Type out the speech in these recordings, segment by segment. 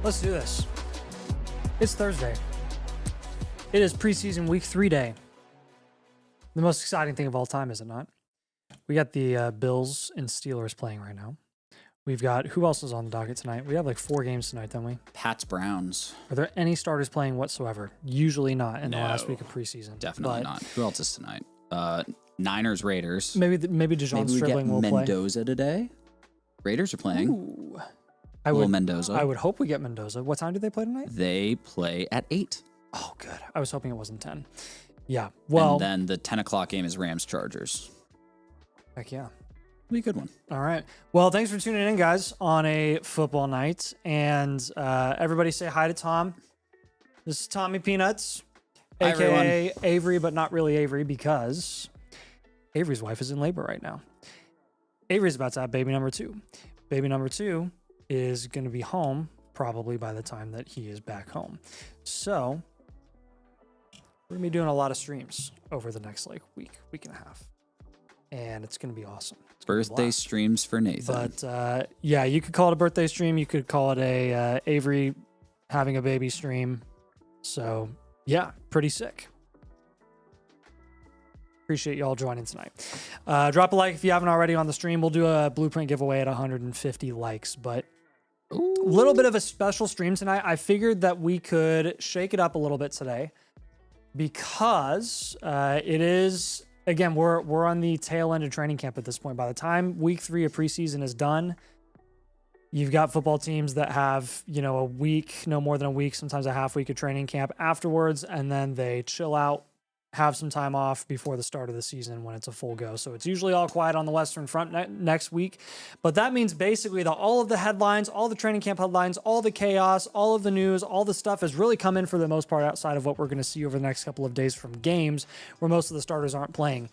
Let's do this. It's Thursday. It is preseason week 3 day. The most exciting thing of all time, is it not? We got the Bills and Steelers playing right now. We've got, who else is on the docket tonight? We have like 4 games tonight, don't we? Pats Browns. Are there any starters playing whatsoever? Usually not in the last week of preseason. Definitely not. Who else is tonight? Niners, Raiders. Maybe DeJohn Stribling will play. Mendoza today. Raiders are playing. Ooh. Mendoza. I would hope we get Mendoza. What time do they play tonight? They play at 8. Oh, good. I was hoping it wasn't 10. Yeah. Well, and then the 10 o'clock game is Rams Chargers. Heck yeah. Be a good one. All right. Well, thanks for tuning in, guys, on a football night. And everybody say hi to Tom. This is Tommy Peanuts, Hi, a.k.a. everyone. Avery, but not really Avery because Avery's wife is in labor right now. Avery's about to have baby number 2. Baby number 2 is going to be home probably by the time that he is back home. So we're going to be doing a lot of streams over the next week and a half. And it's going to be awesome. Birthday streams for Nathan. But yeah, you could call it a birthday stream. You could call it a Avery having a baby stream. So yeah, pretty sick. Appreciate y'all joining tonight. Drop a like if you haven't already on the stream. We'll do a blueprint giveaway at 150 likes, but a little bit of a special stream tonight. I figured that we could shake it up a little bit today because it is, again, we're on the tail end of training camp at this point. By the time week 3 of preseason is done, you've got football teams that have, a week, no more than a week, sometimes a half week of training camp afterwards, and then they chill out, have some time off before the start of the season when it's a full go. So it's usually all quiet on the Western Front next week. But that means basically that all of the headlines, all the training camp headlines, all the chaos, all of the news, all the stuff has really come in for the most part outside of what we're going to see over the next couple of days from games where most of the starters aren't playing.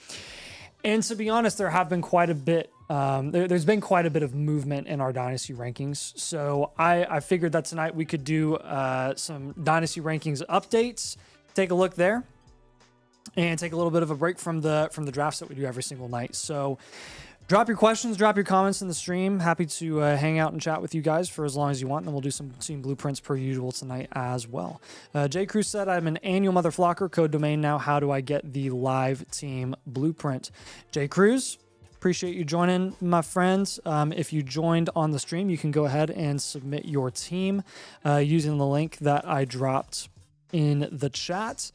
And to be honest, there have been quite a bit. There's been quite a bit of movement in our Dynasty rankings. So I figured that tonight we could do some Dynasty rankings updates, take a look there, and take a little bit of a break from the drafts that we do every single night. So drop your questions, drop your comments in the stream. Happy to hang out and chat with you guys for as long as you want. And then we'll do some team blueprints per usual tonight as well. Jay Cruz said, I'm an annual mother flocker, code domain now. How do I get the live team blueprint? Jay Cruz, appreciate you joining, my friends. If you joined on the stream, you can go ahead and submit your team using the link that I dropped in the chat.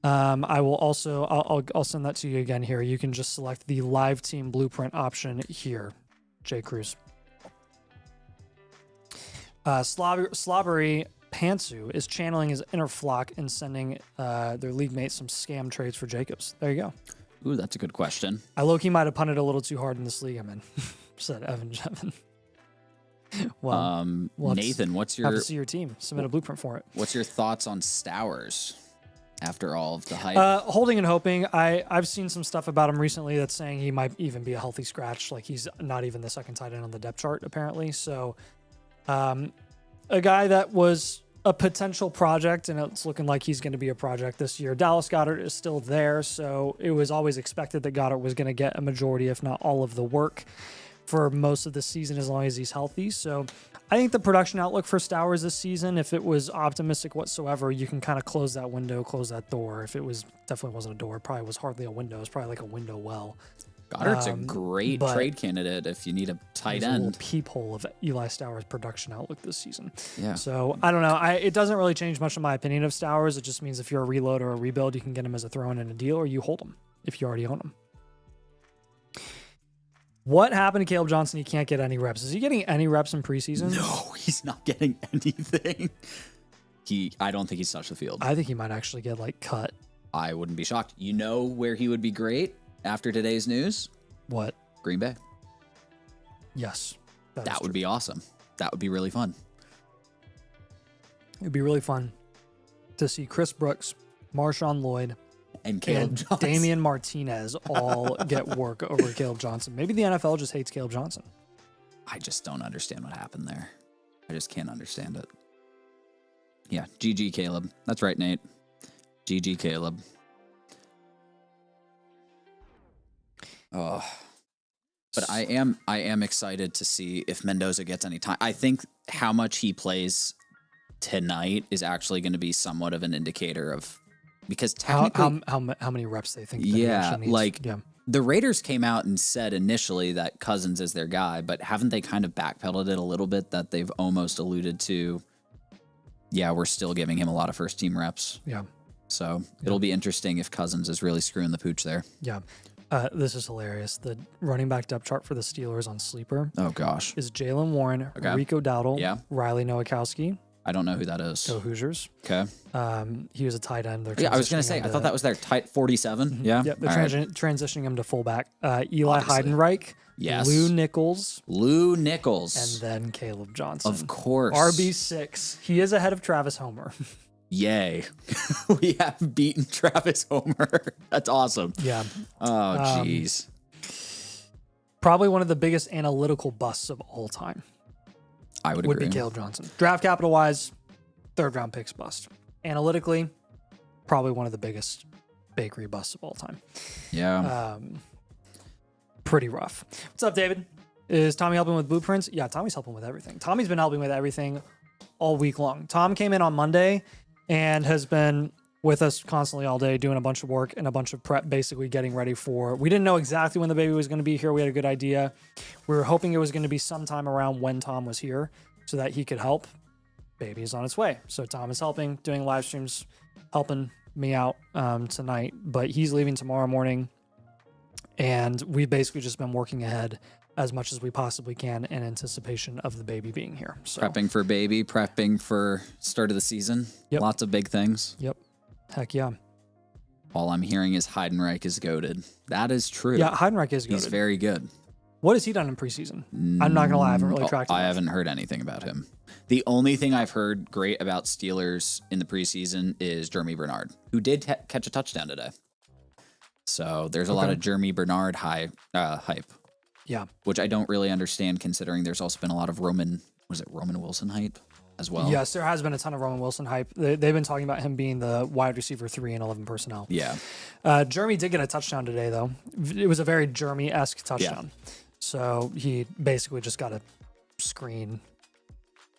I will also, I'll send that to you again here. You can just select the live team blueprint option here, Jay Cruz. Slobbery Pantsu is channeling his inner flock and sending their league mates some scam trades for Jacobs. There you go. Ooh, that's a good question. I low-key might have punted a little too hard in this league I'm in, said Evan Jevin. Well, Nathan, what's your... Have to see your team. Submit a blueprint for it. What's your thoughts on Stowers after all of the hype? Holding and hoping. I've seen some stuff about him recently that's saying he might even be a healthy scratch. Like he's not even the second tight end on the depth chart, apparently. So a guy that was a potential project, and it's looking like he's going to be a project this year. Dallas Goedert is still there, so it was always expected that Goedert was going to get a majority, if not all of the work for most of the season as long as he's healthy. So I think the production outlook for Stowers this season, if it was optimistic whatsoever, you can kind of close that window, close that door. If it was, definitely wasn't a door, it probably was hardly a window. It's probably like a window well. Goddard's a great trade candidate if you need a tight end. A little peephole of Eli Stowers' production outlook this season. Yeah. So I don't know. It doesn't really change much in my opinion of Stowers. It just means if you're a reload or a rebuild, you can get him as a throw-in and a deal, or you hold him if you already own him. What happened to Caleb Johnson? He can't get any reps. Is he getting any reps in preseason? No, he's not getting anything. I don't think he's touched the field. I think he might actually get cut. I wouldn't be shocked. You know where he would be great after today's news? What? Green Bay. Yes. That would be awesome. That would be really fun. It would be really fun to see Chris Brooks, Marshawn Lloyd, and Caleb Johnson. Damian Martinez all get work over Caleb Johnson. Maybe the NFL just hates Caleb Johnson. I just don't understand what happened there. I just can't understand it. Yeah, GG Caleb. That's right, Nate. GG Caleb. Oh, but I am excited to see if Mendoza gets any time. I think how much he plays tonight is actually going to be somewhat of an indicator of, because How technically, how many reps they think that he actually needs. the Raiders came out and said initially that Cousins is their guy, but haven't they kind of backpedaled it a little bit, that they've almost alluded to, yeah, we're still giving him a lot of first team reps. Yeah. So it'll be interesting if Cousins is really screwing the pooch there. Yeah. This is hilarious. The running back depth chart for the Steelers on Sleeper Oh, gosh. is Jalen Warren, Rico Dowdle, Yeah. Riley Nowakowski, I don't know who that is. go Hoosiers. Okay. He was a tight end. Yeah, I was going to say, I thought that was their tight 47. Yeah. Yep, they're All right. transitioning him to fullback. Eli Obviously. Heidenreich, Yes. Lou Nichols, Lou Nichols. and then Caleb Johnson. Of course. RB6. He is ahead of Travis Homer. Yay. We have beaten Travis Homer. That's awesome. Yeah. Oh, jeez. Probably one of the biggest analytical busts of all time I would would agree. be Caleb Johnson. Draft capital wise, 3rd round picks bust. Analytically, probably one of the biggest bakery busts of all time. Yeah. Pretty rough. What's up, David? Is Tommy helping with blueprints? Yeah, Tommy's helping with everything. Tommy's been helping with everything all week long. Tom came in on Monday and has been with us constantly all day, doing a bunch of work and a bunch of prep, basically getting ready for. We didn't know exactly when the baby was going to be here. We had a good idea. We were hoping it was going to be sometime around when Tom was here so that he could help. Baby is on its way. So Tom is helping, doing live streams, helping me out tonight. But he's leaving tomorrow morning. And we've basically just been working ahead as much as we possibly can in anticipation of the baby being here. So Prepping for baby, prepping for start of the season. Yep. Lots of big things. Yep. Heck yeah. All I'm hearing is Heidenreich is goated. That is true. Yeah, Heidenreich is good. He's very good. What has he done in preseason? I'm not going to lie. I haven't really tracked him. I haven't heard anything about him. The only thing I've heard great about Steelers in the preseason is Jeremy Bernard, who did catch a touchdown today. So there's a lot of Jeremy Bernard hype, Yeah. which I don't really understand considering there's also been a lot of Roman Wilson hype as well? Yes, there has been a ton of Roman Wilson hype. They've been talking about him being the wide receiver 3 in 11 personnel. Yeah. Jeremy did get a touchdown today, though. It was a very Jeremy-esque touchdown. So he basically just got a screen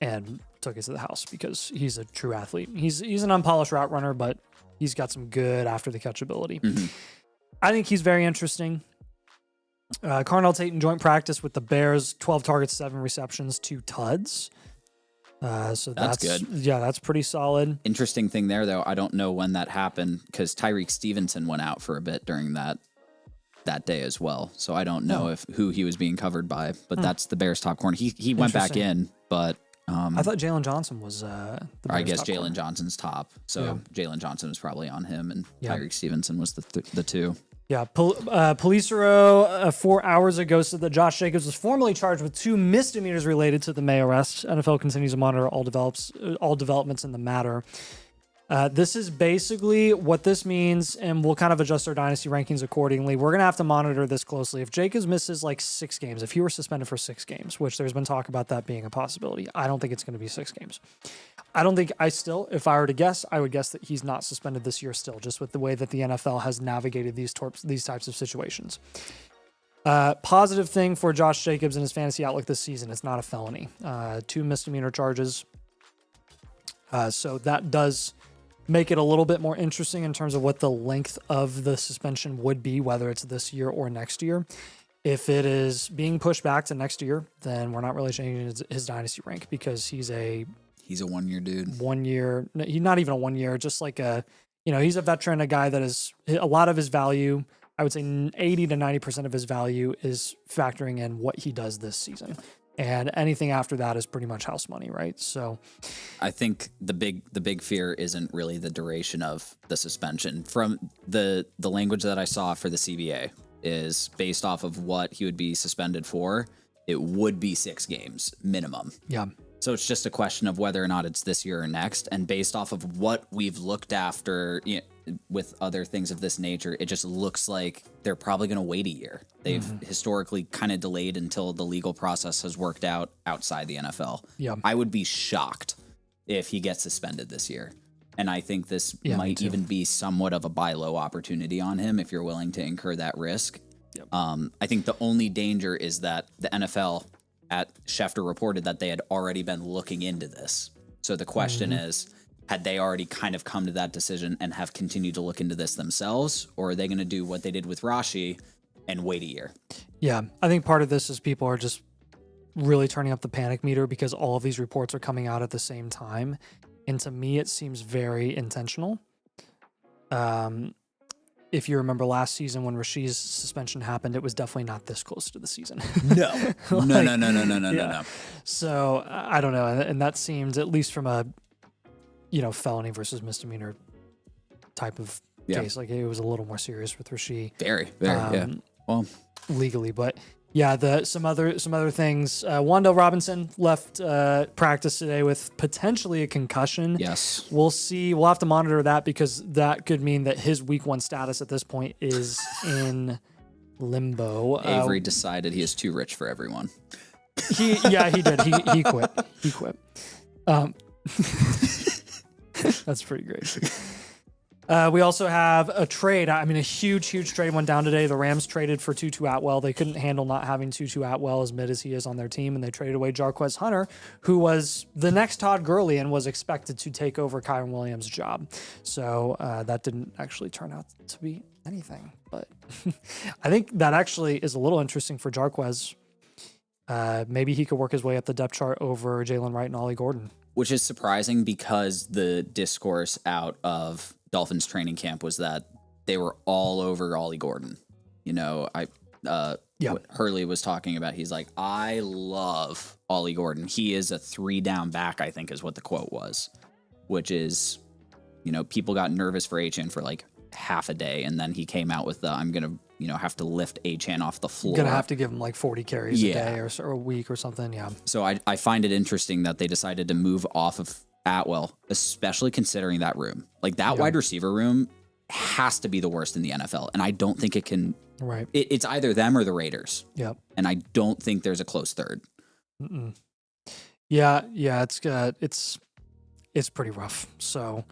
and took it to the house because he's a true athlete. He's an unpolished route runner, but he's got some good after-the-catch ability. Mm-hmm. I think he's very interesting. Carnell Tate in joint practice with the Bears, 12 targets, 7 receptions, 2 TUDs. So that's good. Yeah, that's pretty solid. Interesting thing there, though, I don't know when that happened because Tyreek Stevenson went out for a bit during that day as well. So I don't know who he was being covered by, but that's the Bears' top corner. He went back in, but I thought Jalen Johnson was the I guess top Jalen corner. Johnson's top. So Jalen Johnson was probably on him, and Yeah. Tyreek Stevenson was the two. Yeah, Policero 4 hours ago said that Josh Jacobs was formally charged with 2 misdemeanors related to the May arrest. NFL continues to monitor all developments in the matter. This is basically what this means, and we'll kind of adjust our dynasty rankings accordingly. We're going to have to monitor this closely. If Jacobs misses like 6 games, if he were suspended for 6 games, which there's been talk about that being a possibility, I don't think it's going to be 6 games. If I were to guess, I would guess that he's not suspended this year still, just with the way that the NFL has navigated these types of situations. Positive thing for Josh Jacobs and his fantasy outlook this season, it's not a felony. 2 misdemeanor charges. So that does make it a little bit more interesting in terms of what the length of the suspension would be, whether it's this year or next year. If it is being pushed back to next year, then we're not really changing his dynasty rank because he's a 1-year dude. 1 year. He's not even a 1 year, just like he's a veteran, a guy that is a lot of his value. I would say 80 to 90% of his value is factoring in what he does this season. And anything after that is pretty much house money, right? So I think the big fear isn't really the duration of the suspension. From the language that I saw for the CBA is based off of what he would be suspended for. It would be 6 games minimum. yeah. So it's just a question of whether or not it's this year or next. And based off of what we've looked after with other things of this nature, it just looks like they're probably going to wait a year. They've historically kind of delayed until the legal process has worked out outside the NFL. Yeah. I would be shocked if he gets suspended this year. And I think this might even be somewhat of a buy low opportunity on him if you're willing to incur that risk. Yep. I think the only danger is that the NFL at Schefter reported that they had already been looking into this. So the question is, had they already kind of come to that decision and have continued to look into this themselves, or are they going to do what they did with Rashi and wait a year? Yeah, I think part of this is people are just really turning up the panic meter because all of these reports are coming out at the same time. And to me, it seems very intentional. If you remember last season when Rashi's suspension happened, it was definitely not this close to the season. No. No. So I don't know. And that seems, at least from a, felony versus misdemeanor type of case, like it was a little more serious with Rashi. Very, yeah. Well, legally, but yeah, some other things. Wandale Robinson left practice today with potentially a concussion. Yes. We'll see. We'll have to monitor that because that could mean that his week 1 status at this point is in limbo. Avery decided he is too rich for everyone. He did. He quit. That's pretty great. We also have a trade. I mean, a huge trade went down today. The Rams traded for Tutu Atwell. They couldn't handle not having Tutu Atwell as mid as he is on their team, and they traded away Jarquez Hunter, who was the next Todd Gurley and was expected to take over Kyron Williams' job. So that didn't actually turn out to be anything. But I think that actually is a little interesting for Jarquez. Maybe he could work his way up the depth chart over Jalen Wright and Ollie Gordon. Which is surprising because the discourse out of Dolphins training camp was that they were all over Ollie Gordon. Hurley was talking about, he's like, I love Ollie Gordon. He is a 3-down back, I think is what the quote was, which is, people got nervous for Achane for like half a day. And then he came out with I'm going to, have to lift Achane off the floor. Gonna have to give him like 40 carries a day or a week or something. Yeah. So I find it interesting that they decided to move off of Atwell, especially considering that room. Like that wide receiver room has to be the worst in the NFL. And I don't think it can. Right. It's either them or the Raiders. Yep. And I don't think there's a close third. Mm-mm. Yeah. It's pretty rough. So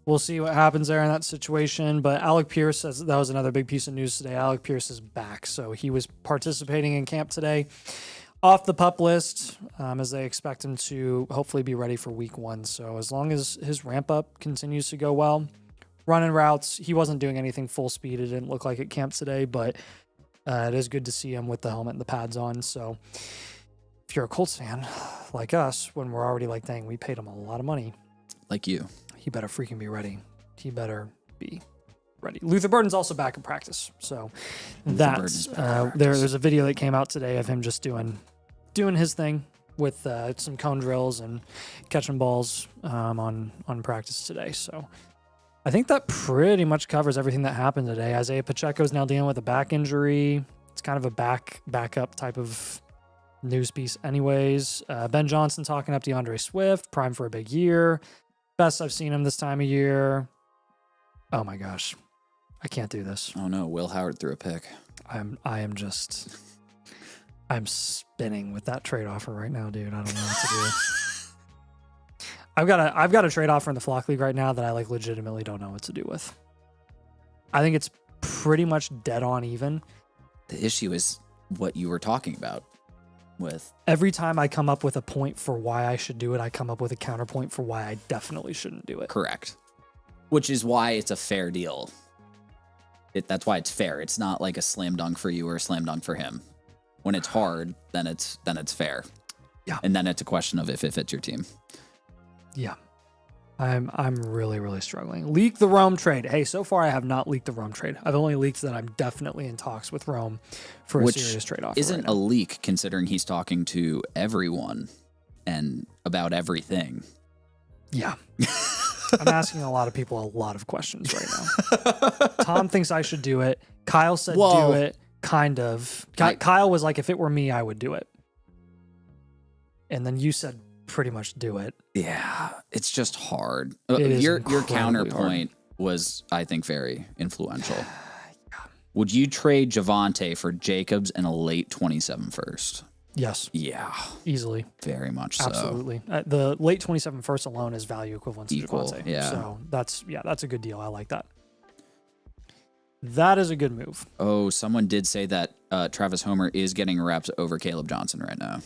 we'll see what happens there in that situation. But Alec Pierce, that was another big piece of news today. Alec Pierce is back. So he was participating in camp today, off the PUP list, as they expect him to hopefully be ready for week 1. So as long as his ramp up continues to go well, running routes, he wasn't doing anything full speed. It didn't look like at camp today, but it is good to see him with the helmet and the pads on. So if you're a Colts fan like us, when we're already like, dang, we paid him a lot of money. Like you. He better freaking be ready. He better be ready. Luther Burden's also back in practice. So that's there's a video that came out today of him just doing his thing with some cone drills and catching balls on practice today. So I think that pretty much covers everything that happened today. Isaiah Pacheco is now dealing with a back injury. It's kind of a backup type of news piece anyways. Ben Johnson talking up DeAndre Swift, prime for a big year. Best I've seen him this time of year. Oh my gosh. I can't do this. Oh no, Will Howard threw a pick. I'm spinning with that trade offer right now, dude. I don't know what to do. I've got a trade offer in the Flock League right now that I like legitimately don't know what to do with. I think it's pretty much dead on even. The issue is what you were talking about with. Every time I come up with a point for why I should do it, I come up with a counterpoint for why I definitely shouldn't do it. Correct. Which is why it's a fair deal. That's why it's fair. It's not like a slam dunk for you or a slam dunk for him. When it's hard, then it's fair. Yeah. And then it's a question of if it fits your team. Yeah. I'm really, really struggling. Leak the Rome trade. Hey, so far I have not leaked the Rome trade. I've only leaked that I'm definitely in talks with Rome for a serious trade offer. Isn't a leak considering he's talking to everyone and about everything. Yeah. I'm asking a lot of people a lot of questions right now. Tom thinks I should do it. Kyle said do it, kind of. Kyle was like, if it were me, I would do it. And then you said pretty much do it. Yeah, it's just hard. It Your counterpoint was, I think, very influential. Yeah. Would you trade Javonte for Jacobs and a late 27 first? Yes. Yeah. Easily. Very much so. Absolutely. The late 27 first alone is value equivalent to Equal, Javonte. yeah. So that's a good deal. I like that. That is a good move. Oh, someone did say that Travis Homer is getting reps over Caleb Johnson right now.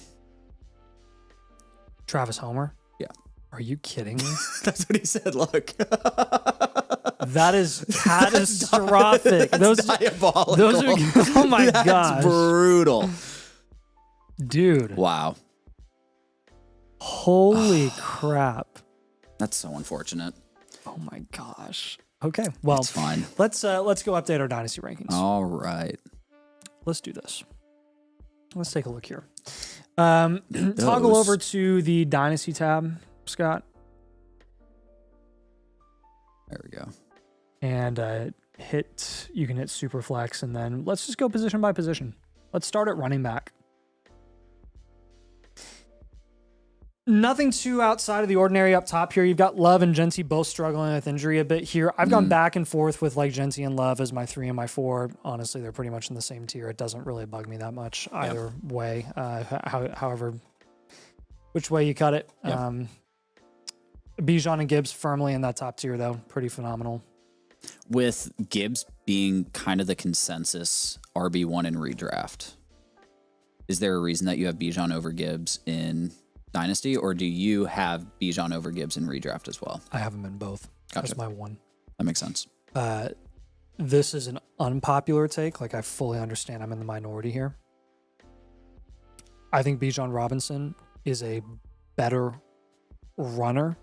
Travis Homer? Yeah. Are you kidding me? That's what he said. Look. That is catastrophic. That's diabolical. Those are, oh my That's gosh. brutal. Dude. Wow. Holy crap. That's so unfortunate. Oh my gosh. Okay. Well, It's fine. let's go update our dynasty rankings. All right. Let's do this. Let's take a look here. Toggle over to the dynasty tab, Scott. There we go. And you can hit super flex, and then let's just go position by position. Let's start at running back. Nothing too outside of the ordinary up top here. You've got Love and Genty both struggling with injury a bit here. I've gone back and forth with like Genty and Love as my 3 and my 4. Honestly, they're pretty much in the same tier. It doesn't really bug me that much either way. However, which way you cut it. Yep. Bijan and Gibbs firmly in that top tier, though. Pretty phenomenal. With Gibbs being kind of the consensus RB1 in redraft, is there a reason that you have Bijan over Gibbs in Dynasty, or do you have Bijan over Gibbs in redraft as well? I have them in both. Gotcha. That's my one. That makes sense. This is an unpopular take. Like, I fully understand I'm in the minority here. I think Bijan Robinson is a better runner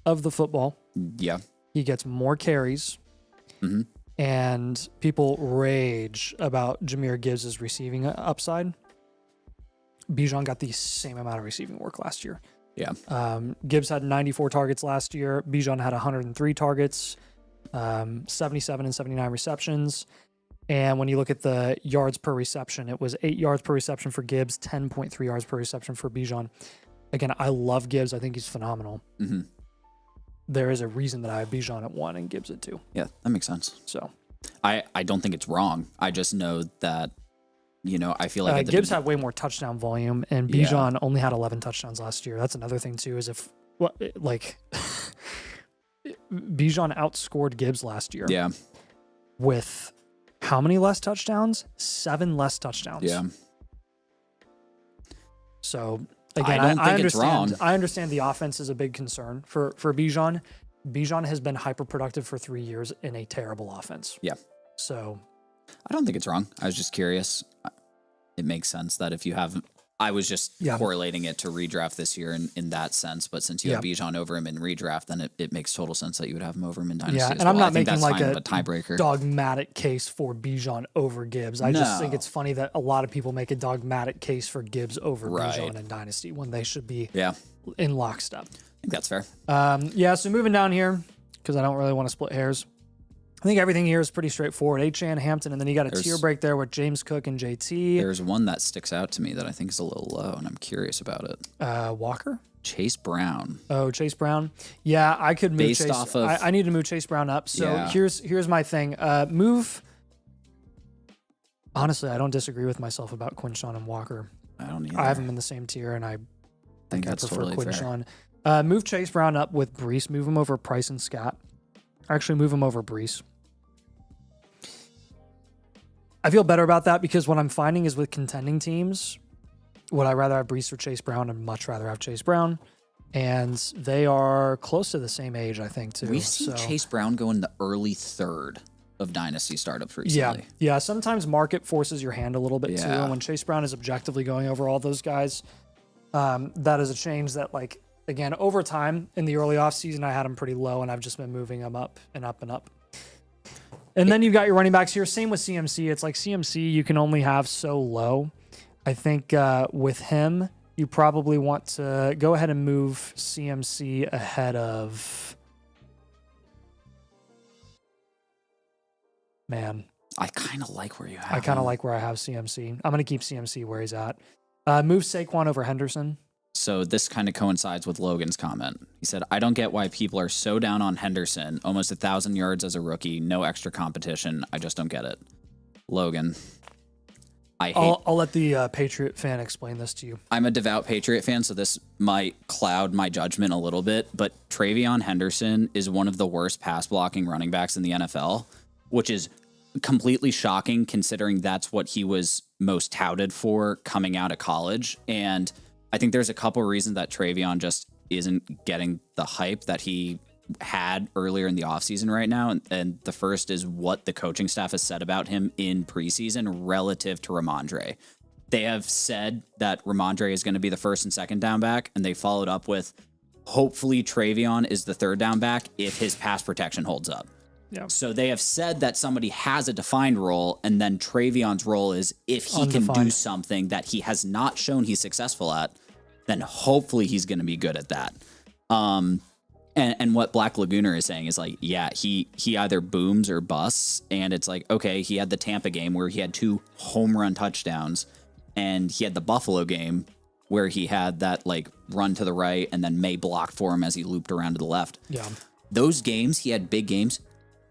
of the football. Yeah. He gets more carries. Mm-hmm. And people rage about Jahmyr Gibbs' receiving upside. Bijan got the same amount of receiving work last year. Yeah. Gibbs had 94 targets last year. Bijan had 103 targets, 77 and 79 receptions. And when you look at the yards per reception, it was 8 yards per reception for Gibbs, 10.3 yards per reception for Bijan. Again, I love Gibbs. I think he's phenomenal. Mm-hmm. There is a reason that I have Bijan at 1 and Gibbs at 2. Yeah, that makes sense. So I don't think it's wrong. I just know that, I feel like Gibbs had way more touchdown volume, and Bijan only had 11 touchdowns last year. That's another thing too. Is Bijan outscored Gibbs last year. Yeah. With how many less touchdowns? 7 less touchdowns. Yeah. So again, I don't think it's wrong. I understand the offense is a big concern for Bijan. Bijan has been hyper productive for 3 years in a terrible offense. Yeah. So I don't think it's wrong. I was just curious. It makes sense that if you have, I was just correlating it to redraft this year in that sense. But since you have Bijan over him in redraft, then it makes total sense that you would have him over him in Dynasty. Yeah, as and well. I'm not I think making that's like fine, but tiebreaker. dogmatic case for Bijan over Gibbs. I just think it's funny that a lot of people make a dogmatic case for Gibbs over Bijan in Dynasty when they should be in lockstep. I think that's fair. So moving down here, because I don't really want to split hairs. I think everything here is pretty straightforward. Achane, Hampton, and then you got a tier break there with James Cook and JT. There's one that sticks out to me that I think is a little low, and I'm curious about it. Walker? Chase Brown. Oh, Chase Brown. Yeah, I could move Based Chase. off of, I need to move Chase Brown up. So here's my thing. Move. Honestly, I don't disagree with myself about Quinshawn and Walker. I don't either. I have them in the same tier, and I think I that's prefer totally Quinshawn. Move Chase Brown up with Brees. Move him over Price and Scott. Actually, move him over Brees. I feel better about that because what I'm finding is with contending teams, would I rather have Brees or Chase Brown? I'd much rather have Chase Brown. And they are close to the same age, I think, too. We've seen Chase Brown go in the early third of Dynasty startups recently. Yeah. Sometimes market forces your hand a little bit, too. And when Chase Brown is objectively going over all those guys, that is a change that, like, again, over time in the early offseason, I had him pretty low, and I've just been moving him up and up and up. And then you've got your running backs here. Same with CMC. It's like CMC you can only have so low. I think with him, you probably want to go ahead and move CMC ahead of... Man. I kind of like where you have I kind of like where I have CMC. I'm going to keep CMC where he's at. Move Saquon over Henderson. So this kind of coincides with Logan's comment. He said, I don't get why people are so down on Henderson. Almost 1,000 yards as a rookie. No extra competition. I just don't get it. Logan, I'll let the Patriot fan explain this to you. I'm a devout Patriot fan, so this might cloud my judgment a little bit, but Travion Henderson is one of the worst pass blocking running backs in the NFL, which is completely shocking considering that's what he was most touted for coming out of college. And I think there's a couple of reasons that Travion just isn't getting the hype that he had earlier in the offseason right now. And the first is what the coaching staff has said about him in preseason relative to Ramondre. They have said that Ramondre is going to be the first and second down back, and they followed up with hopefully Travion is the third down back if his pass protection holds up. Yeah. So they have said that somebody has a defined role, and then Travion's role is if he can do something that he has not shown he's successful at, then hopefully he's going to be good at that. And what Black Lagooner is saying is like, yeah, he either booms or busts. And it's like, okay, he had the Tampa game where he had 2 home run touchdowns, and he had the Buffalo game where he had that like run to the right and then May blocked for him as he looped around to the left. Yeah. Those games, he had big games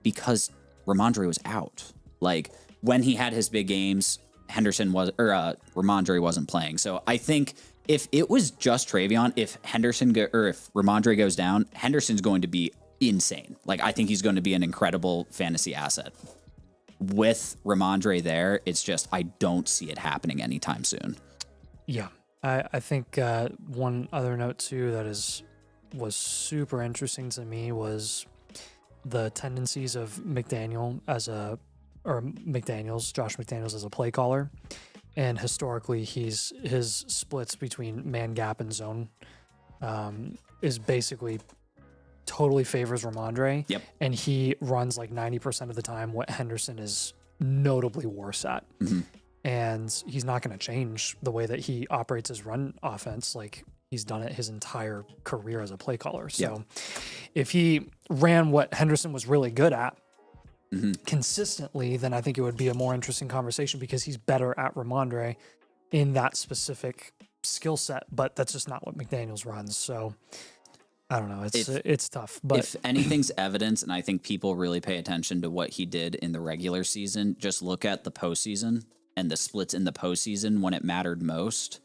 because Ramondre was out. Like when he had his big games, Ramondre wasn't playing. So I think if it was just Travion, if Ramondre goes down, Henderson's going to be insane. Like I think he's going to be an incredible fantasy asset. With Ramondre there, it's just I don't see it happening anytime soon. Yeah, I think one other note too that was super interesting to me was the tendencies of Josh McDaniels as a play caller. And historically, his splits between man, gap, and zone is basically totally favors Ramondre. Yep. And he runs like 90% of the time what Henderson is notably worse at. Mm-hmm. And he's not going to change the way that he operates his run offense. Like he's done it his entire career as a play caller. So if he ran what Henderson was really good at, consistently, then I think it would be a more interesting conversation because he's better at Ramondre in that specific skill set, but that's just not what McDaniels runs. So I don't know. It's tough. But if anything's evidence, and I think people really pay attention to what he did in the regular season, just look at the postseason and the splits in the postseason when it mattered most.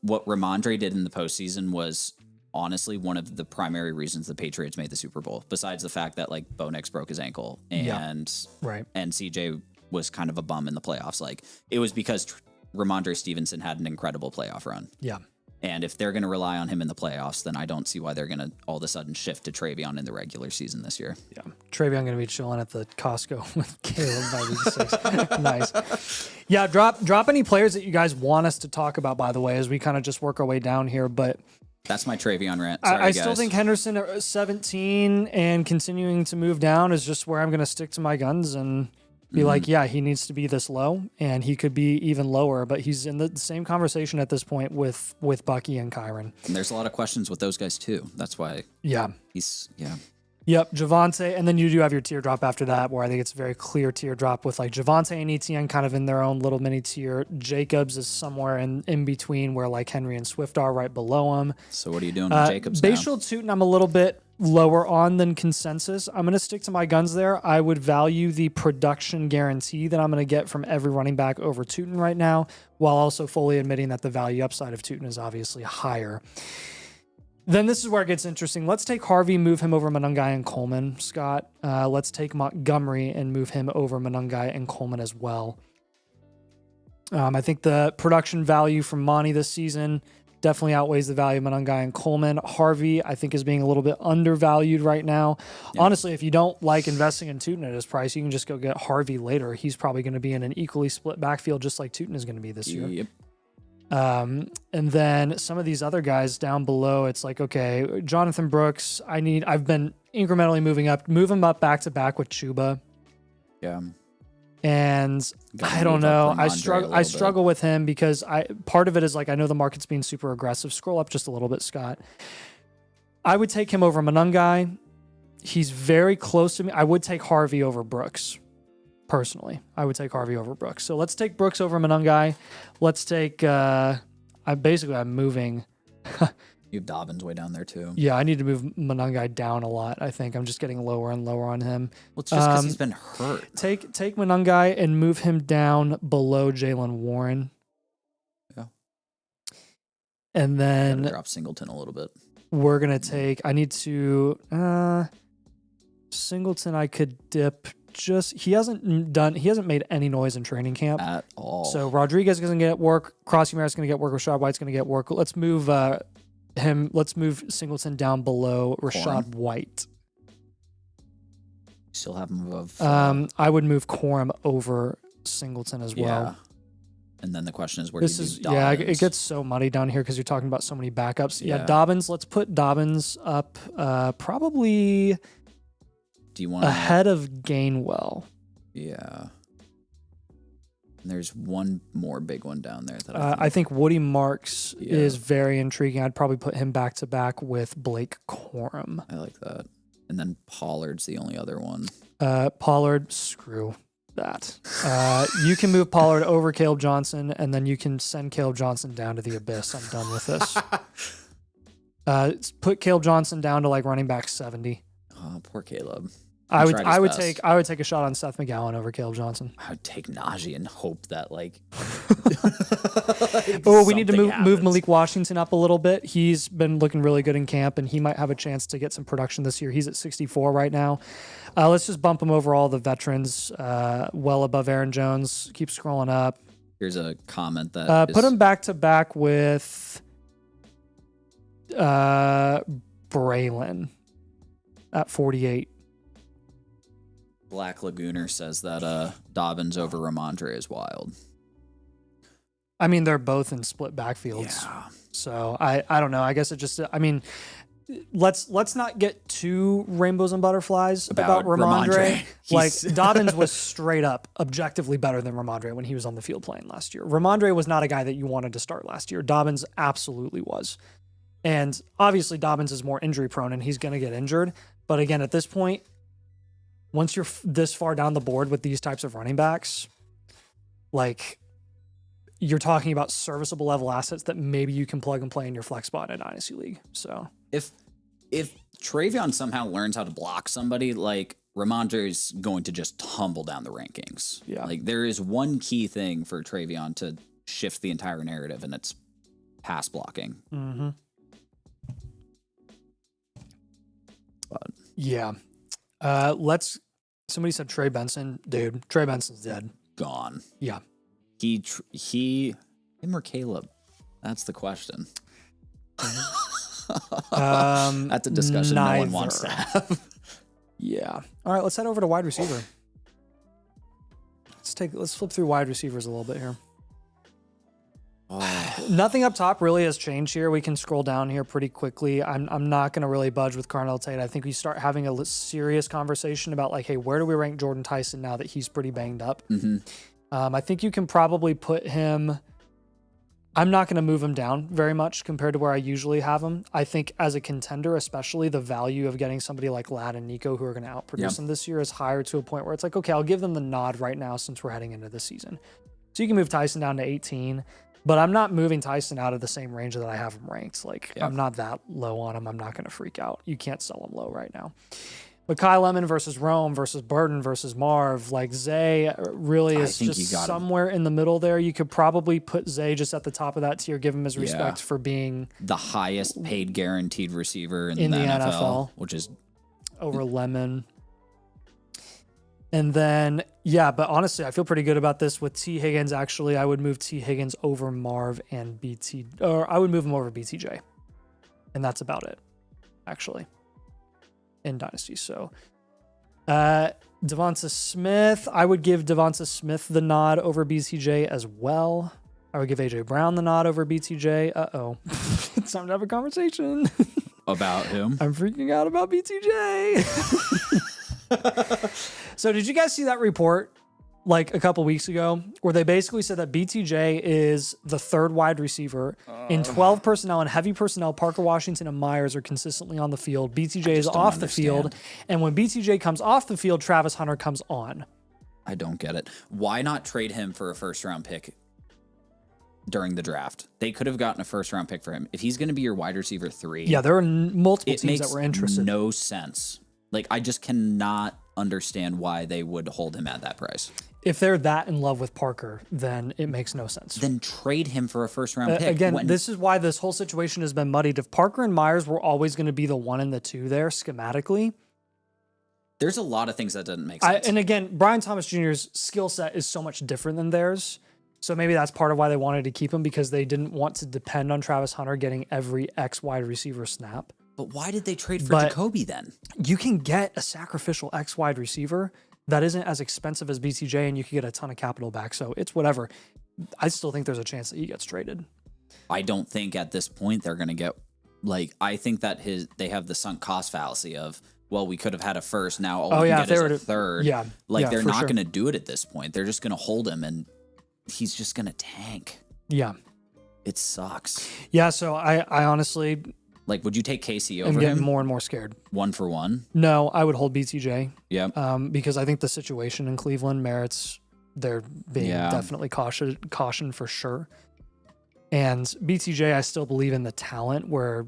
What Ramondre did in the postseason was honestly one of the primary reasons the Patriots made the Super Bowl, besides the fact that like Bo Nix broke his ankle and CJ was kind of a bum in the playoffs. Like it was because Ramondre Stevenson had an incredible playoff run. Yeah. And if they're going to rely on him in the playoffs, then I don't see why they're going to all of a sudden shift to Travion in the regular season this year. Yeah. Travion going to be chilling at the Costco with Caleb by week 6. Nice. Yeah. Drop any players that you guys want us to talk about, by the way, as we kind of just work our way down here. But that's my Travion rant. Sorry, I still think Henderson at 17 and continuing to move down is just where I'm going to stick to my guns and be like, yeah, he needs to be this low, and he could be even lower, but he's in the same conversation at this point with Bucky and Kyron. And there's a lot of questions with those guys too. That's why Yep, Javonte, and then you do have your teardrop after that, where I think it's a very clear teardrop with like Javonte and Etienne kind of in their own little mini tier. Jacobs is somewhere in between where like Henry and Swift are right below him. So what are you doing with Jacobs now? Bashal Tootin, I'm a little bit lower on than consensus. I'm going to stick to my guns there. I would value the production guarantee that I'm going to get from every running back over Tootin right now, while also fully admitting that the value upside of Tootin is obviously higher. Then this is where it gets interesting. Let's take Harvey, move him over Monangai and Coleman, Scott. Let's take Montgomery and move him over Monangai and Coleman as well. I think the production value from Monty this season definitely outweighs the value of Monangai and Coleman. Harvey, I think, is being a little bit undervalued right now. Yeah. Honestly, if you don't like investing in Tootin at his price, you can just go get Harvey later. He's probably going to be in an equally split backfield just like Tootin is going to be this year. Yep. And then some of these other guys down below, it's like, okay, Jonathan Brooks, I've been incrementally move him up back to back with Chuba. Yeah. And I don't know. I struggle with him because part of it is like, I know the market's being super aggressive. Scroll up just a little bit, Scott. I would take him over Monangai. He's very close to me. I would take Harvey over Brooks. Personally, I would take Harvey over Brooks. So let's take Brooks over Monangai. Let's take, I'm moving. You have Dobbins way down there too. Yeah, I need to move Monangai down a lot. I think I'm just getting lower and lower on him. Well, it's just because he's been hurt. Take Monangai and move him down below Jaylen Warren. Yeah. And then drop Singleton a little bit. We're gonna take. I need to Singleton. I could dip. He hasn't made any noise in training camp at all. So Rodriguez is going to get work. Crossy Maris is going to get work. Rashad White's going to get work. Let's move Let's move Singleton down below Rashad White. Still have him above. I would move Corum over Singleton as well. And then the question is, where do you do Dobbins? Yeah, it gets so muddy down here because you're talking about so many backups. Yeah, Dobbins. Let's put Dobbins up, probably. Do you want ahead of Gainwell? Yeah. And there's one more big one down there that I think Woody Marks is very intriguing. I'd probably put him back to back with Blake Corum. I like that. And then Pollard's the only other one. Pollard, screw that. You can move Pollard over Caleb Johnson, and then you can send Caleb Johnson down to the abyss. I'm done with this. Put Caleb Johnson down to like running back 70. Oh, poor Caleb. I would take a shot on Seth McGowan over Caleb Johnson. I would take Najee and hope that like. We need to move Malik Washington up a little bit. He's been looking really good in camp, and he might have a chance to get some production this year. He's at 64 right now. Let's just bump him over all the veterans, well above Aaron Jones. Keep scrolling up. Here's a comment that put him back to back with Braylon at 48. Black Lagooner says that Dobbins over Ramondre is wild. I mean, they're both in split backfields. Yeah. So I don't know. I guess it just, I mean, let's not get too rainbows and butterflies about Ramondre. Like Dobbins was straight up objectively better than Ramondre when he was on the field playing last year. Ramondre was not a guy that you wanted to start last year. Dobbins absolutely was. And obviously Dobbins is more injury prone and he's going to get injured. But again, at this point, once you're this far down the board with these types of running backs, like you're talking about serviceable level assets that maybe you can plug and play in your flex spot in a Dynasty League. So if Travion somehow learns how to block somebody, like Ramondre is going to just tumble down the rankings. Yeah. Like there is one key thing for Travion to shift the entire narrative, and it's pass blocking. Mm-hmm. But yeah. Somebody said Trey Benson. Dude, Trey Benson's dead. Gone. Yeah. Him or Caleb? That's the question. That's a discussion no one wants to have. Yeah. All right, let's head over to wide receiver. Let's flip through wide receivers a little bit here. Oh. Nothing up top really has changed here. We can scroll down here pretty quickly. I'm not going to really budge with Carnell Tate. I think we start having a serious conversation about like, hey, where do we rank Jordan Tyson now that he's pretty banged up? Mm-hmm. I think you can probably put him. I'm not going to move him down very much compared to where I usually have him. I think as a contender, especially the value of getting somebody like Ladd and Nico who are going to outproduce him this year is higher to a point where it's like, okay, I'll give them the nod right now since we're heading into the season. So you can move Tyson down to 18. But I'm not moving Tyson out of the same range that I have him ranked. Like, I'm not that low on him. I'm not going to freak out. You can't sell him low right now. But Kyle Lemon versus Rome versus Burton versus Marv, like Zay really is just somewhere in the middle there. You could probably put Zay just at the top of that tier, give him his respect for being the highest paid guaranteed receiver in the NFL, which is over Lemon. And then, but honestly, I feel pretty good about this with T. Higgins. Actually, I would move T. Higgins over Marv and I would move him over BTJ. And that's about it, actually, in Dynasty. So, Devonta Smith, I would give Devonta Smith the nod over BTJ as well. I would give AJ Brown the nod over BTJ. It's time to have a conversation. About him? I'm freaking out about BTJ. So did you guys see that report like a couple weeks ago where they basically said that BTJ is the third wide receiver in 12 personnel and heavy personnel? Parker Washington and Myers are consistently on the field. BTJ is off the field. And when BTJ comes off the field, Travis Hunter comes on. I don't get it. Why not trade him for a first round pick during the draft? They could have gotten a first round pick for him. If he's going to be your wide receiver 3. Yeah, there are multiple teams that were interested. It makes no sense. Like, I just cannot understand why they would hold him at that price. If they're that in love with Parker, then it makes no sense. Then trade him for a first-round pick. Again, this is why this whole situation has been muddied. If Parker and Myers were always going to be the 1 and the 2 there schematically, there's a lot of things that doesn't make sense. And again, Brian Thomas Jr.'s skill set is so much different than theirs. So maybe that's part of why they wanted to keep him, because they didn't want to depend on Travis Hunter getting every X wide receiver snap. But why did they trade for Jacoby then? You can get a sacrificial X wide receiver that isn't as expensive as BTJ, and you can get a ton of capital back. So it's whatever. I still think there's a chance that he gets traded. I don't think at this point they're going to get, like, I think that they have the sunk cost fallacy of, well, we could have had a first. Now all we can get is a third. Yeah. Like, they're not sure. going to do it at this point. They're just going to hold him, and he's just going to tank. Yeah. It sucks. Yeah. So I honestly, like, would you take KC I'm over getting him? more and more scared. 1 for 1? No, I would hold BTJ. Yeah. Because I think the situation in Cleveland merits there being definitely caution for sure. And BTJ, I still believe in the talent where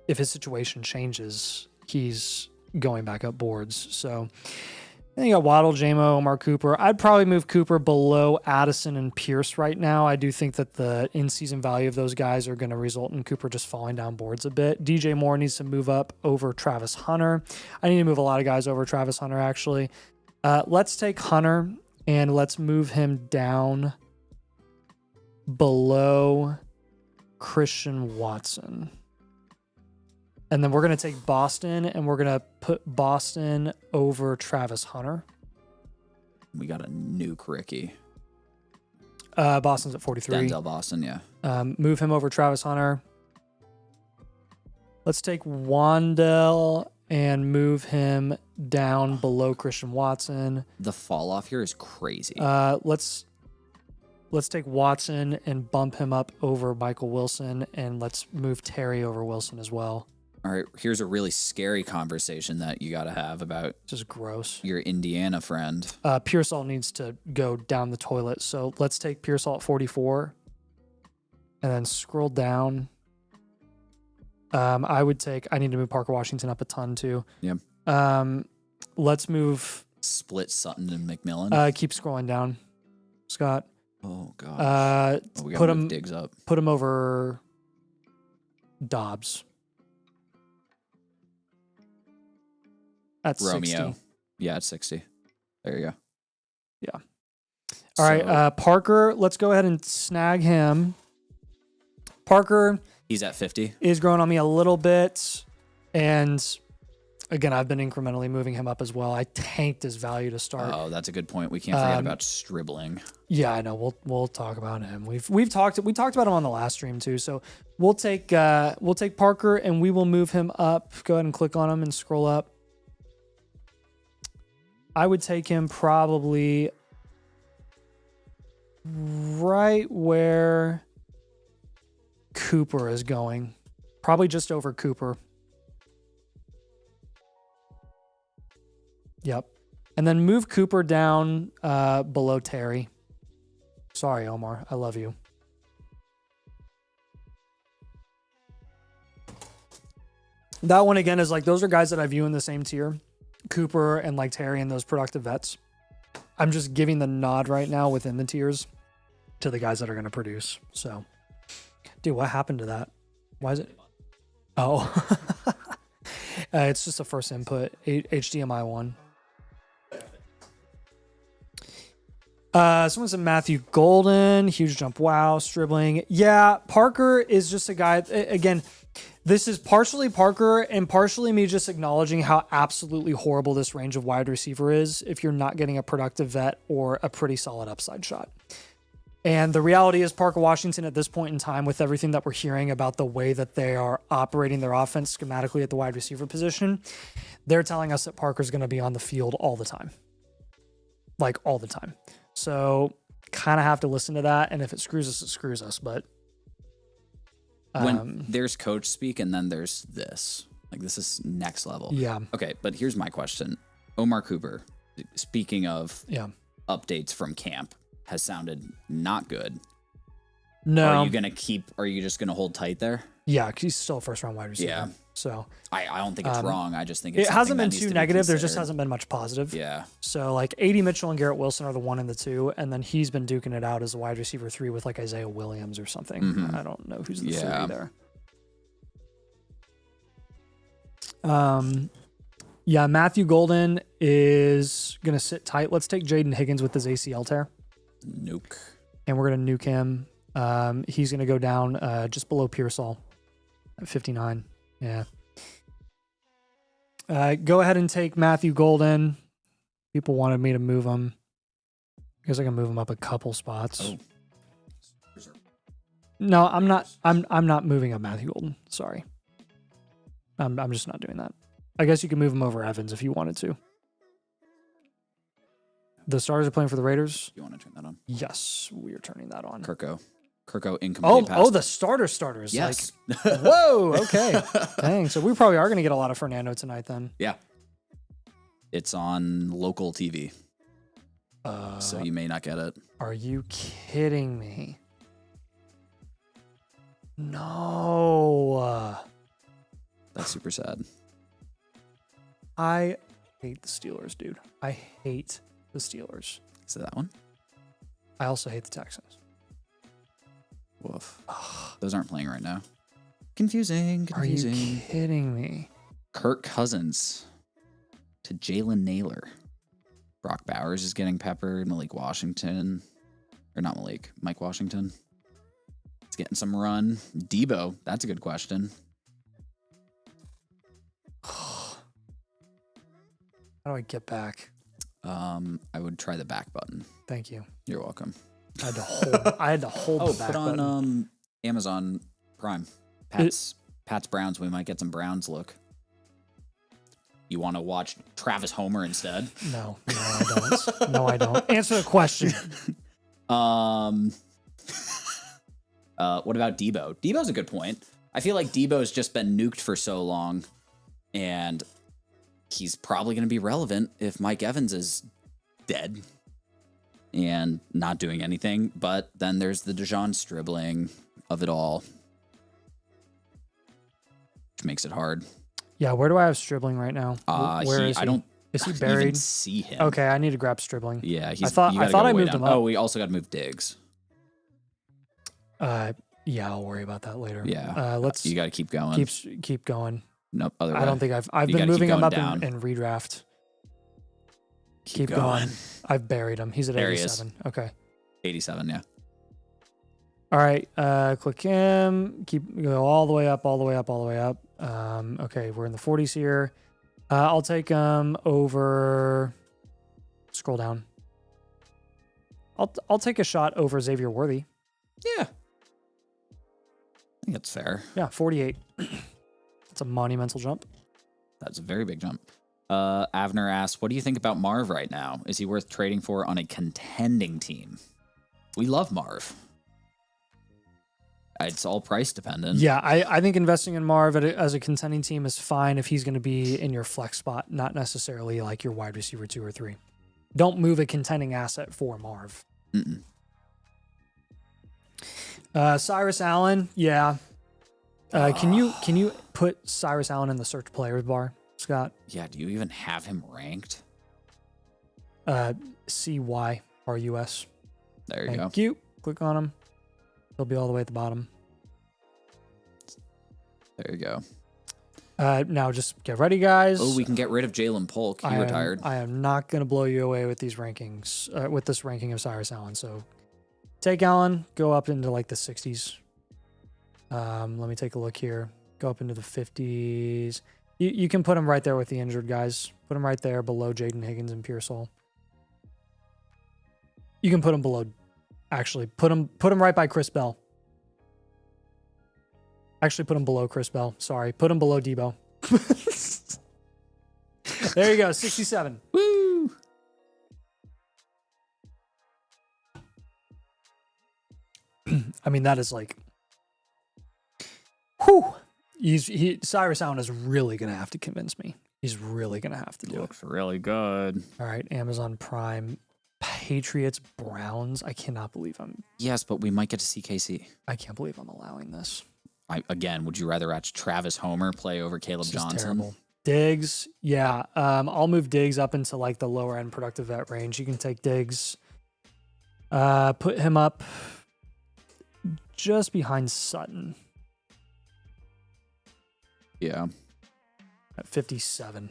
if his situation changes, he's going back up boards. So I think I got Waddle, JMO, Omar Cooper. I'd probably move Cooper below Addison and Pierce right now. I do think that the in-season value of those guys are going to result in Cooper just falling down boards a bit. DJ Moore needs to move up over Travis Hunter. I need to move a lot of guys over Travis Hunter, actually. Let's take Hunter and let's move him down below Christian Watson. And then we're going to take Boston and we're going to put Boston over Travis Hunter. We got a nuke Ricky. Boston's at 43. Denzel Boston, yeah. Move him over Travis Hunter. Let's take Wandell and move him down below Christian Watson. The fall off here is crazy. Let's take Watson and bump him up over Michael Wilson, and let's move Terry over Wilson as well. All right, here's a really scary conversation that you got to have about Just gross. your Indiana friend. Pearsall needs to go down the toilet. So let's take Pearsall at 44 and then scroll down. I need to move Parker Washington up a ton too. Yep. Let's move. Split Sutton and McMillan. Keep scrolling down, Scott. Oh, gosh. We got to move Diggs up. Put him over Dobbs. At Romeo. 60. Yeah, at 60. There you go. Yeah. All right. Parker, let's go ahead and snag him. Parker. He's at 50. Is growing on me a little bit. And again, I've been incrementally moving him up as well. I tanked his value to start. Oh, that's a good point. We can't forget about Stribling. Yeah, I know. We'll talk about him. We talked about him on the last stream too. So we'll take Parker and we will move him up. Go ahead and click on him and scroll up. I would take him probably right where Cooper is going. Probably just over Cooper. Yep. And then move Cooper down below Terry. Sorry, Omar. I love you. That one, again, is like, those are guys that I view in the same tier. Cooper and like Terry and those productive vets. I'm just giving the nod right now within the tiers to the guys that are going to produce. So, dude, what happened to that? Why is it? Oh, it's just a first input, HDMI one. Someone said Matthew Golden, huge jump. Wow, Stribling. Yeah, Parker is just a guy. Again, this is partially Parker and partially me just acknowledging how absolutely horrible this range of wide receiver is if you're not getting a productive vet or a pretty solid upside shot. And the reality is Parker Washington at this point in time, with everything that we're hearing about the way that they are operating their offense schematically at the wide receiver position, they're telling us that Parker's going to be on the field all the time. Like all the time. So kind of have to listen to that. And if it screws us, it screws us. But when there's coach speak and then there's this, like this is next level. Yeah. Okay. But here's my question. Omar Cooper, speaking of updates from camp, has sounded not good. No. Are you just going to hold tight there? Yeah. He's still a first round wide receiver. Yeah. So I don't think it's wrong. I just think it's it hasn't been that too needs to be negative. There just considered. hasn't been much positive. Yeah. So like AD Mitchell and Garrett Wilson are the 1 and the 2, and then he's been duking it out as a wide receiver 3 with like Isaiah Williams or something. Mm-hmm. I don't know who's the 3 there. Yeah, Matthew Golden is gonna sit tight. Let's take Jaden Higgins with his ACL tear. Nuke. and we're going to nuke him. He's going to go down just below Pearsall at 59. Yeah. Go ahead and take Matthew Golden. People wanted me to move him. I guess I can move him up a couple spots. Oh. No, I'm not. I'm not moving up Matthew Golden. Sorry. I'm just not doing that. I guess you can move him over Evans if you wanted to. The starters are playing for the Raiders. You want to turn that on? Yes, we are turning that on. Kirko incomplete pass. Oh, the starters. Yes. Like, whoa. Okay. Dang. So we probably are going to get a lot of Fernando tonight then. Yeah. It's on local TV. So you may not get it. Are you kidding me? No. That's super sad. I hate the Steelers, dude. I hate the Steelers. Is it that one? I also hate the Texans. Woof. Those aren't playing right now. Confusing. Are you kidding me? Kirk Cousins to Jalen Naylor. Brock Bowers is getting peppered. Mike Washington. He's getting some run. Debo. That's a good question. How do I get back? I would try the back button. Thank you. You're welcome. I had to hold the back put on button. Amazon Prime. Pat's Browns. We might get some Browns look. You want to watch Travis Homer instead? No, I don't. No, I don't. Answer the question. What about Debo? Debo's a good point. I feel like Debo's just been nuked for so long, and he's probably going to be relevant if Mike Evans is dead and not doing anything. But then there's the Dejon Stribling of it all, which makes it hard. Yeah, where do I have Stribling right now? Where is he? I don't. Is he even buried? see him. Okay, I need to grab Stribling. Yeah, I thought I moved him up. Oh, we also got to move Diggs. Yeah, I'll worry about that later. Yeah, let's. You got to keep going. Keep going. Nope. Other way. I don't think I've been moving him up in redraft. Keep going. I've buried him. He's at 87. Okay. 87. Yeah. All right. Click him. Go all the way up. Okay, we're in the 40s here. I'll take him over. Scroll down. I'll take a shot over Xavier Worthy. Yeah. I think that's fair. Yeah, 48. That's a monumental jump. That's a very big jump. Avner asks, what do you think about Marv right now? Is he worth trading for on a contending team? We love Marv. It's all price dependent. Yeah, I think investing in Marv as a contending team is fine if he's going to be in your flex spot, not necessarily like your wide receiver 2 or 3. Don't move a contending asset for Marv. Mm-mm. Cyrus Allen, yeah. Can you put Cyrus Allen in the search players bar, Scott? Yeah, do you even have him ranked? CYRUS. There you go. Thank you. Click on him. He'll be all the way at the bottom. There you go. Now just get ready, guys. Oh, we can get rid of Jalen Polk. He retired. I am not going to blow you away with these rankings, with this ranking of Cyrus Allen. So take Allen, go up into like the 60s. Let me take a look here. Go up into the 50s. You can put him right there with the injured guys. Put him right there below Jaden Higgins and Pearsall. You can put him below. Actually, put him right by Chris Bell. Actually, put him below Chris Bell. Sorry, put him below Debo. There you go, 67. Woo! I mean, that is like, whew. Cyrus Allen is really gonna have to convince me. He's really gonna have to do it. Looks really good. All right, Amazon Prime, Patriots, Browns. I cannot believe Yes, but we might get to see KC. I can't believe I'm allowing this. Would you rather watch Travis Homer play over Caleb Johnson? Terrible. Diggs, yeah. I'll move Diggs up into like the lower end productive vet range. You can take Diggs. Put him up just behind Sutton. Yeah. At 57.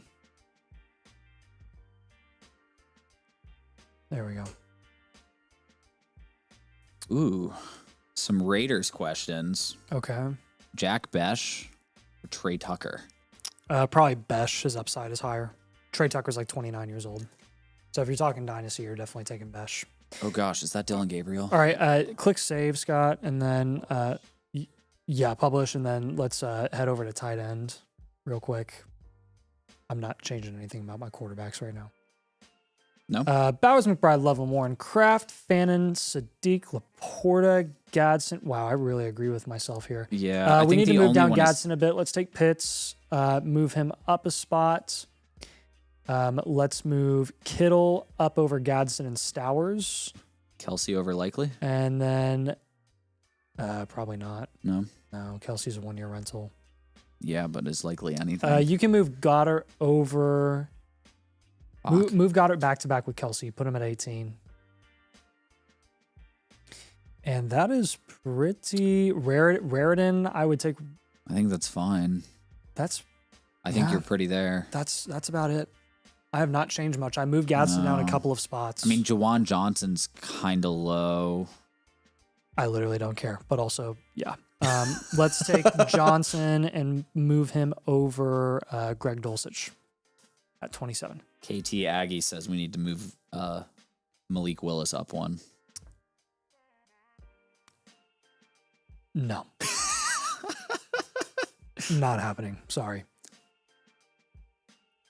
There we go. Ooh, some Raiders questions. Okay. Jack Besh or Trey Tucker? Probably Besh. His upside is higher. Trey Tucker's like 29 years old. So if you're talking Dynasty, you're definitely taking Besh. Oh gosh, is that Dylan Gabriel? All right. Click save, Scott, and then publish, and then let's head over to tight end real quick. I'm not changing anything about my quarterbacks right now. No. Bowers, McBride, Lovell, Warren, Kraft, Fannin, Sadiq, Laporta, Gadsden. Wow, I really agree with myself here. Yeah, we need to move down Gadsden a bit. Let's take Pitts, move him up a spot. Let's move Kittle up over Gadsden and Stowers. Kelsey over Likely? And then probably not. No. Kelsey's a 1-year rental. Yeah, but is Likely anything? You can move Goddard over. Move Goddard back to back with Kelsey. Put him at 18. And that is pretty rare. Raritan, I would take. I think that's fine. I think you're pretty there. That's about it. I have not changed much. I moved Gadsden down a couple of spots. I mean, Jawan Johnson's kind of low. I literally don't care. But also, yeah. Let's take Johnson and move him over Greg Dulcich at 27. KT Aggie says we need to move Malik Willis up one. No. Not happening. Sorry.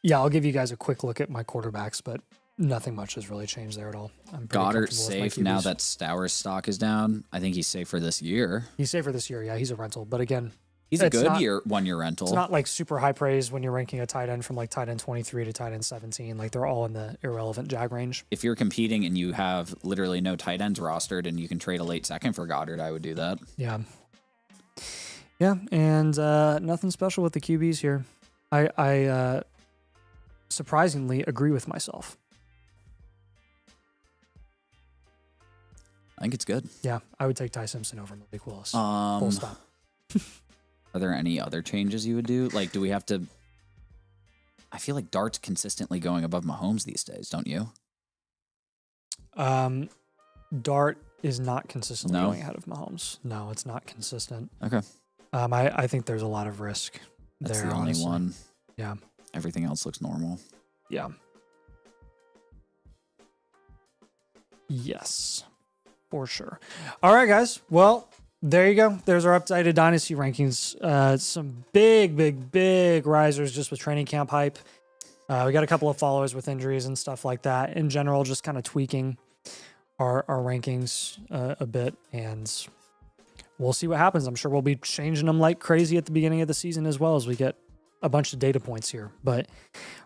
Yeah, I'll give you guys a quick look at my quarterbacks, but nothing much has really changed there at all. Goddard safe now that Stowers stock is down. I think he's safe for this year. He's safe for this year. Yeah, he's a rental. But again, he's a good 1-year rental. It's not like super high praise when you're ranking a tight end from like tight end 23 to tight end 17. Like they're all in the irrelevant jag range. If you're competing and you have literally no tight ends rostered and you can trade a late second for Goddard, I would do that. Yeah. Yeah, and nothing special with the QBs here. I surprisingly agree with myself. I think it's good. Yeah, I would take Ty Simpson over Malik Willis. Full stop. Are there any other changes you would do? Like, do we have to... I feel like Dart's consistently going above Mahomes these days, don't you? Dart is not consistently going ahead of Mahomes. No, it's not consistent. Okay. I think there's a lot of risk That's there, the only honestly. one. Yeah. Everything else looks normal. Yeah. Yes, for sure. All right, guys. Well, there you go. There's our updated Dynasty rankings. Some big risers just with training camp hype. We got a couple of followers with injuries and stuff like that. In general, just kind of tweaking our rankings a bit, and we'll see what happens. I'm sure we'll be changing them like crazy at the beginning of the season as well as we get a bunch of data points here. But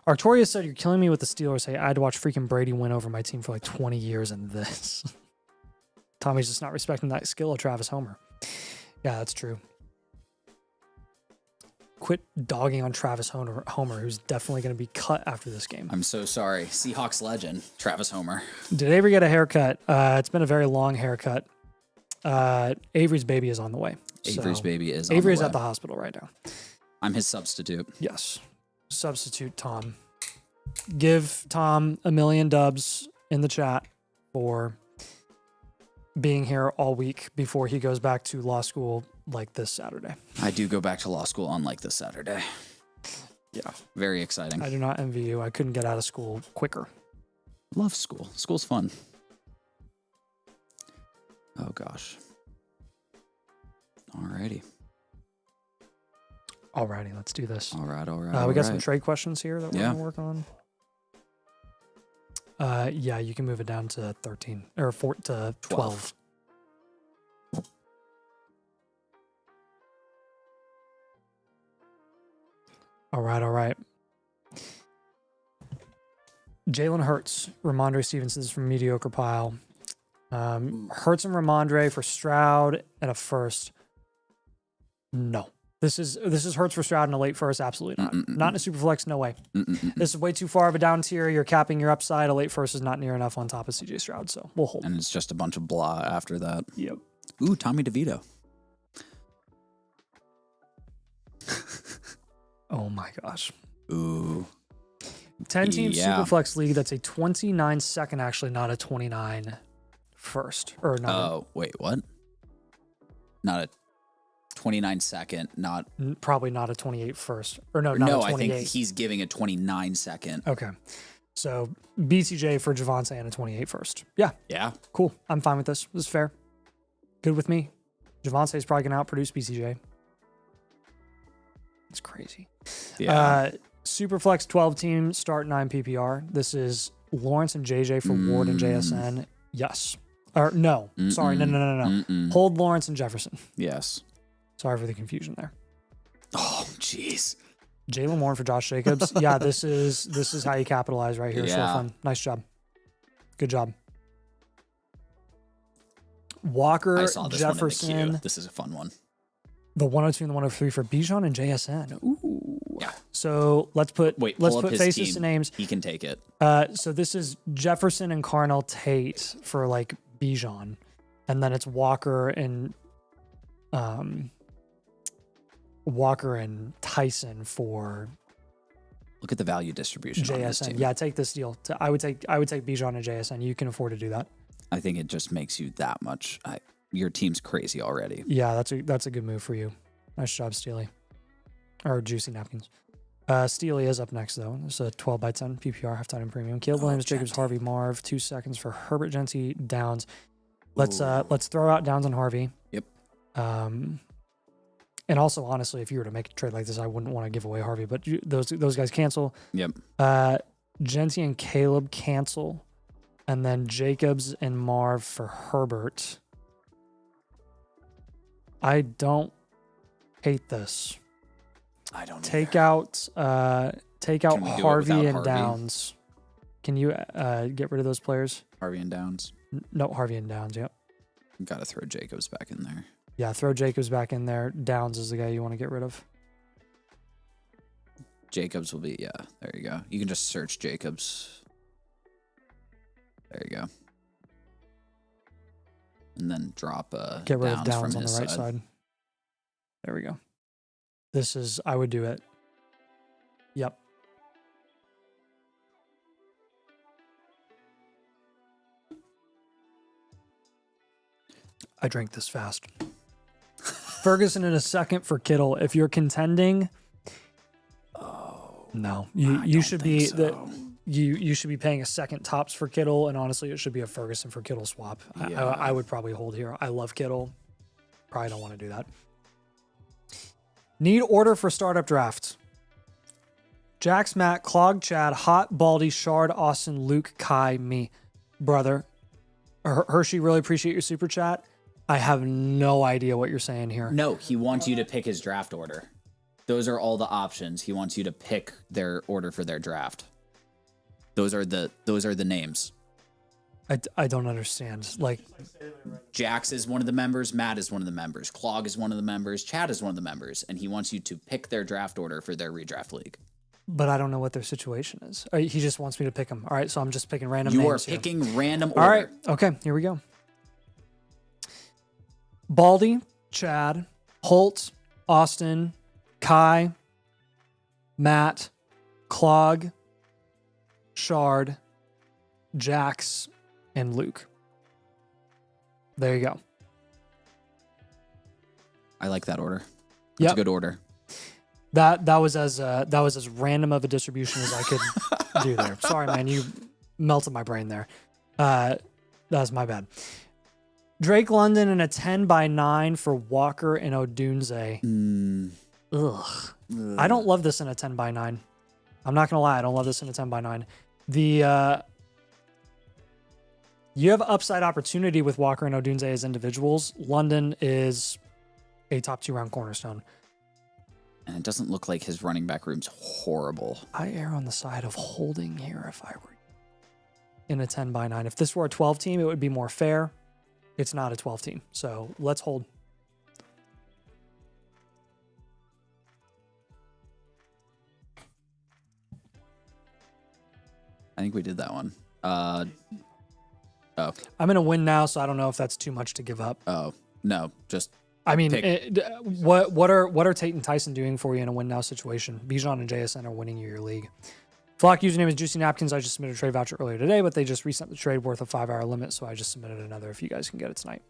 Artorias said, "You're killing me with the Steelers." Hey, I had to watch freaking Brady win over my team for like 20 years and this. Tommy's just not respecting that skill of Travis Homer. Yeah, that's true. Quit dogging on Travis Homer, who's definitely going to be cut after this game. I'm so sorry. Seahawks legend, Travis Homer. Did Avery get a haircut? It's been a very long haircut. Avery's baby is on the way. Avery's baby is on Avery's the way. at the hospital right now. I'm his substitute. Yes. Substitute Tom. Give Tom 1 million dubs in the chat for being here all week before he goes back to law school like this Saturday. I do go back to law school on like this Saturday. Yeah. Very exciting. I do not envy you. I couldn't get out of school quicker. Love school. School's fun. Oh, gosh. Alrighty. Alrighty, let's do this. All right. We got some trade questions here that we're going to work on. Yeah, you can move it down to 13 or 4 to 12. All right. Jalen Hurts, Ramondre Stevenson is from Mediocre Pile. Hurts and Ramondre for Stroud and a first. No. This is Hurts for Stroud and a late first. Absolutely not. Not in a super flex. No way. This is way too far of a down tier. You're capping your upside. A late first is not near enough on top of CJ Stroud. So we'll hold. And it's just a bunch of blah after that. Yep. Ooh, Tommy DeVito. Oh my gosh. Ooh. 10-team Superflex league. That's a 29 second, actually, not a 29 first. Or not. Oh, wait, what? Not a 29 second, not. Probably not a 28 first. Or no, not No, a 28. I think he's giving a 29 second. Okay. So BCJ for Javonte and a 28 first. Yeah. Yeah. Cool. I'm fine with this. This is fair. Good with me. Javonte is probably going to outproduce BCJ. It's crazy. Yeah. Superflex 12 team, start 9 PPR. This is Lawrence and JJ for Ward and JSN. Yes. Or no. Sorry. No. Hold Lawrence and Jefferson. Yes. Sorry for the confusion there. Oh, jeez. Jalen Warren for Josh Jacobs. Yeah, this is how you capitalize right here. So fun. Nice job. Good job. Walker, I saw this Jefferson. one in the queue. This is a fun one. The 102 and the 103 for Bijan and JSN. Ooh. Yeah. So let's put his faces team. to names. He can take it. So this is Jefferson and Carnell Tate for like Bijan, and then it's Walker and Tyson for Look at the value distribution on this JSN. team. Yeah, take this deal. I would take Bijan and JSN. You can afford to do that. I think it just makes you that much. Your team's crazy already. Yeah, that's a good move for you. Nice job, Steely. Or Juicy Napkins. Steely is up next, though. It's a 12 by 10 PPR, halftime and premium. Caleb Williams, Jacobs, Harvey, Marv. 2 seconds for Herbert, Genty, Downs. Let's throw out Downs and Harvey. Yep. And also, honestly, if you were to make a trade like this, I wouldn't want to give away Harvey, but those guys cancel. Yep. Genty and Caleb cancel. And then Jacobs and Marv for Herbert. I don't hate this. I don't take out Harvey and Harvey? Downs. Can you get rid of those players? Harvey and Downs. No, Harvey and Downs. Yep. Got to throw Jacobs back in there. Yeah, throw Jacobs back in there. Downs is the guy you want to get rid of. Jacobs will be, yeah, there you go. You can just search Jacobs. There you go. And then drop get rid of Downs Downs from on the his right side. There we go. I would do it. Yep. I drank this fast. Ferguson in a second for Kittle. If you're contending, no, you should be you should be paying a second tops for Kittle, and honestly, it should be a Ferguson for Kittle swap. Yeah. I would probably hold here. I love Kittle. Probably don't want to do that. Need order for startup draft. Jax, Matt, Clog, Chad, Hot, Baldy, Shard, Austin, Luke, Kai, me. Brother, Hershey, really appreciate your super chat. I have no idea what you're saying here. No, he wants you to pick his draft order. Those are all the options. He wants you to pick their order for their draft. Those are the names. I don't understand. Like, Jax is one of the members. Matt is one of the members. Clog is one of the members. Chad is one of the members. And he wants you to pick their draft order for their redraft league. but I don't know what their situation is. He just wants me to pick them. All right, so I'm just picking random You names are picking random order. All right, okay, here we go. Baldy, Chad, Holt, Austin, Kai, Matt, Clog, Shard, Jax, and Luke. There you go. I like that order. That's Yep. a good order. That was as random of a distribution as I could do there. Sorry, man, you melted my brain there. That's my bad. Drake London in a 10x9 for Walker and Odunze. Ugh. I don't love this in a 10x9. I'm not gonna lie, I don't love this in a 10x9. You have upside opportunity with Walker and Odunze as individuals. London is a top 2 round cornerstone. And it doesn't look like his running back room's horrible. I err on the side of holding here if I were in a 10x9. If this were a 12 team, it would be more fair. It's not a 12 team. So let's hold. I think we did that one. I'm in a win now, so I don't know if that's too much to give up. Oh, no, just I mean, pick. what are Tate and Tyson doing for you in a win now situation? Bijan and JSN are winning you your league. Flock username is Juicy Napkins. I just submitted a trade voucher earlier today, but they just reset the trade worth a 5-hour limit, so I just submitted another if you guys can get it tonight.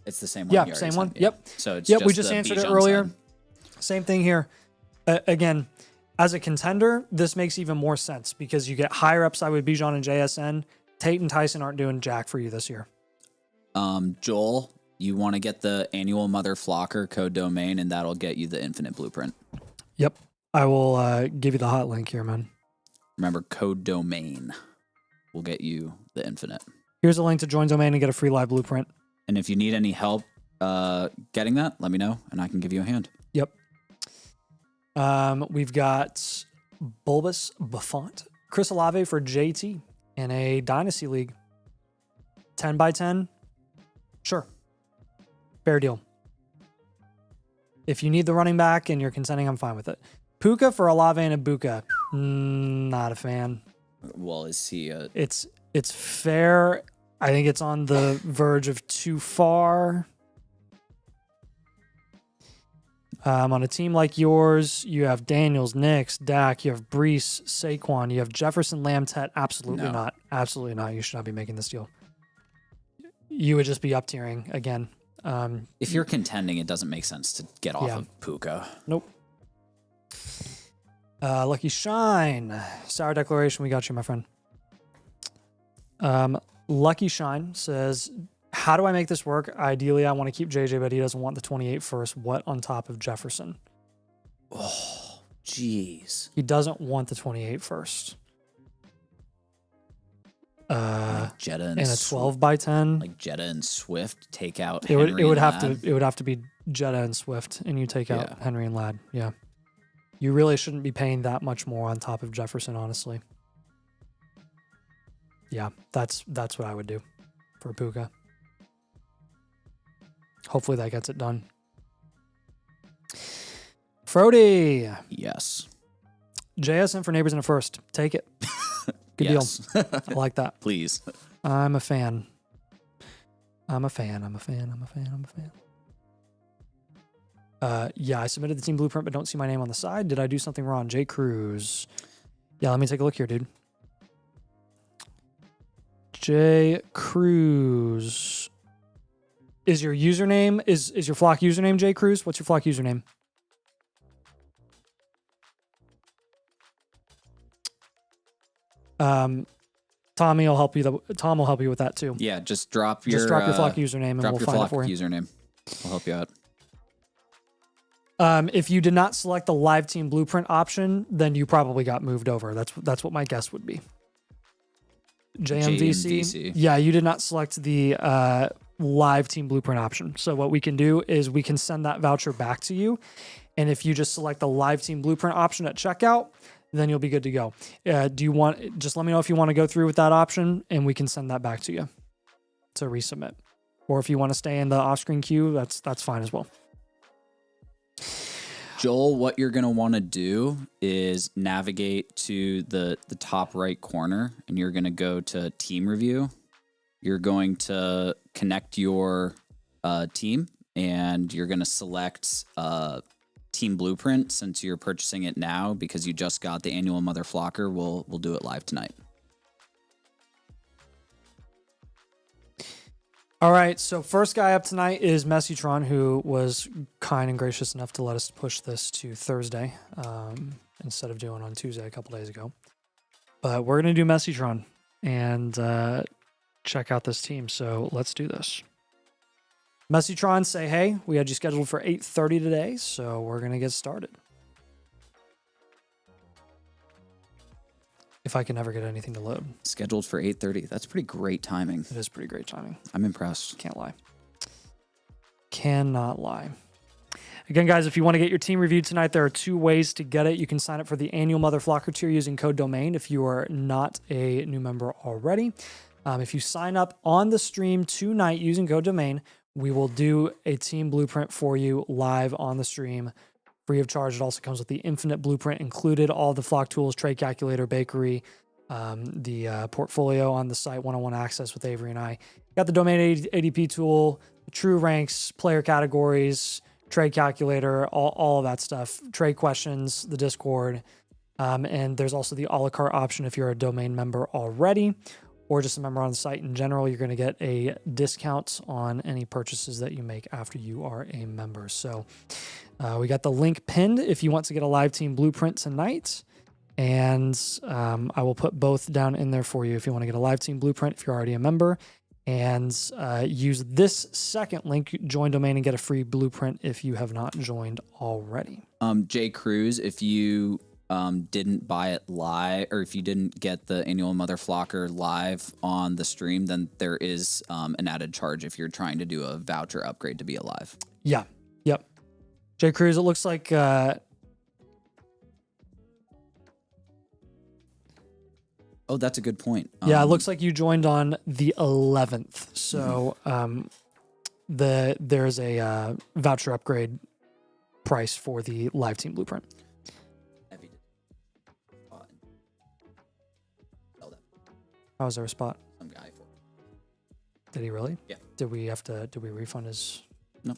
It's the same one. Yeah, same one. Sent, yeah. Yep. So it's we just answered it earlier. Side. Same thing here. Again, as a contender, this makes even more sense because you get higher upside with Bijan and JSN. Tate and Tyson aren't doing jack for you this year. Joel, you want to get the annual Mother Flocker code domain, and that'll get you the infinite blueprint. Yep. I will give you the hot link here, man. Remember, code domain will get you the infinite. Here's a link to join domain and get a free live blueprint. And if you need any help getting that, let me know, and I can give you a hand. Yep. We've got Bulbous Buffont, Chris Olave for JT in a Dynasty League. 10 by 10? Sure. Fair deal. If you need the running back and you're contending, I'm fine with it. Puka for Olave and Ibuka. Not a fan. Well, is he a... It's fair. I think it's on the verge of too far. On a team like yours, you have Daniels, Nix, Dak, you have Brees, Saquon, you have Jefferson, Lamb, Tet. Absolutely not. Absolutely not. You should not be making this deal. You would just be up tiering again. If you're contending, it doesn't make sense to get off of Puka. Nope. Lucky Shine. Sour Declaration, we got you, my friend. Lucky Shine says, how do I make this work? Ideally, I want to keep JJ, but he doesn't want the 28 first. What on top of Jefferson? Oh, jeez. He doesn't want the 28 first. Like Jetta and a 12 by 10. Like Jetta and Swift take out It Henry would and have Ladd. to be Jetta and Swift, and you take out Henry and Ladd. Yeah. You really shouldn't be paying that much more on top of Jefferson, honestly. Yeah, that's what I would do for Puka. Hopefully that gets it done. Frody. Yes. JSN for neighbors in a first. Take it. Good deal. I like that. Please. I'm a fan. Yeah, I submitted the team blueprint, but don't see my name on the side. Did I do something wrong? J. Cruz. Yeah, let me take a look here, dude. J. Cruz. Is your username, is your flock username J. Cruz? What's your flock username? Tommy will help you. Tom will help you with that too. Yeah, just drop your flock username and we'll find it for you. Username. We'll help you out. If you did not select the live team blueprint option, then you probably got moved over. That's what my guess would be. JMVC. Yeah, you did not select the live team blueprint option. So what we can do is we can send that voucher back to you. And if you just select the live team blueprint option at checkout, then you'll be good to go. Just let me know if you want to go through with that option and we can send that back to you to resubmit. Or if you want to stay in the off-screen queue, that's fine as well. Joel, what you're going to want to do is navigate to the top right corner and you're going to go to team review. You're going to connect your team and you're going to select team blueprint since you're purchasing it now because you just got the annual Mother Flocker. We'll do it live tonight. All right, so first guy up tonight is Messytron, who was kind and gracious enough to let us push this to Thursday instead of doing on Tuesday a couple days ago. But we're going to do Messytron and check out this team, so let's do this. Messytron, say hey. We had you scheduled for 8:30 today, so we're going to get started. If I can ever get anything to load. Scheduled for 8:30. That's pretty great timing. It is pretty great timing. I'm impressed. Can't lie. Cannot lie. Again, guys, if you want to get your team reviewed tonight, there are two ways to get it. You can sign up for the annual Mother Flocker tier using code DOMAIN if you are not a new member already. If you sign up on the stream tonight using code DOMAIN, we will do a team blueprint for you live on the stream. Free of charge. It also comes with the infinite blueprint included, all the flock tools, trade calculator, bakery, the portfolio on the site, one-on-one access with Avery and I. Got the domain ADP tool, true ranks, player categories, trade calculator, all of that stuff, trade questions, the Discord. And there's also the a la carte option if you're a domain member already, or just a member on the site in general. You're going to get a discount on any purchases that you make after you are a member. So we got the link pinned if you want to get a live team blueprint tonight. And I will put both down in there for you if you want to get a live team blueprint if you're already a member. And use this second link, join domain, and get a free blueprint if you have not joined already. Jay Cruz, if you didn't buy it live, or if you didn't get the annual Mother Flocker live on the stream, then there is an added charge if you're trying to do a voucher upgrade to be alive. Yeah. Yep. Jay Cruz, it looks like oh, that's a good point. Yeah, it looks like you joined on the 11th. So there's a voucher upgrade price for the live team blueprint. How was there a spot? Some guy for it. Did he really? Yeah. Did we refund his? No.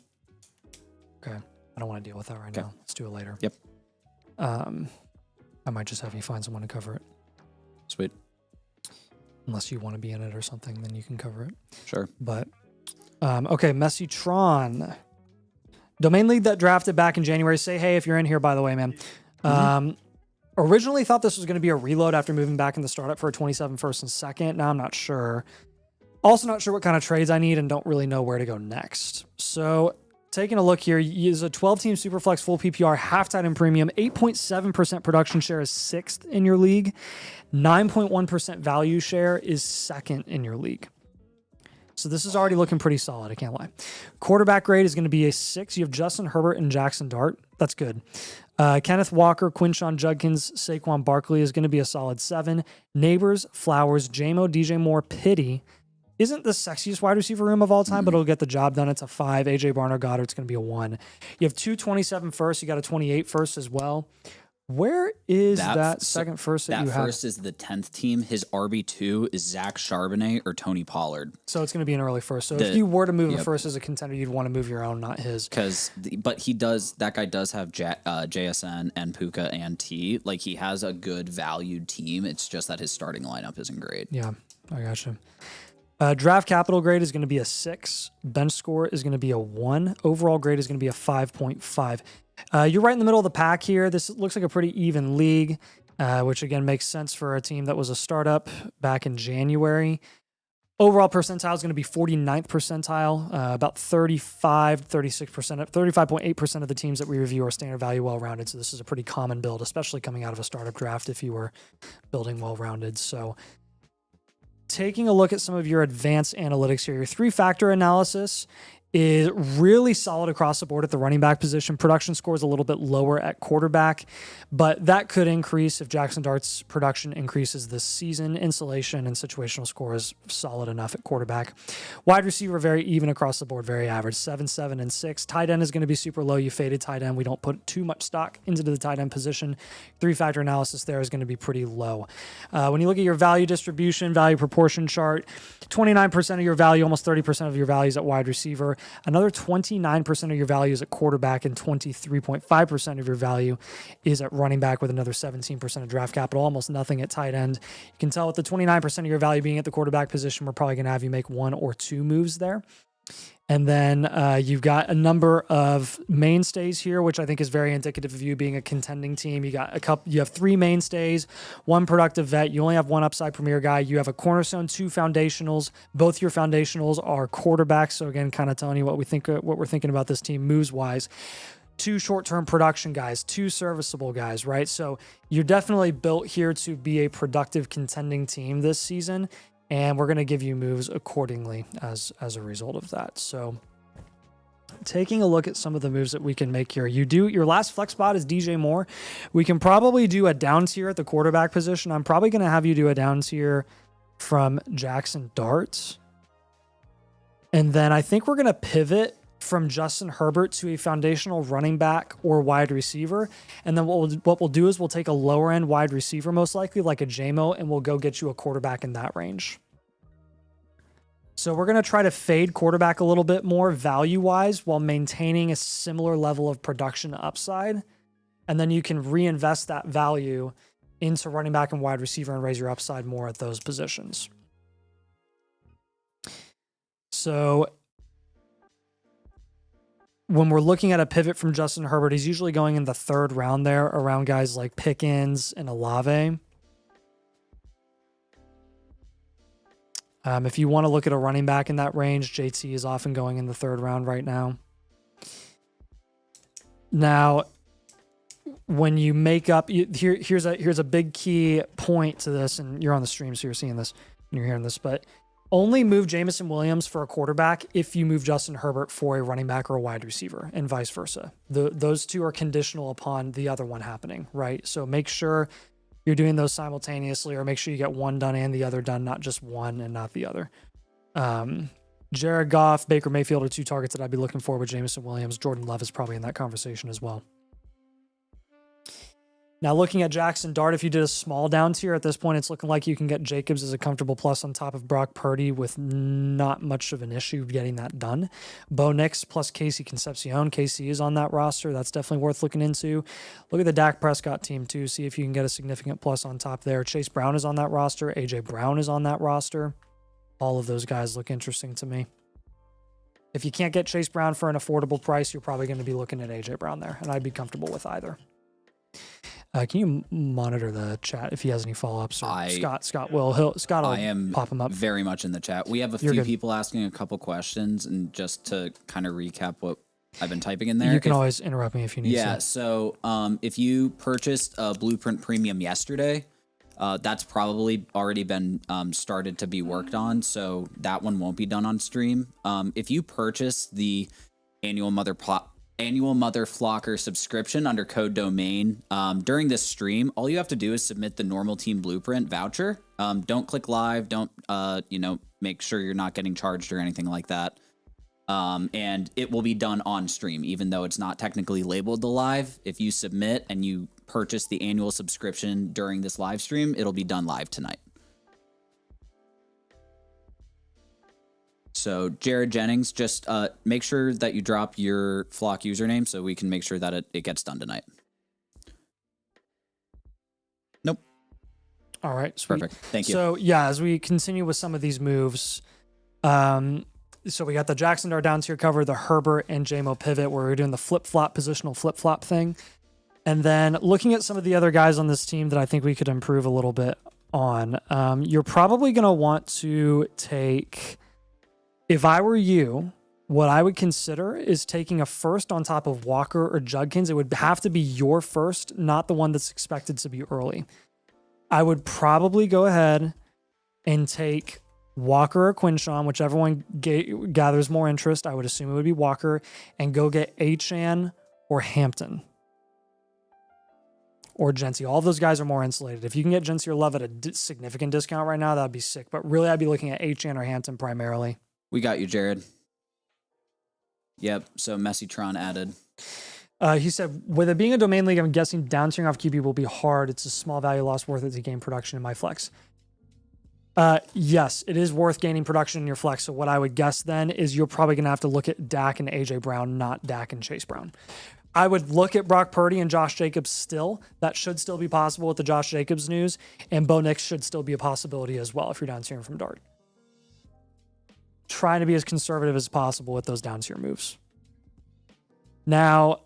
Okay. I don't want to deal with that right now. Let's do it later. Yep. I might just have you find someone to cover it. Sweet. Unless you want to be in it or something, then you can cover it. Sure. But, okay, Messi-tron. Domain league that drafted back in January. Say hey if you're in here, by the way, man. Originally thought this was going to be a reload after moving back in the startup for a 27 first and second. Now I'm not sure. Also not sure what kind of trades I need and don't really know where to go next. So taking a look here, use a 12-team Superflex full PPR, half tight end premium, 8.7% production share is 6th in your league. 9.1% value share is 2nd in your league. So this is already looking pretty solid, I can't lie. Quarterback grade is going to be a 6. You have Justin Herbert and Jackson Dart. That's good. Kenneth Walker, Quinshon Judkins, Saquon Barkley is going to be a solid 7. Neighbors, Flowers, JMO, DJ Moore, Pitty isn't the sexiest wide receiver room of all time, but it'll get the job done. It's a 5. AJ Barner Goddard's going to be a 1. You have 2 27 firsts. You got a 28 first as well. Where is that second first that you have? That first is the 10th team. His RB2 is Zach Charbonnet or Tony Pollard. So it's going to be an early first. So if you were to move a first as a contender, you'd want to move your own, not his. But that guy does have JSN and Puka and T. Like, he has a good valued team. It's just that his starting lineup isn't great. Yeah, I gotcha. Draft capital grade is going to be a 6. Bench score is going to be a 1. Overall grade is going to be a 5.5. You're right in the middle of the pack here. This looks like a pretty even league, which again makes sense for a team that was a startup back in January. Overall percentile is going to be 49th percentile. About 35.8% of the teams that we review are standard value well-rounded. So this is a pretty common build, especially coming out of a startup draft if you were building well-rounded. So taking a look at some of your advanced analytics here, your 3-factor analysis is really solid across the board at the running back position. Production score is a little bit lower at quarterback, but that could increase if Jackson Dart's production increases this season. Installation and situational score is solid enough at quarterback. Wide receiver, very even across the board, very average, 7, 7, and 6. Tight end is going to be super low. You faded tight end. We don't put too much stock into the tight end position. 3-factor analysis there is going to be pretty low. When you look at your value distribution, value proportion chart, 29% of your value, almost 30% of your value is at wide receiver. Another 29% of your value is at quarterback, and 23.5% of your value is at running back, with another 17% of draft capital, almost nothing at tight end. You can tell with the 29% of your value being at the quarterback position, we're probably going to have you make 1 or 2 moves there. And then you've got a number of mainstays here, which I think is very indicative of you being a contending team. You have 3 mainstays, 1 productive vet. You only have 1 upside premier guy. You have a cornerstone, 2 foundationals. Both your foundationals are quarterbacks. So again, kind of telling you what we're thinking about this team moves wise. 2 short-term production guys, 2 serviceable guys, right? So you're definitely built here to be a productive contending team this season. And we're going to give you moves accordingly as a result of that. So taking a look at some of the moves that we can make here. Your last flex spot is DJ Moore. We can probably do a down tier at the quarterback position. I'm probably going to have you do a down tier from Jackson Dart. And then I think we're going to pivot from Justin Herbert to a foundational running back or wide receiver. And then what we'll do is we'll take a lower end wide receiver, most likely like a JMO, and we'll go get you a quarterback in that range. So we're going to try to fade quarterback a little bit more value-wise while maintaining a similar level of production upside. And then you can reinvest that value into running back and wide receiver and raise your upside more at those positions. So when we're looking at a pivot from Justin Herbert, he's usually going in the 3rd round there around guys like Pickens and Olave. If you want to look at a running back in that range, JT is often going in the 3rd round right now. Now, when you make up, here's a big key point to this, and you're on the stream, so you're seeing this and you're hearing this, but only move Jameson Williams for a quarterback if you move Justin Herbert for a running back or a wide receiver, and vice versa. Those two are conditional upon the other one happening, right? So make sure you're doing those simultaneously, or make sure you get one done and the other done, not just one and not the other. Jared Goff, Baker Mayfield are 2 targets that I'd be looking for with Jameson Williams. Jordan Love is probably in that conversation as well. Now, looking at Jackson Dart, if you did a small down tier at this point, it's looking like you can get Jacobs as a comfortable plus on top of Brock Purdy with not much of an issue getting that done. Bo Nix plus Casey Concepcion. Casey is on that roster. That's definitely worth looking into. Look at the Dak Prescott team, too. See if you can get a significant plus on top there. Chase Brown is on that roster. A.J. Brown is on that roster. All of those guys look interesting to me. If you can't get Chase Brown for an affordable price, you're probably going to be looking at A.J. Brown there, and I'd be comfortable with either. Can you monitor the chat if he has any follow-ups? Scott will. Scott will pop him up. Very much in the chat. We have a few people asking a couple questions, and just to kind of recap what I've been typing in there. You can always interrupt me if you need to. Yeah, so if you purchased a Blueprint Premium yesterday, that's probably already been started to be worked on, so that one won't be done on stream. If you purchase the annual Mother Flocker subscription under code domain during this stream, all you have to do is submit the normal team blueprint voucher. Don't click live. Don't make sure you're not getting charged or anything like that. And it will be done on stream, even though it's not technically labeled the live. If you submit and you purchase the annual subscription during this live stream, it'll be done live tonight. So Jared Jennings, just make sure that you drop your Flock username so we can make sure that it gets done tonight. Nope. All right. Sweet. Perfect. Thank you. So yeah, as we continue with some of these moves, so we got the Jackson Dart down tier cover, the Herbert and JMO pivot where we're doing the flip-flop, positional flip-flop thing. And then looking at some of the other guys on this team that I think we could improve a little bit on, you're probably going to want to take... If I were you, what I would consider is taking a first on top of Walker or Judkins. It would have to be your first, not the one that's expected to be early. I would probably go ahead and take Walker or Quinshawn, whichever one gathers more interest. I would assume it would be Walker, and go get Achane or Hampton or Jency. All of those guys are more insulated. If you can get Jency or Love at a significant discount right now, that'd be sick. But really, I'd be looking at Achane or Hampton primarily. We got you, Jared. Yep, so Messytron added. He said, with it being a domain league, I'm guessing down-tiering off QB will be hard. It's a small value loss worth it to gain production in my flex. Yes, it is worth gaining production in your flex. So what I would guess then is you're probably going to have to look at Dak and A.J. Brown, not Dak and Chase Brown. I would look at Brock Purdy and Josh Jacobs still. That should still be possible with the Josh Jacobs news. And Bo Nix should still be a possibility as well if you're down-tiering from Dart. Trying to be as conservative as possible with those down-tier moves. Now,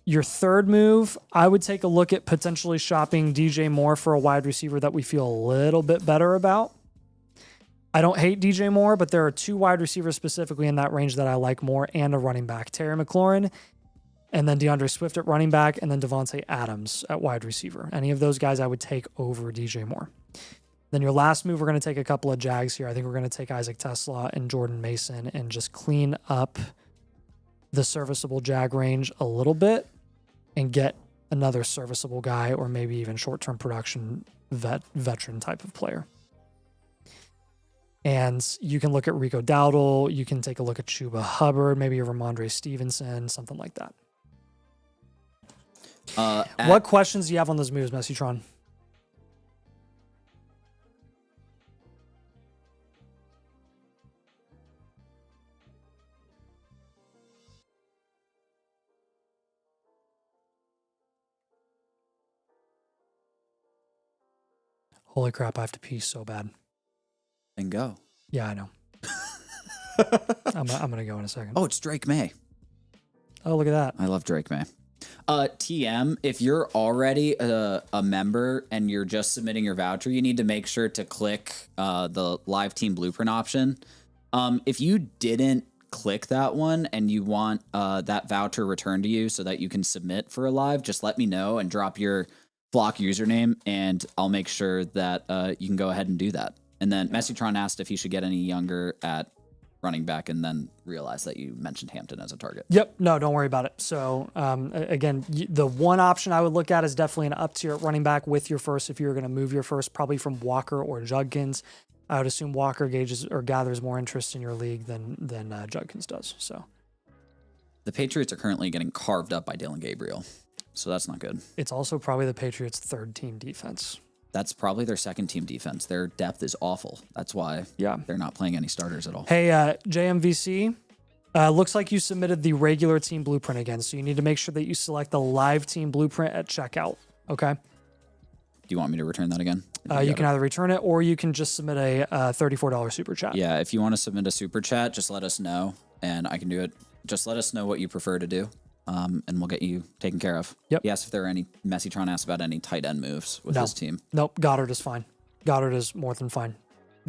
your third move, I would take a look at potentially shopping DJ Moore for a wide receiver that we feel a little bit better about. I don't hate DJ Moore, but there are 2 wide receivers specifically in that range that I like more, and a running back. Terry McLaurin, and then DeAndre Swift at running back, and then Devontae Adams at wide receiver. Any of those guys I would take over DJ Moore. Then your last move, we're going to take a couple of Jags here. I think we're going to take Isaac Tesla and Jordan Mason and just clean up the serviceable Jag range a little bit and get another serviceable guy or maybe even short-term production veteran type of player. And you can look at Rico Dowdle. You can take a look at Chuba Hubbard, maybe a Ramondre Stevenson, something like that. What questions do you have on those moves, Messytron? Holy crap, I have to pee so bad. Then go. Yeah, I know. I'm going to go in a second. Oh, it's Drake May. Oh, look at that. I love Drake May. TM, if you're already a member and you're just submitting your voucher, you need to make sure to click the live team blueprint option. If you didn't click that one and you want that voucher returned to you so that you can submit for a live, just let me know and drop your Flock username, and I'll make sure that you can go ahead and do that. And then Messytron asked if he should get any younger at running back, and then realized that you mentioned Hampton as a target. Yep. No, don't worry about it. So again, the one option I would look at is definitely an up tier running back with your first. If you're going to move your first, probably from Walker or Judkins. I would assume Walker gauges or gathers more interest in your league than Judkins does. So the Patriots are currently getting carved up by Dylan Gabriel, so that's not good. it's also probably the Patriots' third team defense. That's probably their second team defense. Their depth is awful. That's why they're not playing any starters at all. Hey, JMVC, looks like you submitted the regular team blueprint again, so you need to make sure that you select the live team blueprint at checkout. Okay. Do you want me to return that again? You can either return it or you can just submit a $34 super chat. Yeah, if you want to submit a super chat, just let us know, and I can do it. Just let us know what you prefer to do, and we'll get you taken care of. Yep. Yes, if there are any, Messytron asked about any tight end moves with his team. Nope, Goddard is fine. Goddard is more than fine.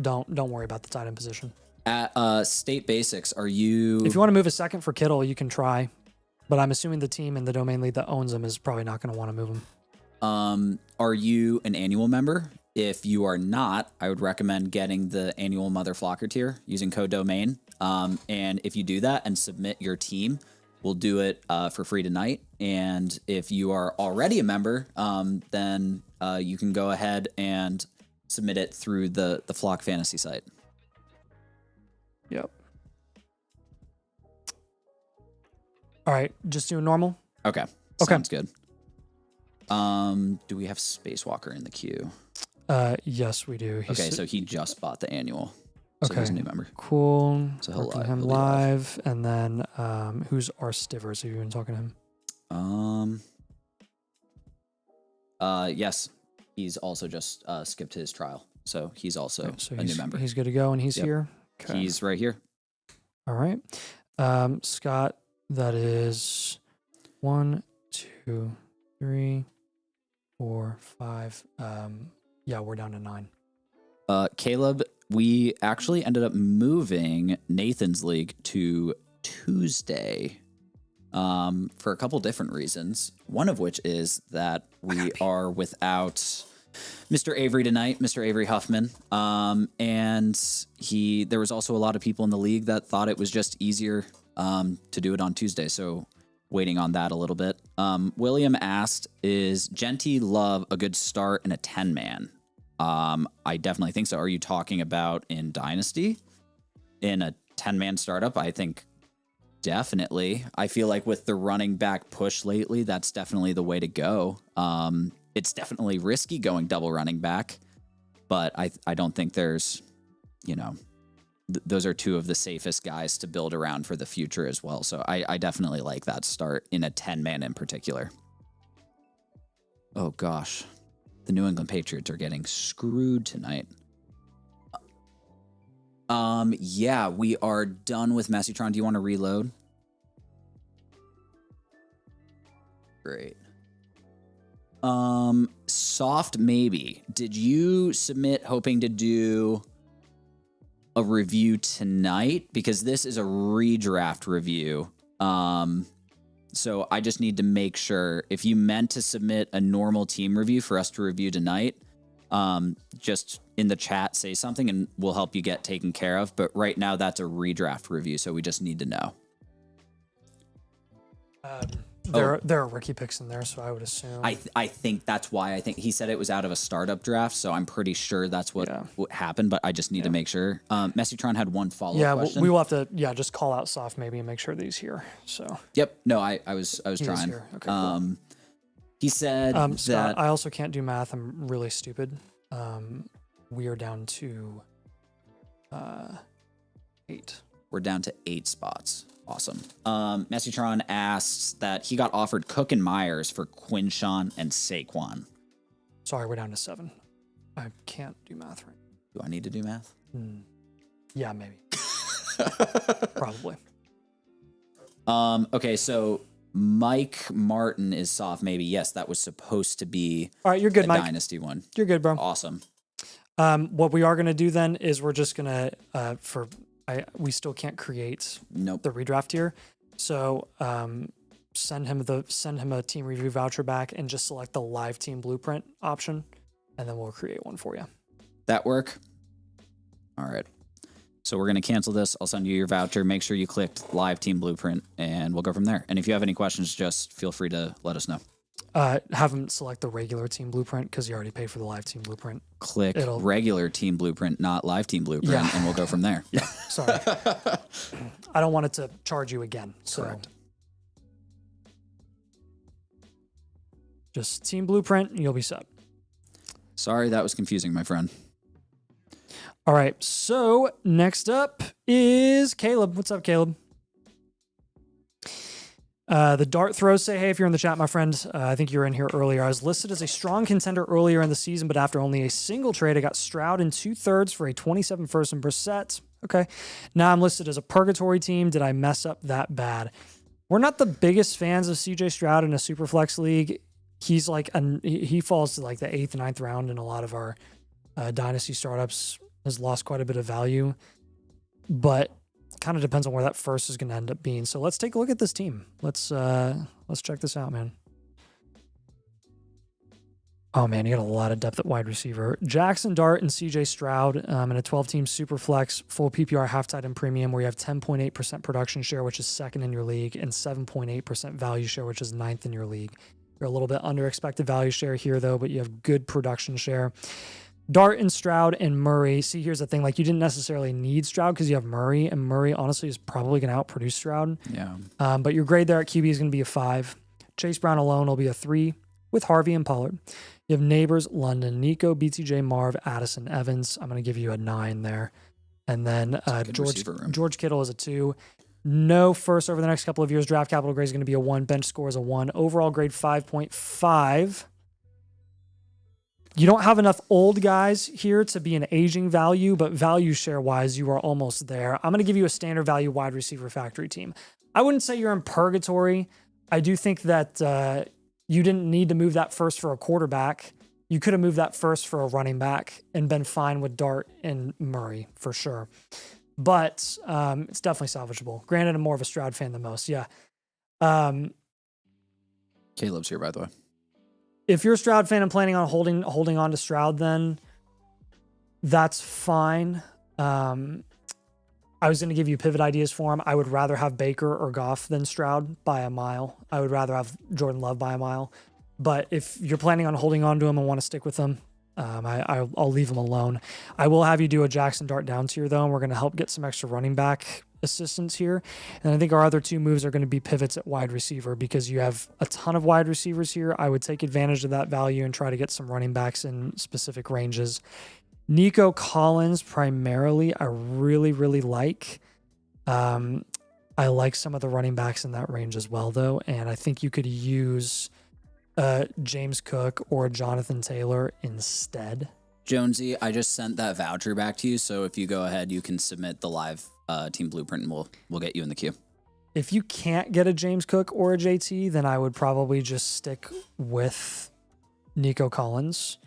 Don't worry about the tight end position. At State Basics, are you... If you want to move a second for Kittle, you can try, but I'm assuming the team in the domain lead that owns him is probably not going to want to move him. Are you an annual member? If you are not, I would recommend getting the annual Mother Flocker tier using code domain. And if you do that and submit your team, we'll do it for free tonight. And if you are already a member, then you can go ahead and submit it through the Flock Fantasy site. Yep. All right, just do normal. Okay. Sounds good. Do we have Spacewalker in the queue? Yes, we do. Okay, so he just bought the annual. So he's a new member. Cool. So he'll Working him he'll live. And then who's our Stivers? Have you been talking to him? Yes. He's also just skipped his trial. So he's also So a new member. He's good to go and he's Yep. here. Okay. He's right here. All right. Scott, that is 1, 2, 3, 4, 5. Yeah, we're down to 9. Caleb, we actually ended up moving Nathan's league to Tuesday for a couple different reasons. One of which is that we are without Mr. Avery tonight, Mr. Avery Huffman. And there was also a lot of people in the league that thought it was just easier to do it on Tuesday. So waiting on that a little bit. William asked, is Genty Love a good start in a 10-man? I definitely think so. Are you talking about in Dynasty? In a 10-man startup? I think definitely. I feel like with the running back push lately, that's definitely the way to go. It's definitely risky going double running back, but I don't think there's, those are two of the safest guys to build around for the future as well. So I definitely like that start in a 10-man in particular. Oh gosh. The New England Patriots are getting screwed tonight. Yeah, we are done with Messytron. Do you want to reload? Great. Soft maybe. Did you submit hoping to do a review tonight? Because this is a redraft review. So I just need to make sure if you meant to submit a normal team review for us to review tonight, just in the chat, say something and we'll help you get taken care of. But right now that's a redraft review. So we just need to know. There are rookie picks in there, so I would assume. I think that's why. I think he said it was out of a startup draft, so I'm pretty sure that's what happened. But I just need to make sure. Messytron had one follow-up question. We will have to just call out Soft maybe and make sure that he's here. So. Yep. No, I was trying. Here. Okay, cool. He said Scott, I also can't do math. I'm really stupid. We are down to 8. We're down to 8 spots. Awesome. Messytron asks that he got offered Cook and Myers for Quinshawn and Saquon. Sorry, we're down to 7. I can't do math right Do I need to do math? now. Yeah, maybe. Probably. Okay, so Mike Martin is soft. Maybe yes, that was supposed to be. All right, you're good, a Mike. Dynasty one. You're good, bro. Awesome. What we are gonna do then is we're just gonna we still can't create Nope. the redraft here, so send him a team review voucher back and just select the live team blueprint option, and then we'll create one for you. That work? All right. So we're going to cancel this. I'll send you your voucher. Make sure you clicked live team blueprint and we'll go from there. And if you have any questions, just feel free to let us know. Have him select the regular team blueprint because you already paid for the live team blueprint. Click regular team blueprint, not live team blueprint, and we'll go from there. Yeah, sorry. I don't want it to charge you again. So Correct. Just team blueprint and you'll be set. Sorry, that was confusing, my friend. All right, so next up is Caleb. What's up, Caleb? The dart throws say, hey, if you're in the chat, my friend, I think you were in here earlier. I was listed as a strong contender earlier in the season, but after only a single trade, I got Stroud in 2/3 for a 27 first and Brissett. Okay. Now I'm listed as a purgatory team. Did I mess up that bad? We're not the biggest fans of CJ Stroud in a super flex league. He's like, he falls to like the 8th, 9th round in a lot of our dynasty startups. Has lost quite a bit of value, but kind of depends on where that first is going to end up being. So let's take a look at this team. Let's check this out, man. Oh man, you got a lot of depth at wide receiver. Jackson Dart and CJ Stroud in a 12-team super flex, full PPR, half tight and premium, where you have 10.8% production share, which is second in your league, and 7.8% value share, which is ninth in your league. You're a little bit under expected value share here though, but you have good production share. Dart and Stroud and Murray. See, here's the thing. Like, you didn't necessarily need Stroud because you have Murray, and Murray, honestly, is probably going to outproduce Stroud. Yeah. But your grade there at QB is going to be a 5. Chase Brown alone will be a 3 with Harvey and Pollard. You have Neighbors, London, Nico, BTJ, Marv, Addison, Evans. I'm going to give you a 9 there. And then George Kittle is a 2. No first over the next couple of years. Draft capital grade is going to be a 1. Bench score is a 1. Overall grade 5.5. You don't have enough old guys here to be an aging value, but value share wise, you are almost there. I'm going to give you a standard value wide receiver factory team. I wouldn't say you're in purgatory. I do think that you didn't need to move that first for a quarterback. You could have moved that first for a running back and been fine with Dart and Murray for sure. But it's definitely salvageable. Granted, I'm more of a Stroud fan than most. Yeah. Caleb's here, by the way. If you're a Stroud fan and planning on holding on to Stroud, then that's fine. I was going to give you pivot ideas for him. I would rather have Baker or Goff than Stroud by a mile. I would rather have Jordan Love by a mile. But if you're planning on holding on to him and want to stick with him, I'll leave him alone. I will have you do a Jackson Dart down tier, though, and we're going to help get some extra running back assistance here. And I think our other 2 moves are going to be pivots at wide receiver because you have a ton of wide receivers here. I would take advantage of that value and try to get some running backs in specific ranges. Nico Collins, primarily, I really, really like. I like some of the running backs in that range as well, though. And I think you could use James Cook or Jonathan Taylor instead. Jonesy, I just sent that voucher back to you. So if you go ahead, you can submit the live team blueprint and we'll get you in the queue. If you can't get a James Cook or a JT, then I would probably just stick with Nico Collins.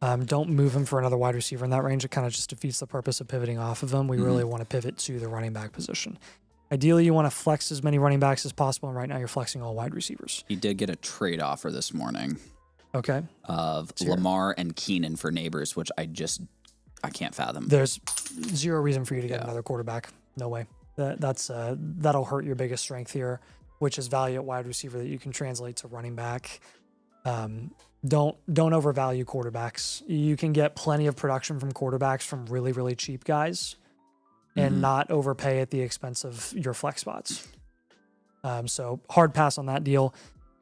Don't move him for another wide receiver in that range. It kind of just defeats the purpose of pivoting off of him. We really want to pivot to the running back position. Ideally, you want to flex as many running backs as possible, and right now you're flexing all wide receivers. He did get a trade offer this morning. Okay. Of Lamar and Keenan for Neighbors, which I can't fathom. There's zero reason for you to get another quarterback. No way. That'll hurt your biggest strength here, which is value at wide receiver that you can translate to running back. Don't overvalue quarterbacks. You can get plenty of production from quarterbacks from really, really cheap guys and not overpay at the expense of your flex spots. So hard pass on that deal.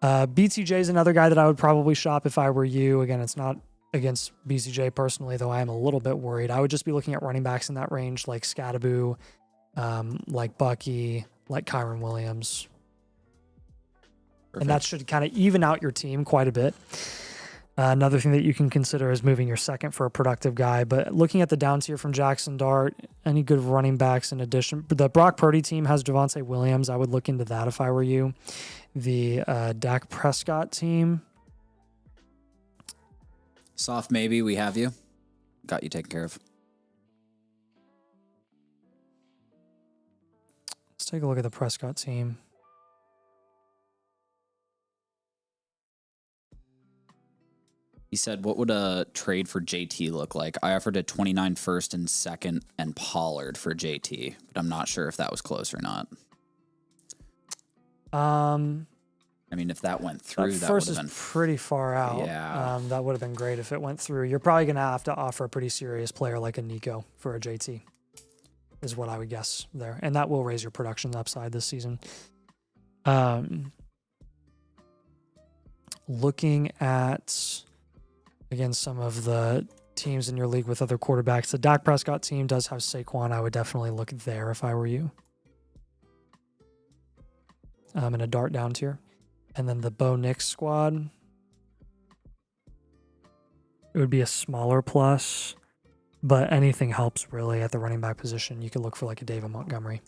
BTJ is another guy that I would probably shop if I were you. Again, it's not against BCJ personally, though I am a little bit worried. I would just be looking at running backs in that range like Scadaboo, like Bucky, like Kyron Williams. Perfect. And that should kind of even out your team quite a bit. Another thing that you can consider is moving your second for a productive guy. But looking at the down tier from Jackson Dart, any good running backs in addition? The Brock Purdy team has Javonte Williams. I would look into that if I were you. The Dak Prescott team. Soft maybe, we have you. Got you taken care of. Let's take a look at the Prescott team. He said, what would a trade for JT look like? I offered a 29 first and second and Pollard for JT, but I'm not sure if that was close or not. I mean, if that went through, that would have been pretty far out. Yeah. That would have been great if it went through. You're probably going to have to offer a pretty serious player like a Nico for a JT, is what I would guess there. And that will raise your production upside this season. Looking at, again, some of the teams in your league with other quarterbacks, the Dak Prescott team does have Saquon. I would definitely look there if I were you. In a Dart down tier. And then the Bo Nix squad, it would be a smaller plus, but anything helps really at the running back position. You could look for like a David Montgomery.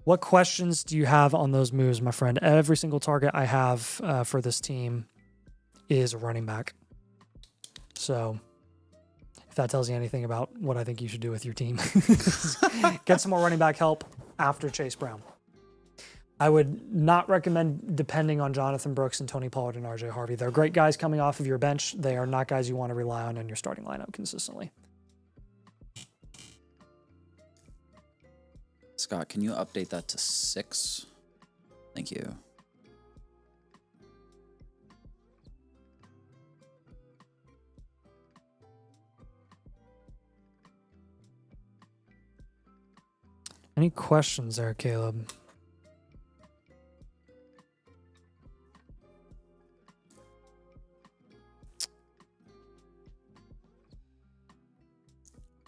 What questions do you have on those moves, my friend? Every single target I have for this team is a running back. So if that tells you anything about what I think you should do with your team, get some more running back help after Chase Brown. I would not recommend depending on Jonathan Brooks and Tony Pollard and RJ Harvey. They're great guys coming off of your bench. They are not guys you want to rely on in your starting lineup consistently. Scott, can you update that to 6? Thank you. Any questions there, Caleb?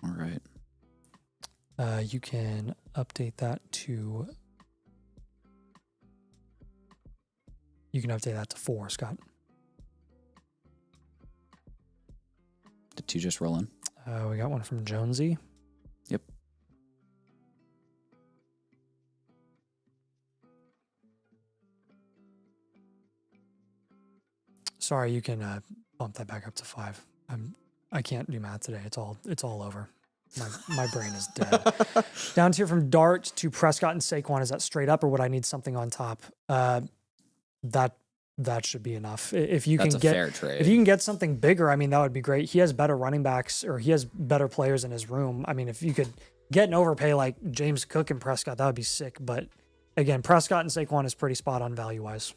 All right. You can update that to... You can update that to 4, Scott. Did 2 just roll in? We got one from Jonesy. Yep. Sorry, you can bump that back up to 5. I can't do math today. It's all over. My brain is dead. Down tier from Dart to Prescott and Saquon. Is that straight up, or would I need something on top? That should be enough. If you That's can get fair trade. if you can get something bigger, I mean, that would be great. He has better running backs, or he has better players in his room. I mean, if you could get an overpay like James Cook and Prescott, that would be sick. But again, Prescott and Saquon is pretty spot on value wise.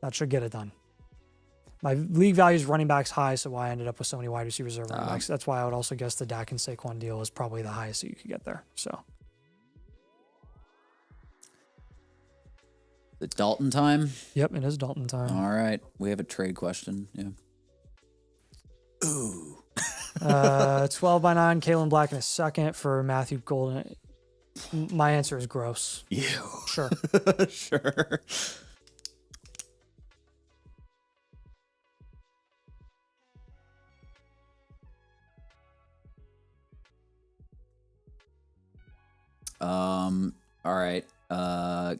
That should get it done. My league value is running backs high, so why I ended up with so many wide receivers or running backs. That's why I would also guess the Dak and Saquon deal is probably the highest that you could get there. So, the Dalton time? Yep, it is Dalton time. All right. We have a trade question. Yeah. Ooh. 12 by 9, Kalen Black in a second for Matthew Golden. My answer is gross. Ew. Sure. Sure. All right.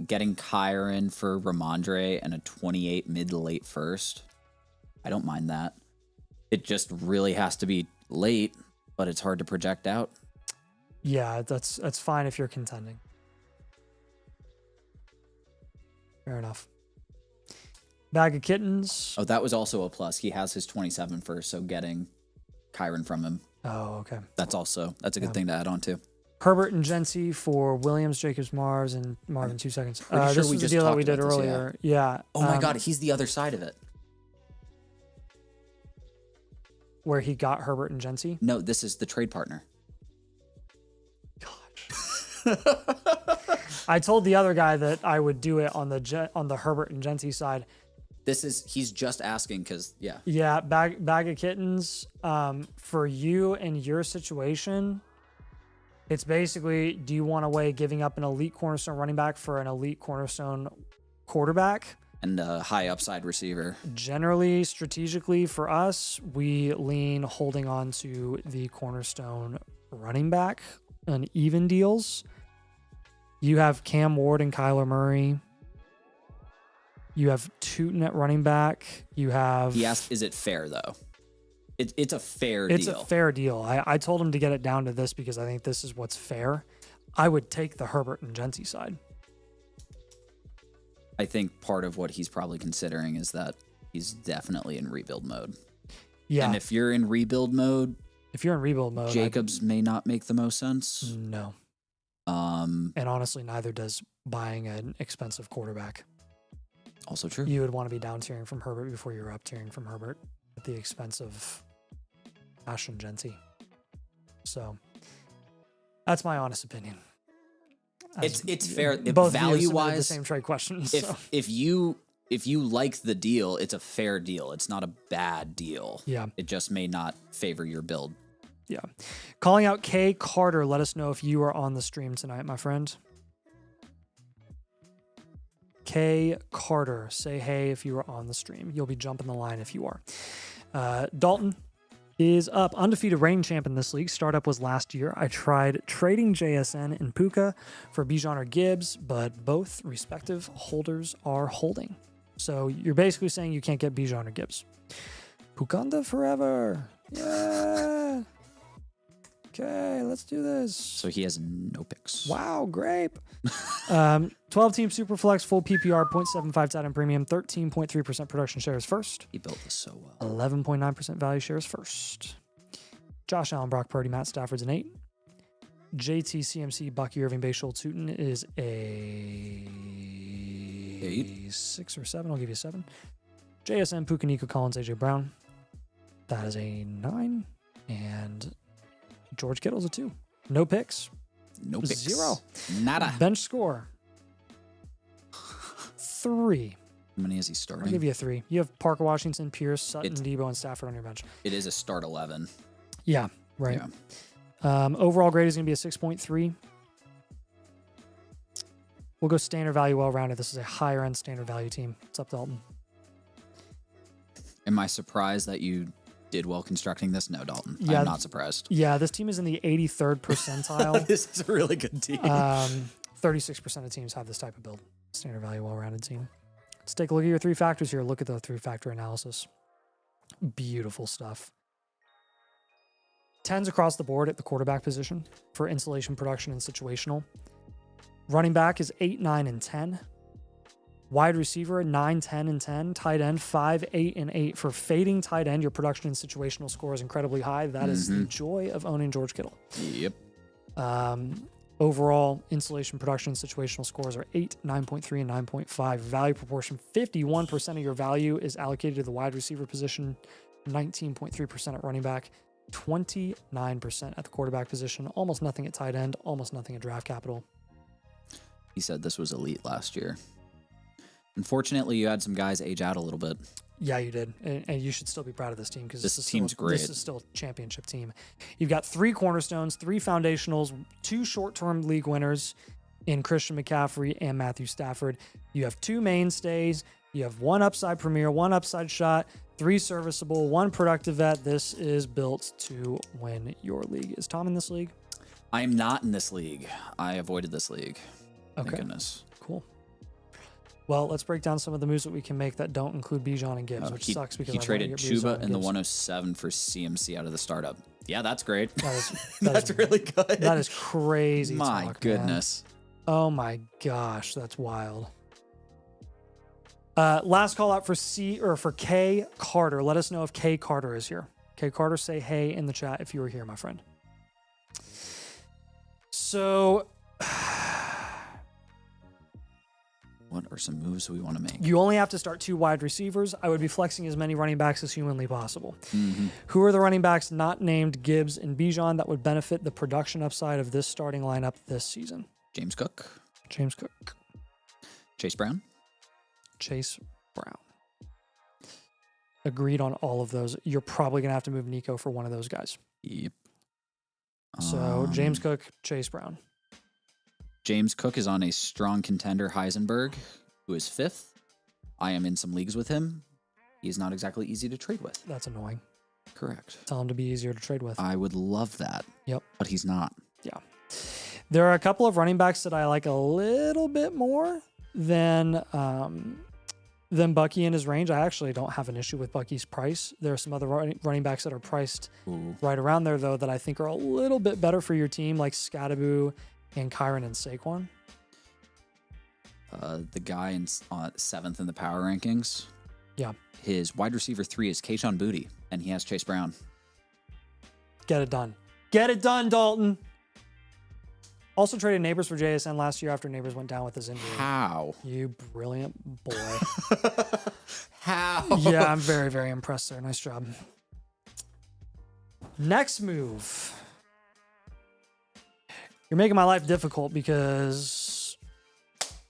Getting Kyron for Ramondre and a 28 mid to late first. I don't mind that. It just really has to be late, but it's hard to project out. Yeah, that's fine if you're contending. Fair enough. Bag of kittens. Oh, that was also a plus. He has his 27 first, so getting Kyron from him. Oh, okay. That's a good thing to add on to. Herbert and Jency for Williams, Jacobs, Mars, and Marvin 2 seconds. Pretty sure this we was just the deal that we talked did about this, earlier. Yeah. Oh my God, he's the other side of it. Where he got Herbert and Jency? No, this is the trade partner. Gosh. I told the other guy that I would do it on the Herbert and Jency side. He's just asking because, yeah. Yeah, bag of kittens. For you and your situation, it's basically, do you want to weigh giving up an elite cornerstone running back for an elite cornerstone quarterback? and a high upside receiver. Generally, strategically for us, we lean holding on to the cornerstone running back on even deals. You have Cam Ward and Kyler Murray. You have Tootin at running back. You have... He asked, is it fair, though? It's a fair It's deal. a fair deal. I told him to get it down to this because I think this is what's fair. I would take the Herbert and Genty side. I think part of what he's probably considering is that he's definitely in rebuild mode. Yeah. And if you're in rebuild mode, Jacobs may not make the most sense. No. And honestly, neither does buying an expensive quarterback. Also true. You would want to be down tiering from Herbert before you're up tiering from Herbert at the expense of Ash and Genty. So that's my honest opinion. It's fair. Both value wise, the same trade questions. If you like the deal, it's a fair deal. It's not a bad deal. Yeah. It just may not favor your build. Yeah. Calling out K Carter. Let us know if you are on the stream tonight, my friend. K Carter, say hey if you are on the stream. You'll be jumping the line if you are. Dalton is up. Undefeated reigning champ in this league. Startup was last year. I tried trading JSN and Puka for Bijan or Gibbs, but both respective holders are holding. So you're basically saying you can't get Bijan or Gibbs. Pukanda forever. Yeah. Okay, let's do this. So he has no picks. Wow, grape. 12-team Superflex, full PPR, 0.75 tight end premium, 13.3% production shares first. He built this so well. 11.9% value shares first. Josh Allen, Brock Purdy, Matt Stafford's an 8. JT, CMC, Bucky, Irving, Bayshul, Tootin is a 6 or 7. I'll give you a 7. JSN, Puka, Nico Collins, AJ Brown. That is a 9. And George Kittle's a 2. No picks. No picks. 0. Nada. Bench score 3. How many is he starting? I'll give you a 3. You have Parker Washington, Pierce, Sutton, It's- Debo, and Stafford on your bench. It is a start 11. Yeah, right. Yeah. Overall grade is going to be a 6.3. We'll go standard value, well-rounded. This is a higher-end standard value team. What's up, Dalton? Am I surprised that you did well constructing this? No, Dalton. Yeah. I'm not surprised. Yeah, this team is in the 83rd percentile. This is a really good team. 36% of teams have this type of build. Standard value, well-rounded team. Let's take a look at your 3 factors here. Look at the 3-factor analysis. Beautiful stuff. 10s across the board at the quarterback position for insulation, production, and situational. Running back is 8, 9, and 10. Wide receiver, 9, 10, and 10. Tight end, 5, 8, and 8. For fading tight end, your production and situational score is incredibly high. That is the joy of owning George Kittle. Yep. Overall, insulation, production, and situational scores are 8, 9.3, and 9.5. Value proportion, 51% of your value is allocated to the wide receiver position, 19.3% at running back, 29% at the quarterback position, almost nothing at tight end, almost nothing at draft capital. He said this was elite last year. Unfortunately, you had some guys age out a little bit. Yeah, you did. And you should still be proud of this team because This team's great. This is still a championship team. You've got 3 cornerstones, 3 foundationals, 2 short-term league winners in Christian McCaffrey and Matthew Stafford. You have 2 mainstays. You have 1 upside premier, 1 upside shot, 3 serviceable, 1 productive vet. This is built to win your league. Is Tom in this league? I am not in this league. I avoided this league. Okay. Thank goodness. Cool. Well, let's break down some of the moves that we can make that don't include Bijan and Gibbs, which He sucks because he I traded wanna get Bijan Chuba and in the Gibbs. 107 for CMC out of the startup. Yeah, that's great. That is, That's really good. that is crazy. My talk, goodness. Man. Oh my gosh, that's wild. Last call out for K Carter. Let us know if K Carter is here. K Carter, say hey in the chat if you were here, my friend. So, What are some moves we want to make? you only have to start 2 wide receivers. I would be flexing as many running backs as humanly possible. Who are the running backs not named Gibbs and Bijan that would benefit the production upside of this starting lineup this season? James Cook, James Cook, Chase Brown. Chase Brown. Agreed on all of those. You're probably going to have to move Nico for one of those guys. Yep. So James Cook, Chase Brown. James Cook is on a strong contender, Heisenberg, who is 5th. I am in some leagues with him. He's not exactly easy to trade with. That's annoying. Correct. Tell him to be easier to trade with. I would love that. Yep. But he's not. Yeah. There are a couple of running backs that I like a little bit more than Bucky in his range. I actually don't have an issue with Bucky's price. There are some other running backs that are priced right around there, though, that I think are a little bit better for your team, like Scadaboo and Kyron and Saquon. The guy in 7th in the power rankings. Yeah. His wide receiver 3 is Kayshon Boutte, and he has Chase Brown. Get it done. Get it done, Dalton. Also traded Neighbors for JSN last year after Neighbors went down with his injury. How? You brilliant boy. How? Yeah, I'm very, very impressed there. Nice job. Next move. You're making my life difficult because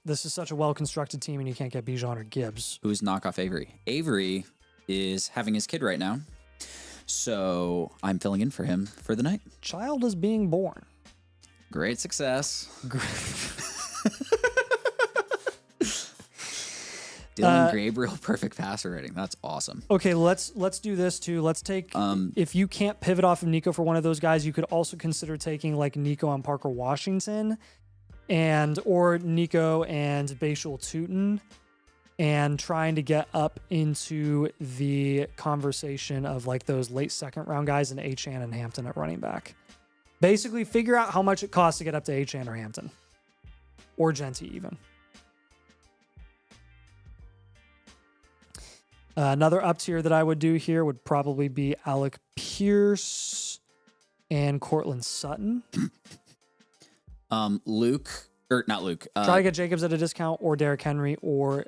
this is such a well-constructed team and you can't get Bijan or Gibbs. Who's knockoff Avery? Avery is having his kid right now. So I'm filling in for him for the night. Child is being born. Great success. Dylan Gabriel, perfect passer rating. That's awesome. Okay, let's do this too. Let's take if you can't pivot off of Nico for one of those guys, you could also consider taking like Nico on Parker Washington or Nico and Bashul Tootin and trying to get up into the conversation of like those late second round guys in Achane and Hampton at running back. Basically, figure out how much it costs to get up to Achane or Hampton. Or Genty, even. Another up tier that I would do here would probably be Alec Pierce and Cortland Sutton. Not Luke. Try to get Jacobs at a discount or Derrick Henry, or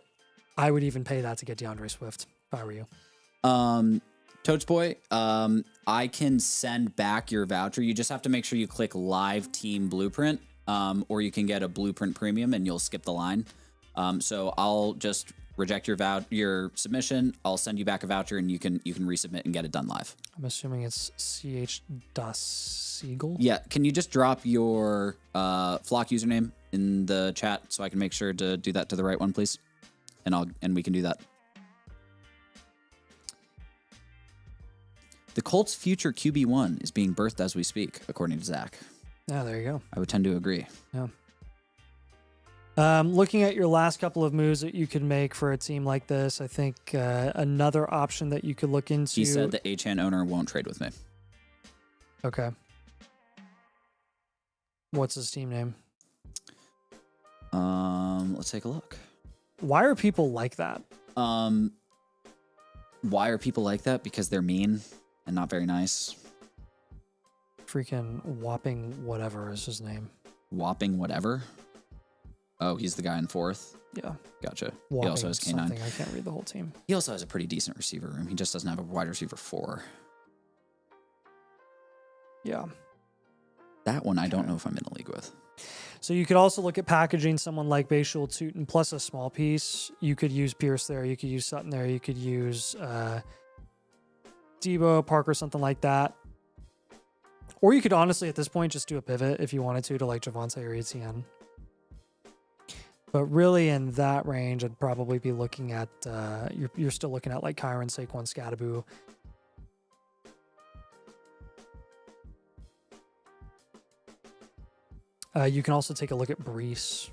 I would even pay that to get DeAndre Swift if I were you. Toads Boy, I can send back your voucher. You just have to make sure you click Live Team Blueprint, or you can get a Blueprint Premium and you'll skip the line. So I'll just reject your submission. I'll send you back a voucher and you can resubmit and get it done live. I'm assuming it's ch.siegel. Yeah, can you just drop your Flock username in the chat so I can make sure to do that to the right one, please? And we can do that. The Colts' future QB1 is being birthed as we speak, according to Zach. Yeah, there you go. I would tend to agree. Yeah. Looking at your last couple of moves that you could make for a team like this, I think another option that you could look into. He said the Achane owner won't trade with me. Okay. What's his team name? Let's take a look. Why are people like that? Why are people like that? Because they're mean and not very nice. Freaking Whopping whatever is his name. Whopping whatever? Oh, he's the guy in 4th? Yeah. Gotcha. Whopping he also has K9. Something. I can't read the whole team. He also has a pretty decent receiver room. He just doesn't have a wide receiver 4. Yeah. That one I don't know if I'm in a league with. So you could also look at packaging someone like Bashul Tootin plus a small piece. You could use Pierce there. You could use Sutton there. You could use Debo, Parker, something like that. Or you could honestly, at this point, just do a pivot if you wanted to like Javonte or Etienne. But really in that range, I'd probably be looking at, you're still looking at like Kyron, Saquon, Scadaboo. You can also take a look at Brees.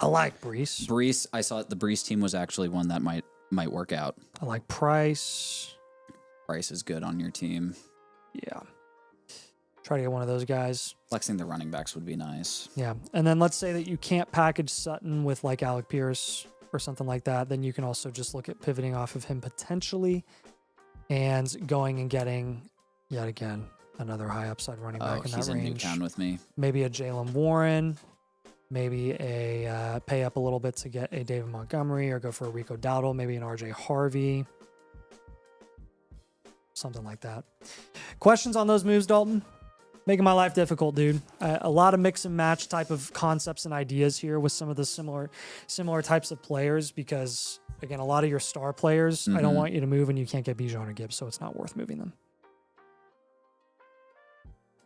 I like Brees. Brees, I saw the Brees team was actually one that might work out. I like Price. Price is good on your team. Yeah. Try to get one of those guys. Flexing the running backs would be nice. Yeah. And then let's say that you can't package Sutton with like Alec Pierce or something like that. Then you can also just look at pivoting off of him potentially and going and getting, yet again, another high upside running back in that he's range. in Newtown with me. Maybe a Jalen Warren. Maybe a pay up a little bit to get a David Montgomery or go for a Rico Dowdle. Maybe an RJ Harvey. Something like that. Questions on those moves, Dalton? Making my life difficult, dude. A lot of mix and match type of concepts and ideas here with some of the similar types of players because, again, a lot of your star players, I don't want you to move and you can't get Bijan or Gibbs, so it's not worth moving them.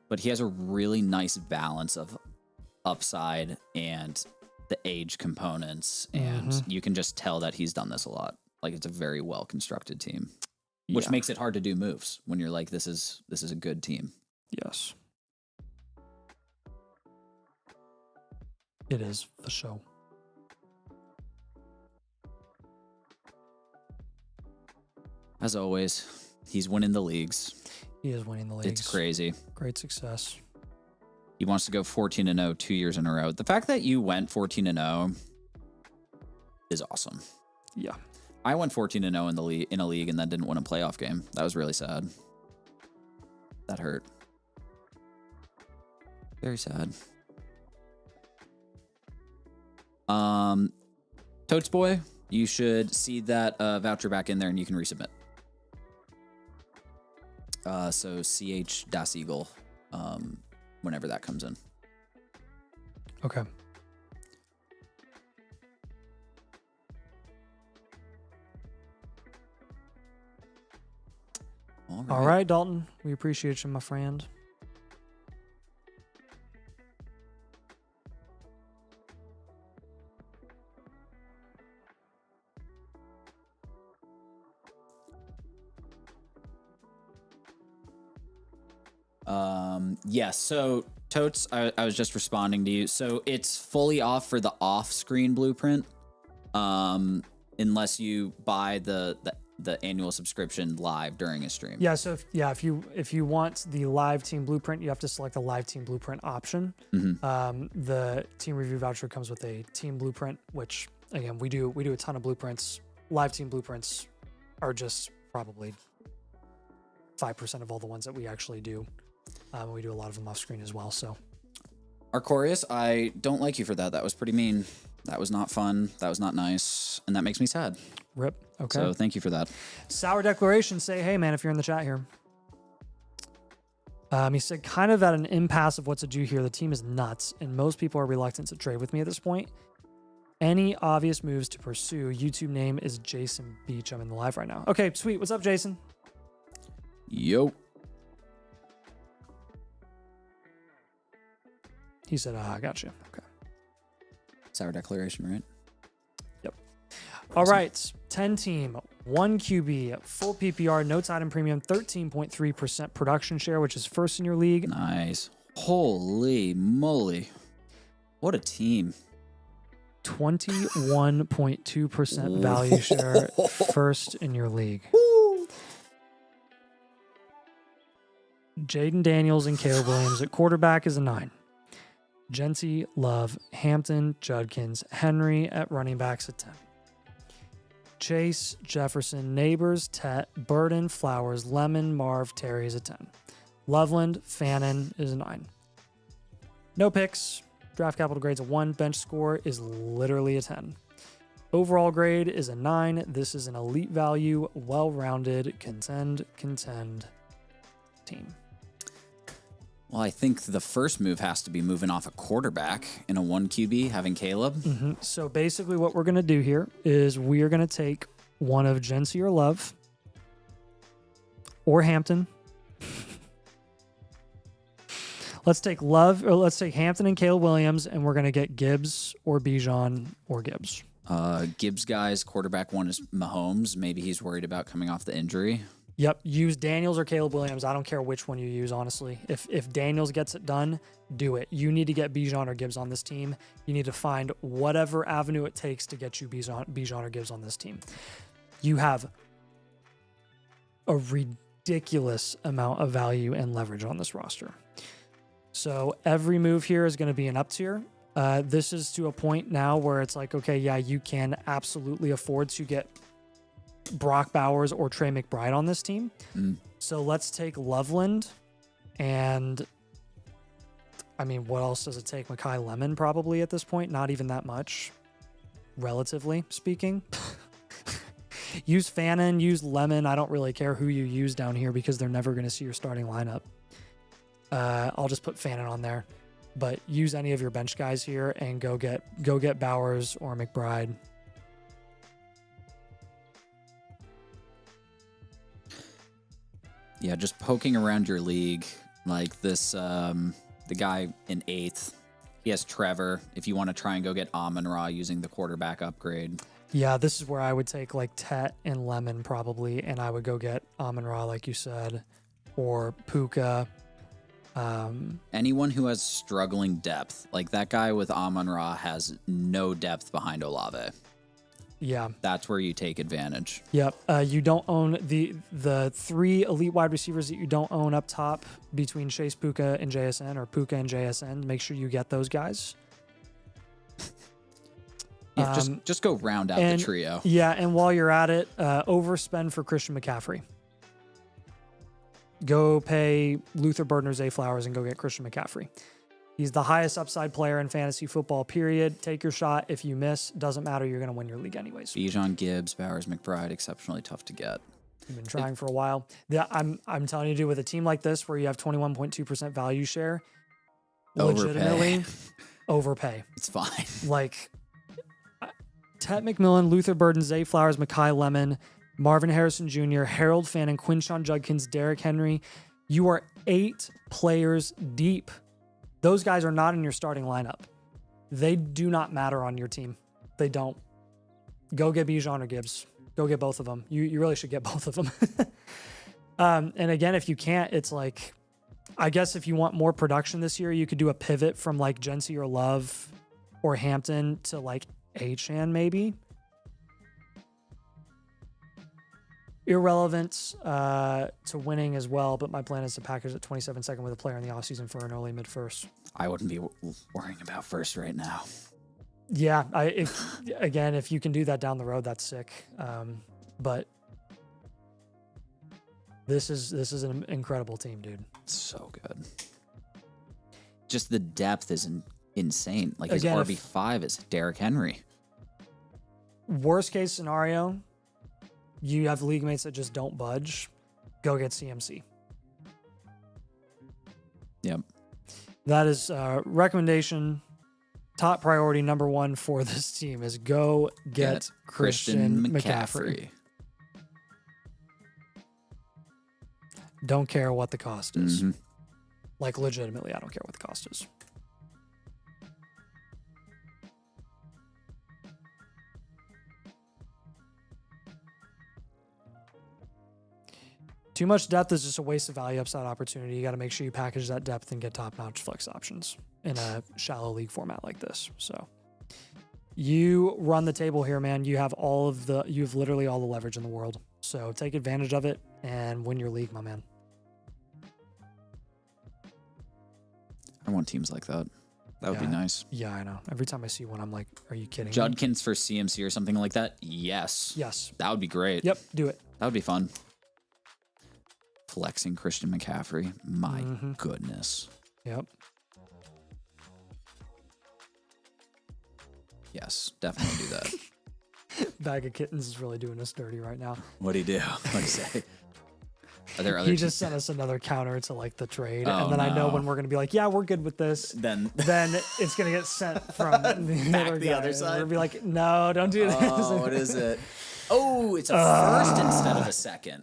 But he has a really nice balance of upside and the age components, and you can just tell that he's done this a lot. Like, it's a very well constructed team, which makes it hard to do moves when you're like, this is a good team. Yes. It is for sure. As always, he's winning the leagues. He is winning the leagues. It's crazy. Great success. He wants to go 14-0 2 years in a row. The fact that you went 14-0 is awesome. Yeah. I went 14-0 in a league and then didn't win a playoff game. That was really sad. That hurt. Very sad. Totes Boy, you should see that voucher back in there and you can resubmit. So CH Das Eagle, whenever that comes in. Okay. All right, Dalton. We appreciate you, my friend. Yes. So Totes, I was just responding to you. So it's fully off for the off-screen blueprint, unless you buy the annual subscription live during a stream. Yeah. So if you want the live team blueprint, you have to select the live team blueprint option. The team review voucher comes with a team blueprint, which again we do a ton of blueprints. Live team blueprints are just probably 5% of all the ones that we actually do. We do a lot of them off screen as well. So, Arcorius, I don't like you for that. That was pretty mean. That was not fun. That was not nice. And that makes me sad. Rip. Okay. So thank you for that. Sour Declaration, say, hey, man, if you're in the chat here. He said, kind of at an impasse of what to do here. The team is nuts, and most people are reluctant to trade with me at this point. Any obvious moves to pursue? YouTube name is Jason Beach. I'm in the live right now. Okay, sweet. What's up, Jason? Yo. He said, I got you. Okay. Sour Declaration, right? Yep. Awesome. All right. 10 team, 1 QB, full PPR, no tight end premium, 13.3% production share, which is first in your league. Nice. Holy moly. What a team. 21.2% value share, first in your league. Jaden Daniels and Caleb Williams at quarterback is a 9. Genty, Love, Hampton, Judkins, Henry at running backs at 10. Chase, Jefferson, Neighbors, Tet, Burden, Flowers, Lemon, Marv, Terry is a 10. Loveland, Fannin is a 9. No picks. Draft capital grade's a 1. Bench score is literally a 10. Overall grade is a 9. This is an elite value, well-rounded, contend team. Well, I think the first move has to be moving off a quarterback in a 1 QB, having Caleb. So basically what we're going to do here is we are going to take one of Gency or Love or Hampton. Let's take Hampton and Caleb Williams, and we're going to get Gibbs or Bijan or Gibbs. Gibbs guy's quarterback 1 is Mahomes. Maybe he's worried about coming off the injury. Yep, use Daniels or Caleb Williams. I don't care which one you use, honestly. If Daniels gets it done, do it. You need to get Bijan or Gibbs on this team. You need to find whatever avenue it takes to get you Bijan or Gibbs on this team. You have a ridiculous amount of value and leverage on this roster. So every move here is going to be an up tier. This is to a point now where it's like, okay, yeah, you can absolutely afford to get Brock Bowers or Trey McBride on this team. So let's take Loveland, and I mean, what else does it take? Mekhi Lemon probably at this point, not even that much, relatively speaking. Use Fannin, use Lemon. I don't really care who you use down here because they're never going to see your starting lineup. I'll just put Fannin on there, but use any of your bench guys here and go get Bowers or McBride. Yeah, just poking around your league like this. The guy in 8th, He has Trevor. If you want to try and go get Amon-Ra using the quarterback upgrade. Yeah, this is where I would take like Tet and Lemon probably, and I would go get Amon-Ra, like you said, or Puka. Anyone who has struggling depth, like that guy with Amon-Ra has no depth behind Olave. Yeah. That's where you take advantage. Yep. You don't own the 3 elite wide receivers that you don't own up top between Chase, Puka, and JSN, or Puka and JSN. Make sure you get those guys. Yeah, just go round out the trio. Yeah, and while you're at it, overspend for Christian McCaffrey. Go pay Luther Burden or Zay Flowers and go get Christian McCaffrey. He's the highest upside player in fantasy football, period. Take your shot. If you miss, doesn't matter. You're going to win your league anyways. Bijan, Gibbs, Bowers, McBride, exceptionally tough to get. You've been trying for a while. Yeah, I'm telling you, dude, with a team like this where you have 21.2% value share, legitimately overpay. It's fine. Like Tet McMillan, Luther Burden, Zay Flowers, Mekhi Lemon, Marvin Harrison Jr., Harold Fannin, Quinshon Judkins, Derrick Henry. You are 8 players deep. Those guys are not in your starting lineup. They do not matter on your team. They don't. Go get Bijan or Gibbs. Go get both of them. You really should get both of them. And again, if you can't, it's like, I guess if you want more production this year, you could do a pivot from like Jency or Love or Hampton to like Achan maybe. Irrelevant to winning as well, but my plan is to package at 27 with a player in the offseason for an early mid-first. I wouldn't be worrying about first right now. Yeah, if you can do that down the road, that's sick. But this is an incredible team, dude. So good. Just the depth is insane. Like his Again, RB5 is Derrick Henry. Worst case scenario, you have league mates that just don't budge. Go get CMC. Yep. That is recommendation. Top priority number 1 for this team is go get Christian McCaffrey. Don't care what the cost is. Mm-hmm. Like legitimately, I don't care what the cost is. Too much depth is just a waste of value upside opportunity. You got to make sure you package that depth and get top-notch flex options in a shallow league format like this. So you run the table here, man. You have literally all the leverage in the world. So take advantage of it and win your league, my man. I want teams like that. That would be nice. Yeah, I know. Every time I see one, I'm like, are you kidding me? Judkins for CMC or something like that? Yes. That would be great. Yep, do it. That would be fun. Flexing Christian McCaffrey. My goodness. Yep. Yes, definitely do that. Bag of Kittens is really doing us dirty right now. What'd he do? What'd he say? Are there other He just sent us another counter to like the trade. Oh, and then I know when we're going to be like, yeah, we're good with this. Then it's going to get sent from the other side. We're going to be like, no, don't do this. Oh, what is it? Oh, it's a first instead of a second.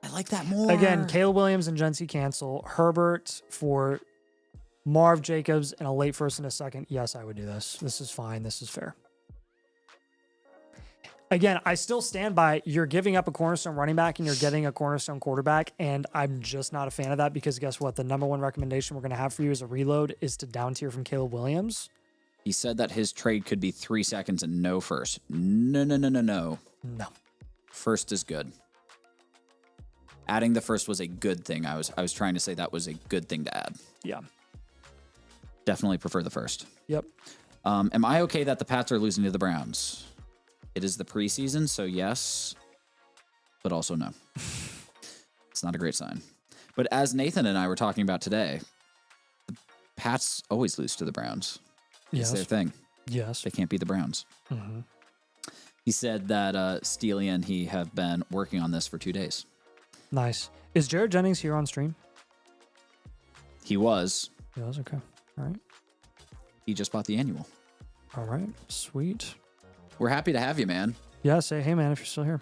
I like that more. Again, Caleb Williams and Jency cancel. Herbert for Marv Jacobs and a late first and a second. Yes, I would do this. This is fine. This is fair. Again, I still stand by you're giving up a cornerstone running back and you're getting a cornerstone quarterback, and I'm just not a fan of that because guess what? The number 1 recommendation we're going to have for you as a reload is to down tier from Caleb Williams. He said that his trade could be 3 seconds and no first. No. No. First is good. Adding the first was a good thing. I was trying to say that was a good thing to add. Yeah. Definitely prefer the first. Yep. Am I okay that the Pats are losing to the Browns? It is the preseason, so yes, but also no. It's not a great sign. But as Nathan and I were talking about today, the Pats always lose to the Browns. It's their thing. Yes. They can't beat the Browns. Mm-hmm. He said that Steely and he have been working on this for 2 days. Nice. Is Jared Jennings here on stream? He was. Yes, okay. All right. He just bought the annual. All right. Sweet. We're happy to have you, man. Yeah, say hey, man, if you're still here.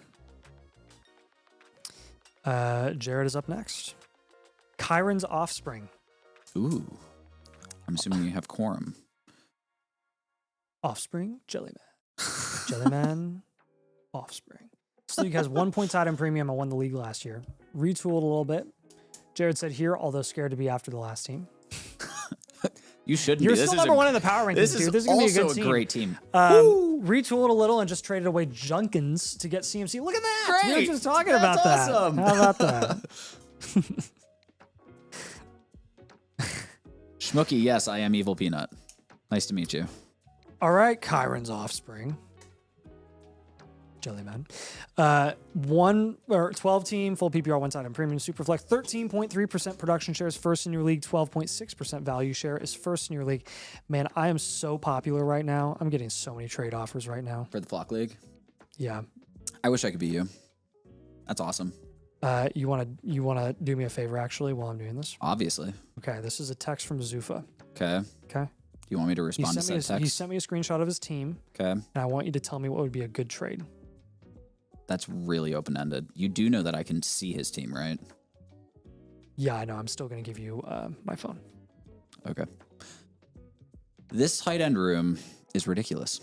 Jared is up next. Kyron's offspring. Ooh. I'm assuming you have quorum. Offspring, Jellyman. Jellyman, Offspring. This league has 1 point tied in premium. I won the league last year. Retooled a little bit. Jared said here, although scared to be after the last team. You shouldn't You're be. still number one in the power rankings, dude. This is going to be a good team. Great team. Retooled a little and just traded away Junkins to get CMC. Look at that. Great. We were just talking about awesome. that. How about that? Schmooky, yes, I am Evil Peanut. Nice to meet you. All right, Kyron's Offspring. Jellyman. 12 team, full PPR, one side and premium superflex. 13.3% production share is first in your league. 12.6% value share is first in your league. Man, I am so popular right now. I'm getting so many trade offers right now. For the Flock League? Yeah. I wish I could be you. That's awesome. You wanna do me a favor actually while I'm doing this? Obviously. Okay, this is a text from Zufa. Okay. Okay. You want me to respond to that text? He sent me a screenshot of his team. Okay. And I want you to tell me what would be a good trade. That's really open-ended. You do know that I can see his team, right? Yeah, I know. I'm still going to give you my phone. Okay. This tight end room is ridiculous.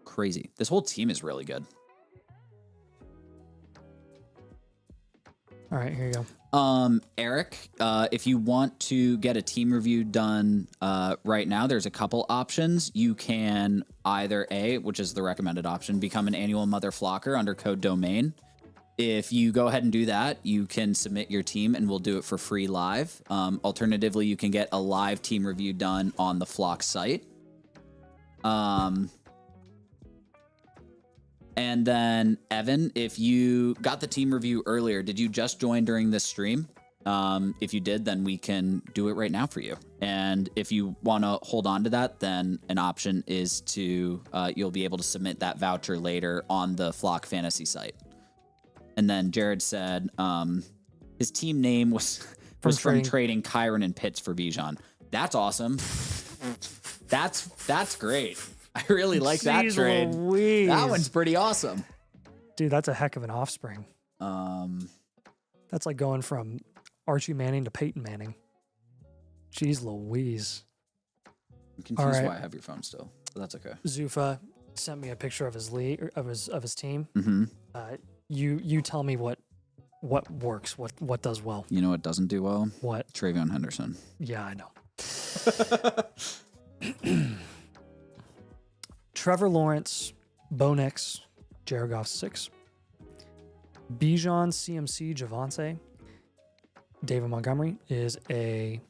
Crazy. This whole team is really good. All right, here you go. Eric, if you want to get a team review done right now, there's a couple options. You can either which is the recommended option, become an annual Mother Flocker under code domain. If you go ahead and do that, you can submit your team and we'll do it for free live. Alternatively, you can get a live team review done on the Flock site. And then, Evan, if you got the team review earlier, did you just join during this stream? If you did, then we can do it right now for you. And if you want to hold on to that, then an option is to, you'll be able to submit that voucher later on the Flock Fantasy site. And then Jared said his team name was from trading Kyron and Pitts for Bijan. That's awesome. That's great. I really like that trade. Louise. That one's pretty awesome. Dude, that's a heck of an offspring. That's like going from Archie Manning to Peyton Manning. Jeez Louise. I'm confused why I have your phone still. But that's okay. Zufa sent me a picture of his league of his team. Mm-hmm. You tell me what works, what does well. You know what doesn't do well? What? Travion Henderson. Yeah, I know. Trevor Lawrence, Bo Nix, Jared Goff 6. Bijan, CMC, Javonte. David Montgomery is a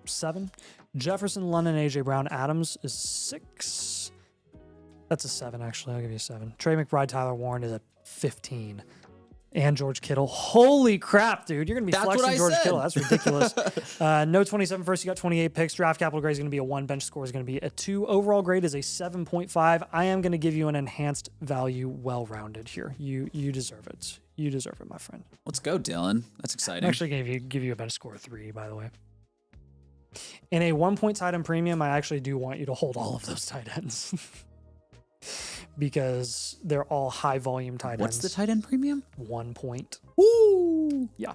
7. Jefferson, London, AJ Brown, Adams is 6. That's a 7, actually. I'll give you a 7. Trey McBride, Tyler Warren is a 15. And George Kittle. Holy crap, dude. You're going to be flexing George Kittle. That's ridiculous. No 27 first. You got 28 picks. Draft capital grade is going to be a 1. Bench score is going to be a 2. Overall grade is a 7.5. I am going to give you an enhanced value, well-rounded here. You deserve it. You deserve it, my friend. Let's go, Dylan. That's exciting. I'm actually going to give you a bench score of 3, by the way. In a 1 point tight end premium, I actually do want you to hold all of those tight ends. Because they're all high volume tight ends. What's the tight end premium? 1 point. Woo! Yeah.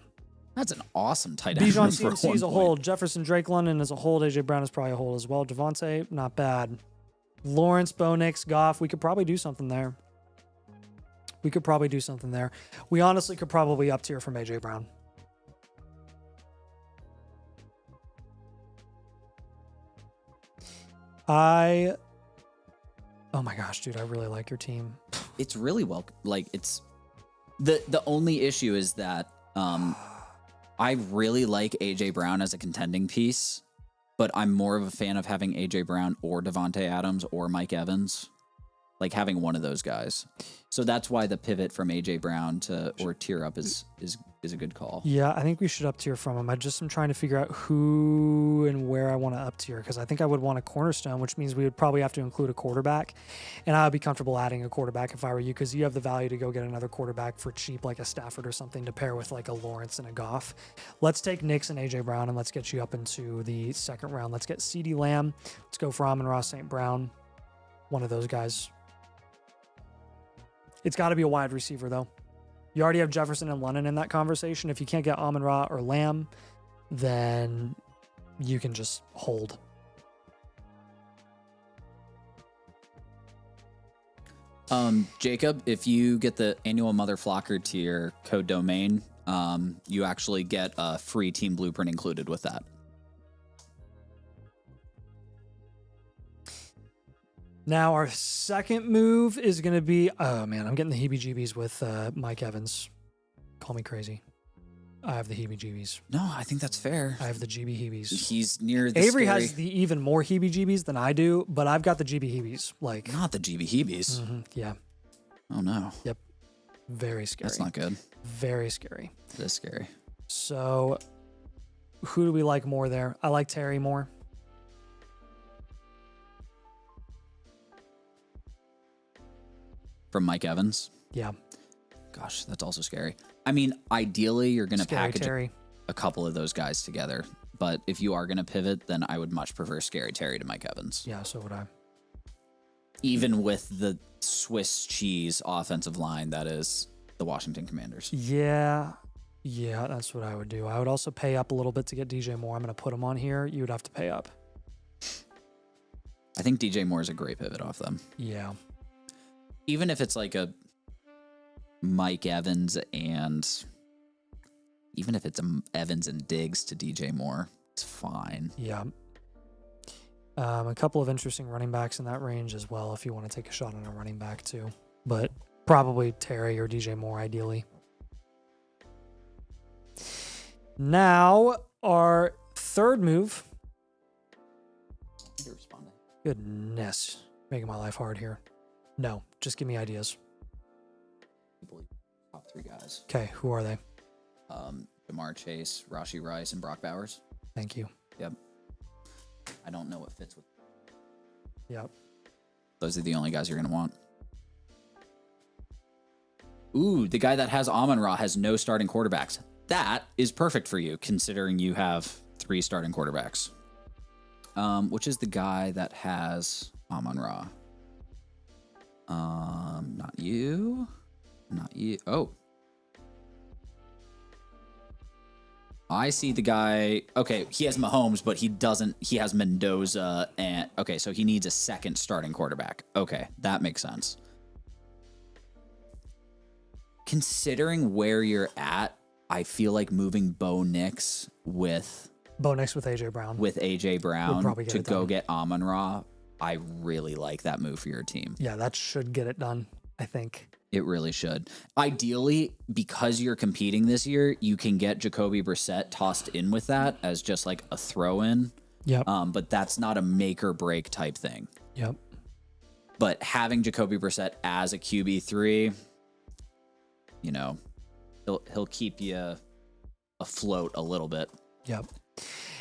That's an awesome tight end. Bijan CMC is a hold. Jefferson Drake London is a hold. AJ Brown is probably a hold as well. Javonte, not bad. Lawrence, Bo Nix, Goff. We could probably do something there. We honestly could probably up tier from AJ Brown. Oh my gosh, dude, I really like your team. It's really well, like it's the only issue is that I really like AJ Brown as a contending piece, but I'm more of a fan of having AJ Brown or Devontae Adams or Mike Evans, like having one of those guys. So that's why the pivot from AJ Brown to or tier up is a good call. Yeah, I think we should up tier from him. I'm trying to figure out who and where I want to up tier, because I think I would want a cornerstone, which means we would probably have to include a quarterback. And I would be comfortable adding a quarterback if I were you, because you have the value to go get another quarterback for cheap, like a Stafford or something, to pair with like a Lawrence and a Goff. Let's take Nix and AJ Brown and let's get you up into the second round. Let's get CeeDee Lamb. Let's go for Amon-Ra St. Brown. One of those guys. It's got to be a wide receiver, though. You already have Jefferson and London in that conversation. If you can't get Amon-Ra or Lamb, then you can just hold. Jacob, if you get the annual Mother Flocker tier code domain, you actually get a free team blueprint included with that. Now our second move is going to be, oh man, I'm getting the heebie-jeebies with Mike Evans. Call me crazy. I have the heebie-jeebies. No, I think that's fair. I have the GB-heebies. He's near the Avery scary... has the even more heebie-jeebies than I do, but I've got the GB-heebies. Like, Not the GB-heebies. Yeah. Oh no. Yep. Very scary. That's not good. Very scary. It is scary. So who do we like more there? I like Terry more. From Mike Evans? Yeah. Gosh, that's also scary. I mean, ideally, you're going to package Terry. a couple of those guys together. But if you are going to pivot, then I would much prefer Scary Terry to Mike Evans. Yeah, so would I. Even with the Swiss cheese offensive line that is the Washington Commanders. Yeah. Yeah, that's what I would do. I would also pay up a little bit to get DJ Moore. I'm going to put him on here. You would have to pay up. I think DJ Moore is a great pivot off them. Yeah. Even if it's like a Mike Evans and even if it's a Evans and Diggs to DJ Moore, it's fine. Yeah. A couple of interesting running backs in that range as well if you want to take a shot on a running back too. But probably Terry or DJ Moore ideally. Now, our third move. You're responding. Goodness. Making my life hard here. No, just give me ideas. Top three guys. Okay, who are they? Jamar Chase, Rashee Rice, and Brock Bowers. Thank you. Yep. I don't know what fits with. Yep. Those are the only guys you're going to want. Ooh, the guy that has Amon-Ra has no starting quarterbacks. That is perfect for you, considering you have 3 starting quarterbacks. Which is the guy that has Amon-Ra? Not you. Not you. Oh. I see the guy. Okay, he has Mahomes, but he doesn't. He has Mendoza. And okay, so he needs a second starting quarterback. Okay, that makes sense. Considering where you're at, I feel like moving Bo Nix with AJ Brown. With AJ Brown to go done. get Amon-Ra, I really like that move for your team. Yeah, that should get it done, I think. It really should. Ideally, because you're competing this year, you can get Jacoby Brissett tossed in with that as just like a throw-in. Yep. But that's not a make or break type thing. Yep. But having Jacoby Brissett as a QB3, you know, he'll keep you afloat a little bit. Yep.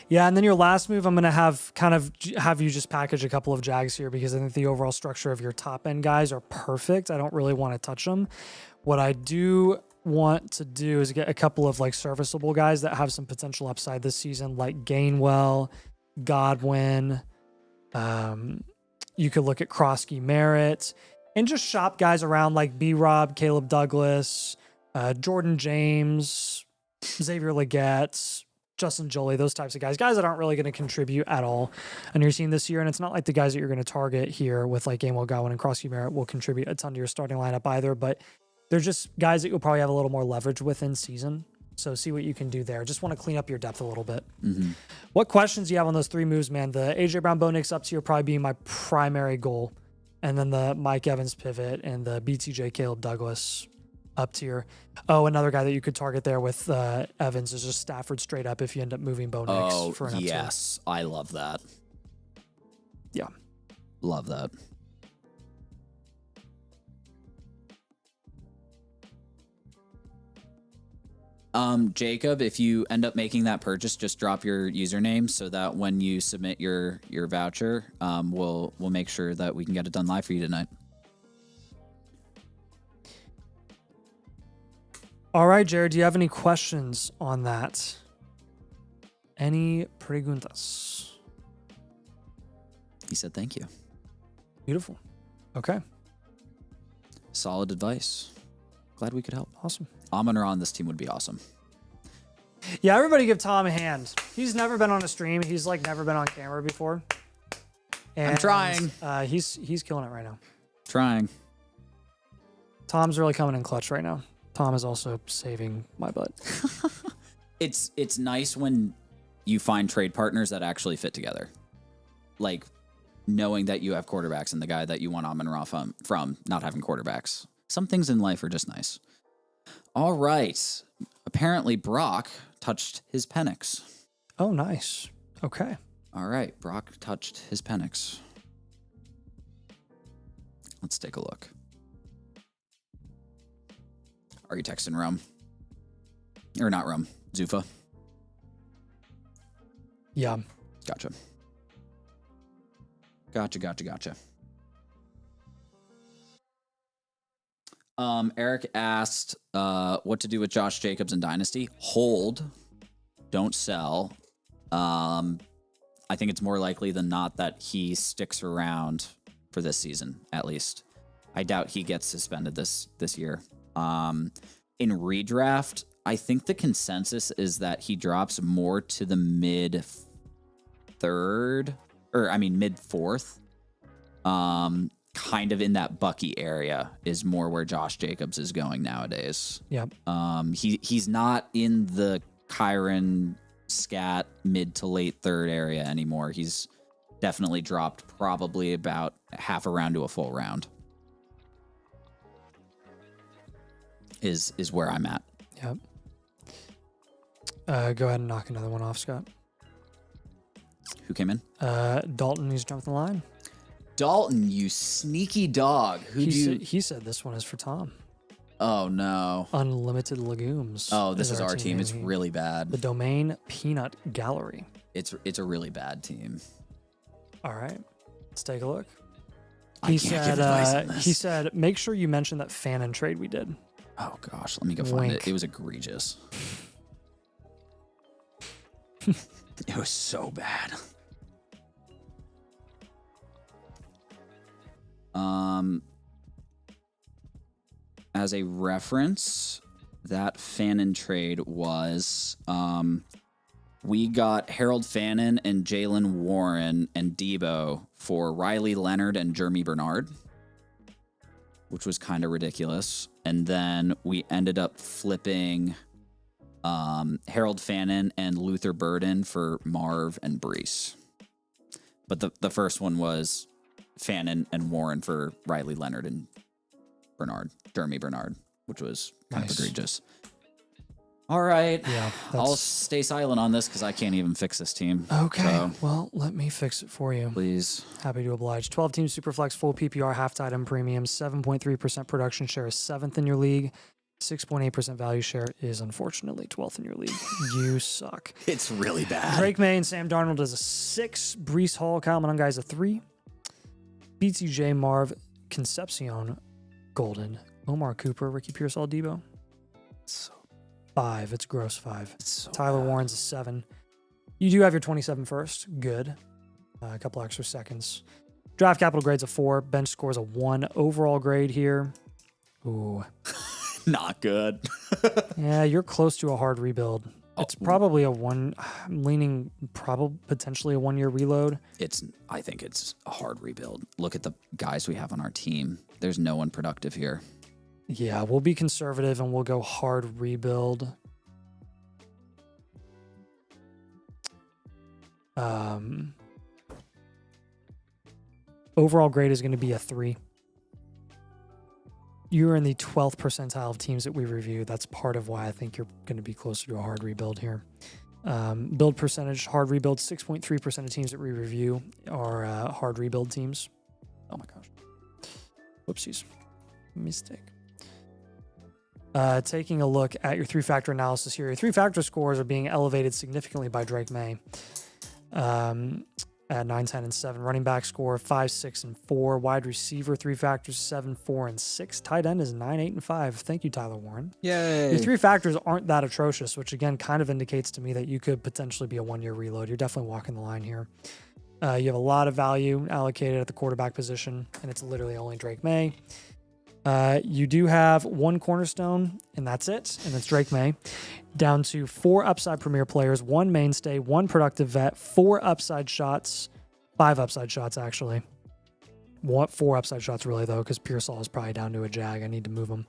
Yeah, and then your last move, I'm going to have you just package a couple of Jags here because I think the overall structure of your top end guys are perfect. I don't really want to touch them. What I do want to do is get a couple of like serviceable guys that have some potential upside this season, like Gainwell, Godwin. You could look at Krosky Merritt and just shop guys around like B-Rob, Caleb Douglas, Jordan James, Xavier Legette, Justin Jolie, those types of guys that aren't really going to contribute at all on your team this year. And it's not like the guys that you're going to target here with like Gainwell, Godwin, and Krosky Merritt will contribute a ton to your starting lineup either, but they're just guys that you'll probably have a little more leverage with in season. So see what you can do there. Just want to clean up your depth a little bit. Mm-hmm. What questions do you have on those 3 moves, man? The AJ Brown, Bo Nix up tier probably being my primary goal. And then the Mike Evans pivot and the BTJ Caleb Douglas up tier. Oh, another guy that you could target there with Evans is just Stafford straight up if you end up moving Bo Nix for an up tier. Yes, I love that. Yeah. Love that. Jacob, if you end up making that purchase, just drop your username so that when you submit your voucher, we'll make sure that we can get it done live for you tonight. All right, Jared, do you have any questions on that? Any preguntas? He said thank you. Beautiful. Okay. Solid advice. Glad we could help. Awesome. Amon-Ra on this team would be awesome. Yeah, everybody give Tom a hand. He's never been on a stream. He's like never been on camera before. And, I'm trying. He's killing it right now. Trying. Tom's really coming in clutch right now. Tom is also saving my butt. It's nice when you find trade partners that actually fit together. Like knowing that you have quarterbacks and the guy that you want Amon-Ra from not having quarterbacks. Some things in life are just nice. All right. Apparently Brock touched his Penix. Oh, nice. Okay. All right. Brock touched his Penix. Let's take a look. Are you texting Rum? Or not Rum, Zufa? Yeah. Gotcha. Eric asked what to do with Josh Jacobs in Dynasty. Hold. Don't sell. I think it's more likely than not that he sticks around for this season, at least. I doubt he gets suspended this year. In redraft, I think the consensus is that he drops more to the mid fourth. Kind of in that Bucky area is more where Josh Jacobs is going nowadays. Yep. He's not in the Kyron scat mid to late third area anymore. He's definitely dropped probably about half a round to a full round. Is where I'm at. Yep. Go ahead and knock another one off, Scott. Who came in? Dalton, he's jumped the line. Dalton, you sneaky dog. He said this one is for Tom. Oh, no. Unlimited Legumes. Oh, this is our team. It's really bad. The Domain Peanut Gallery. It's a really bad team. All right. Let's take a look. He said, make sure you mention that Fannin trade we did. Oh, gosh. Let me go find it. It was egregious. It was so bad. As a reference, that Fannin trade was we got Harold Fannin and Jalen Warren and Debo for Riley Leonard and Jeremy Bernard, which was kind of ridiculous. And then we ended up flipping Harold Fannin and Luther Burden for Marv and Brees. But the first one was Fannin and Warren for Riley Leonard and Jeremy Bernard, which was kind of egregious. All right. Yeah. I'll stay silent on this because I can't even fix this team. Okay. So, well, let me fix it for you. please. Happy to oblige. 12 team Superflex, full PPR, half tight end premium, 7.3% production share is 7th in your league. 6.8% value share is unfortunately 12th in your league. You suck. It's really bad. Drake May and Sam Darnold is a 6. Brees Hall, Kyle Monunga is a 3. BTJ, Marv, Concepcion, Golden, Omar Cooper, Ricky Pearsall, Debo. So 5. It's gross 5. so Tyler bad. Warren's a 7. You do have your 27 first. Good. A couple extra seconds. Draft capital grade's a 4. Bench score's a 1. Overall grade here. Ooh. Not good. Yeah, you're close to a hard rebuild. It's probably a 1. I'm leaning potentially a 1-year reload. I think it's a hard rebuild. Look at the guys we have on our team. There's no one productive here. Yeah, we'll be conservative and we'll go hard rebuild. Overall grade is going to be a 3. You're in the 12th percentile of teams that we review. That's part of why I think you're going to be closer to a hard rebuild here. Build percentage, hard rebuild, 6.3% of teams that we review are hard rebuild teams. Oh my gosh. Whoopsies. Mistake. Taking a look at your 3-factor analysis here. Your 3-factor scores are being elevated significantly by Drake May. At 9, 10, and 7. Running back score 5, 6, and 4. Wide receiver 3 factors 7, 4, and 6. Tight end is 9, 8, and 5. Thank you, Tyler Warren. Yay. Your 3 factors aren't that atrocious, which again kind of indicates to me that you could potentially be a 1-year reload. You're definitely walking the line here. You have a lot of value allocated at the quarterback position, and it's literally only Drake May. You do have one cornerstone, and that's it, and it's Drake May. Down to 4 upside premier players, 1 mainstay, 1 productive vet, 4 upside shots, 5 upside shots, actually. 4 upside shots, really, though, because Pearsall is probably down to a jag. I need to move him.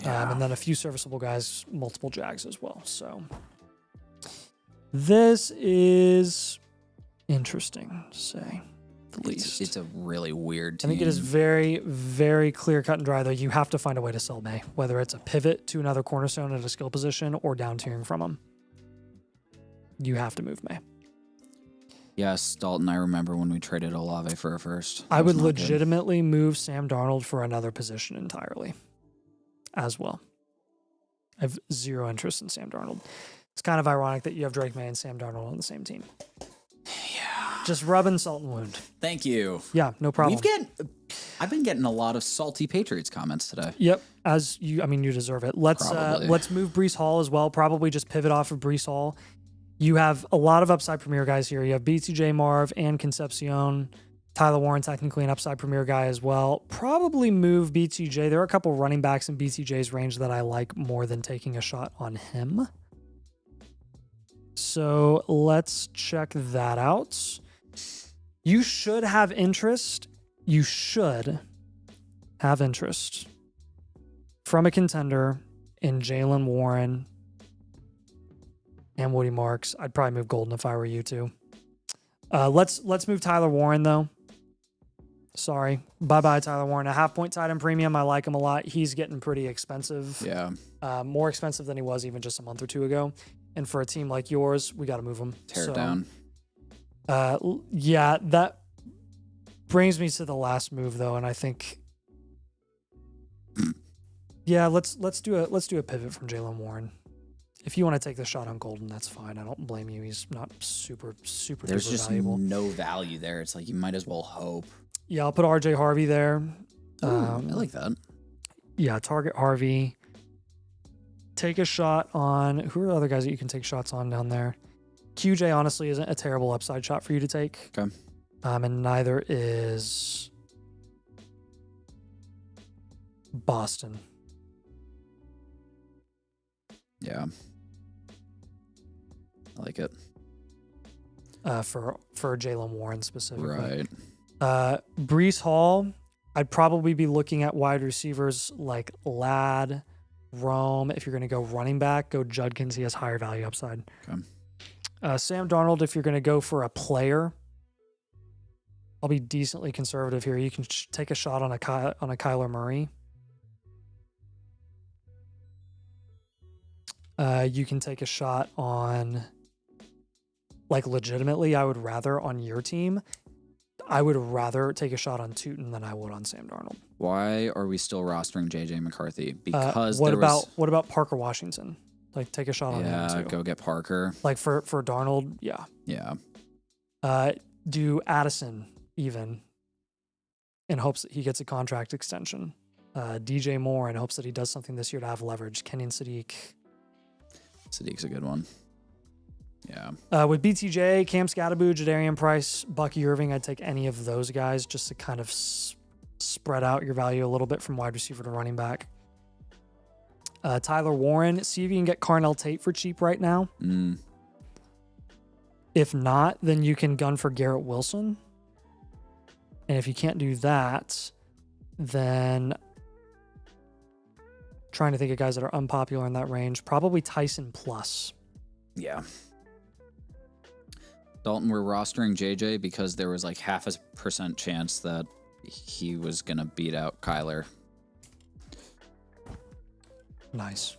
Yeah. And then a few serviceable guys, multiple jags as well. So this is interesting, to say the least. It's a really weird team. I think it is very, very clear cut and dry, though. You have to find a way to sell May, whether it's a pivot to another cornerstone at a skill position or down tiering from him. You have to move May. Yes, Dalton, I remember when we traded Olave for a first. I would legitimately move Sam Darnold for another position entirely as well. I have 0 interest in Sam Darnold. It's kind of ironic that you have Drake May and Sam Darnold on the same team. Just rubbing salt in the wound. Thank you. Yeah, no problem. I've been getting a lot of salty Patriots comments today. Yep, you deserve it. Let's move Breece Hall as well. Probably just pivot off of Breece Hall. You have a lot of upside premier guys here. You have BTJ Marv and Concepcion. Tyler Warren, technically an upside premier guy as well. Probably move BTJ. There are a couple running backs in BTJ's range that I like more than taking a shot on him. So let's check that out. You should have interest. You should have interest from a contender in Jalen Warren and Woody Marks. I'd probably move Golden if I were you too. Let's move Tyler Warren though. Sorry. Bye-bye, Tyler Warren. A 0.5 point tight end premium. I like him a lot. He's getting pretty expensive. Yeah. More expensive than he was even just a month or two ago. And for a team like yours, we got to move him. Tear it down. Yeah, that brings me to the last move though, and I think, yeah, let's do a pivot from Jalen Warren. If you want to take the shot on Golden, that's fine. I don't blame you. He's not super There's just valuable. no value there. It's like you might as well hope. Yeah, I'll put RJ Harvey there. I like that. Yeah, target Harvey. Take a shot on, who are the other guys that you can take shots on down there? QJ honestly isn't a terrible upside shot for you to take. Okay. And neither is Boston. Yeah. I like it. For Jalen Warren specifically. Right. Breece Hall, I'd probably be looking at wide receivers like Ladd, Rome. If you're going to go running back, go Judkins. He has higher value upside. Okay. Sam Darnold, if you're going to go for a player, I'll be decently conservative here. You can take a shot on a Kyler Murray. You can take a shot on, like, legitimately, I would rather on your team, I would rather take a shot on Tootin than I would on Sam Darnold. Why are we still rostering JJ McCarthy? Because what about Parker Washington? Like, take a shot on him too. Yeah, go get Parker. Like for Darnold, yeah. Yeah. Do Addison even in hopes that he gets a contract extension. DJ Moore in hopes that he does something this year to have leverage. Kenyon Sadiq's a good one. Yeah. With BTJ, Cam Scatterbu, Jadarian Price, Bucky Irving, I'd take any of those guys just to kind of spread out your value a little bit from wide receiver to running back. Tyler Warren, see if you can get Carnell Tate for cheap right now. If not, then you can gun for Garrett Wilson. And if you can't do that, then trying to think of guys that are unpopular in that range, probably Tyson Plus. Yeah. Dalton, we're rostering JJ because there was like 0.5% chance that he was going to beat out Kyler. Nice.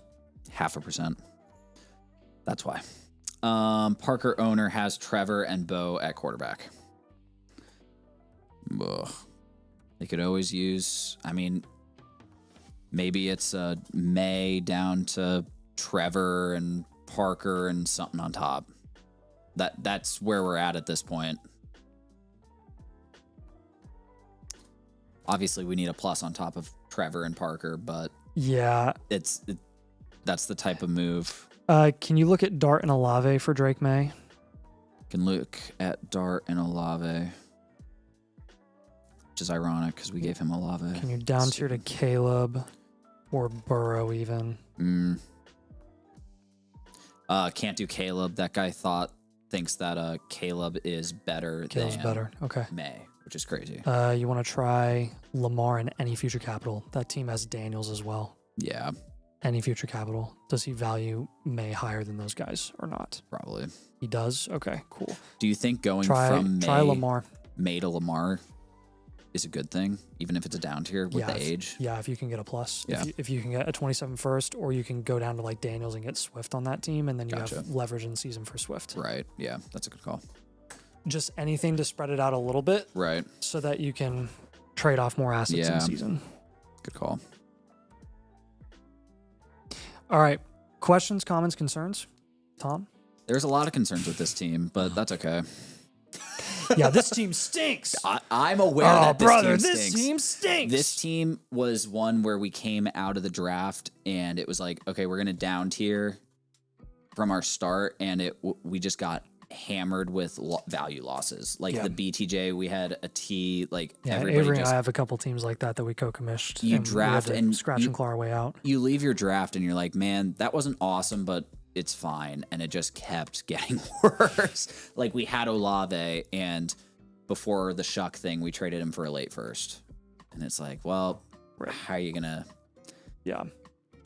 0.5%. That's why. Parker owner has Trevor and Bo at quarterback. Ugh. They could always use, I mean, maybe it's May down to Trevor and Parker and something on top. That's where we're at this point. Obviously, we need a plus on top of Trevor and Parker, but yeah, that's the type of move. Can you look at Dart and Olave for Drake May? Can look at Dart and Olave. which is ironic because we gave him Olave. Can you down tier to Caleb or Burrow even? Can't do Caleb. That guy thinks that Caleb is better Caleb's than better. Okay. May, which is crazy. You want to try Lamar in any future capital. That team has Daniels as well. Yeah, Any future capital. Does he value May higher than those guys or not? probably. He does? Okay, cool. Do you think going Try from Lamar. May to Lamar is a good thing, even if it's a down tier with the age? Yeah, if you can get a plus. Yeah. If you can get a 27 first, or you can go down to like Daniels and get Swift on that team, and then you Gotcha. have leverage in season for Swift. Right. Yeah, that's a good call. Just anything to spread it out a little bit Right. so that you can trade off more assets Yeah. in season. Good call. All right. Questions, comments, concerns? Tom? There's a lot of concerns with this team, but that's okay. Yeah, this team stinks. I'm aware Oh, that this brother, team this stinks. team stinks. This team was one where we came out of the draft and it was like, okay, we're going to down tier from our start, and we just got hammered with value losses. Like the BTJ, we had a T, like everybody Avery just... and I have a couple teams like that we co-commissioned. You and draft we had to and scratch and claw our way out. You leave your draft and you're like, man, that wasn't awesome, but it's fine. And it just kept getting worse. Like we had Olave, and before the Shuck thing, we traded him for a late first. And it's like, well, how are you going to... Yeah.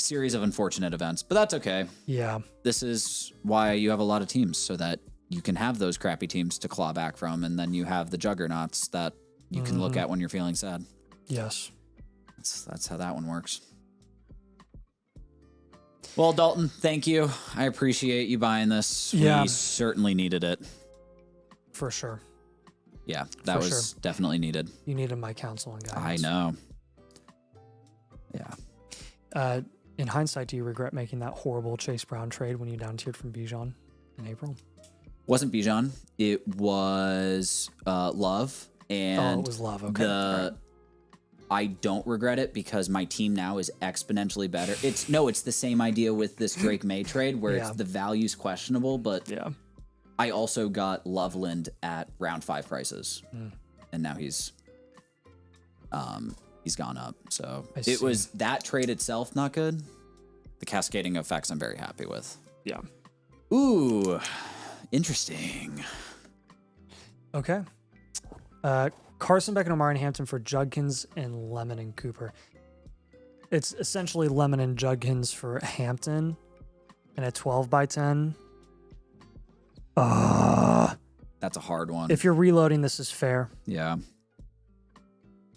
Series of unfortunate events, but that's okay. Yeah. This is why you have a lot of teams, so that you can have those crappy teams to claw back from, and then you have the juggernauts that you can look at when you're feeling sad. Yes. That's how that one works. Well, Dalton, thank you. I appreciate you buying this. Yeah. We certainly needed it. For sure. Yeah, that was definitely needed. You needed my counsel and guidance. I know. Yeah. In hindsight, do you regret making that horrible Chase Brown trade when you down tiered from Bijan in April? Wasn't Bijan. It was Love. And it was Love. Okay. I don't regret it because my team now is exponentially better. It's the same idea with this Drake May trade where it's the value's questionable, but I also got Loveland at round 5 prices, and now he's gone up. So it was that trade itself not good. The cascading effects I'm very happy with. Yeah. Ooh, interesting. Okay. Carson, Beck, and Omari and Hampton for Judkins and Lemon and Cooper. It's essentially Lemon and Judkins for Hampton and a 12x10. That's a hard one. If you're reloading, this is fair. Yeah.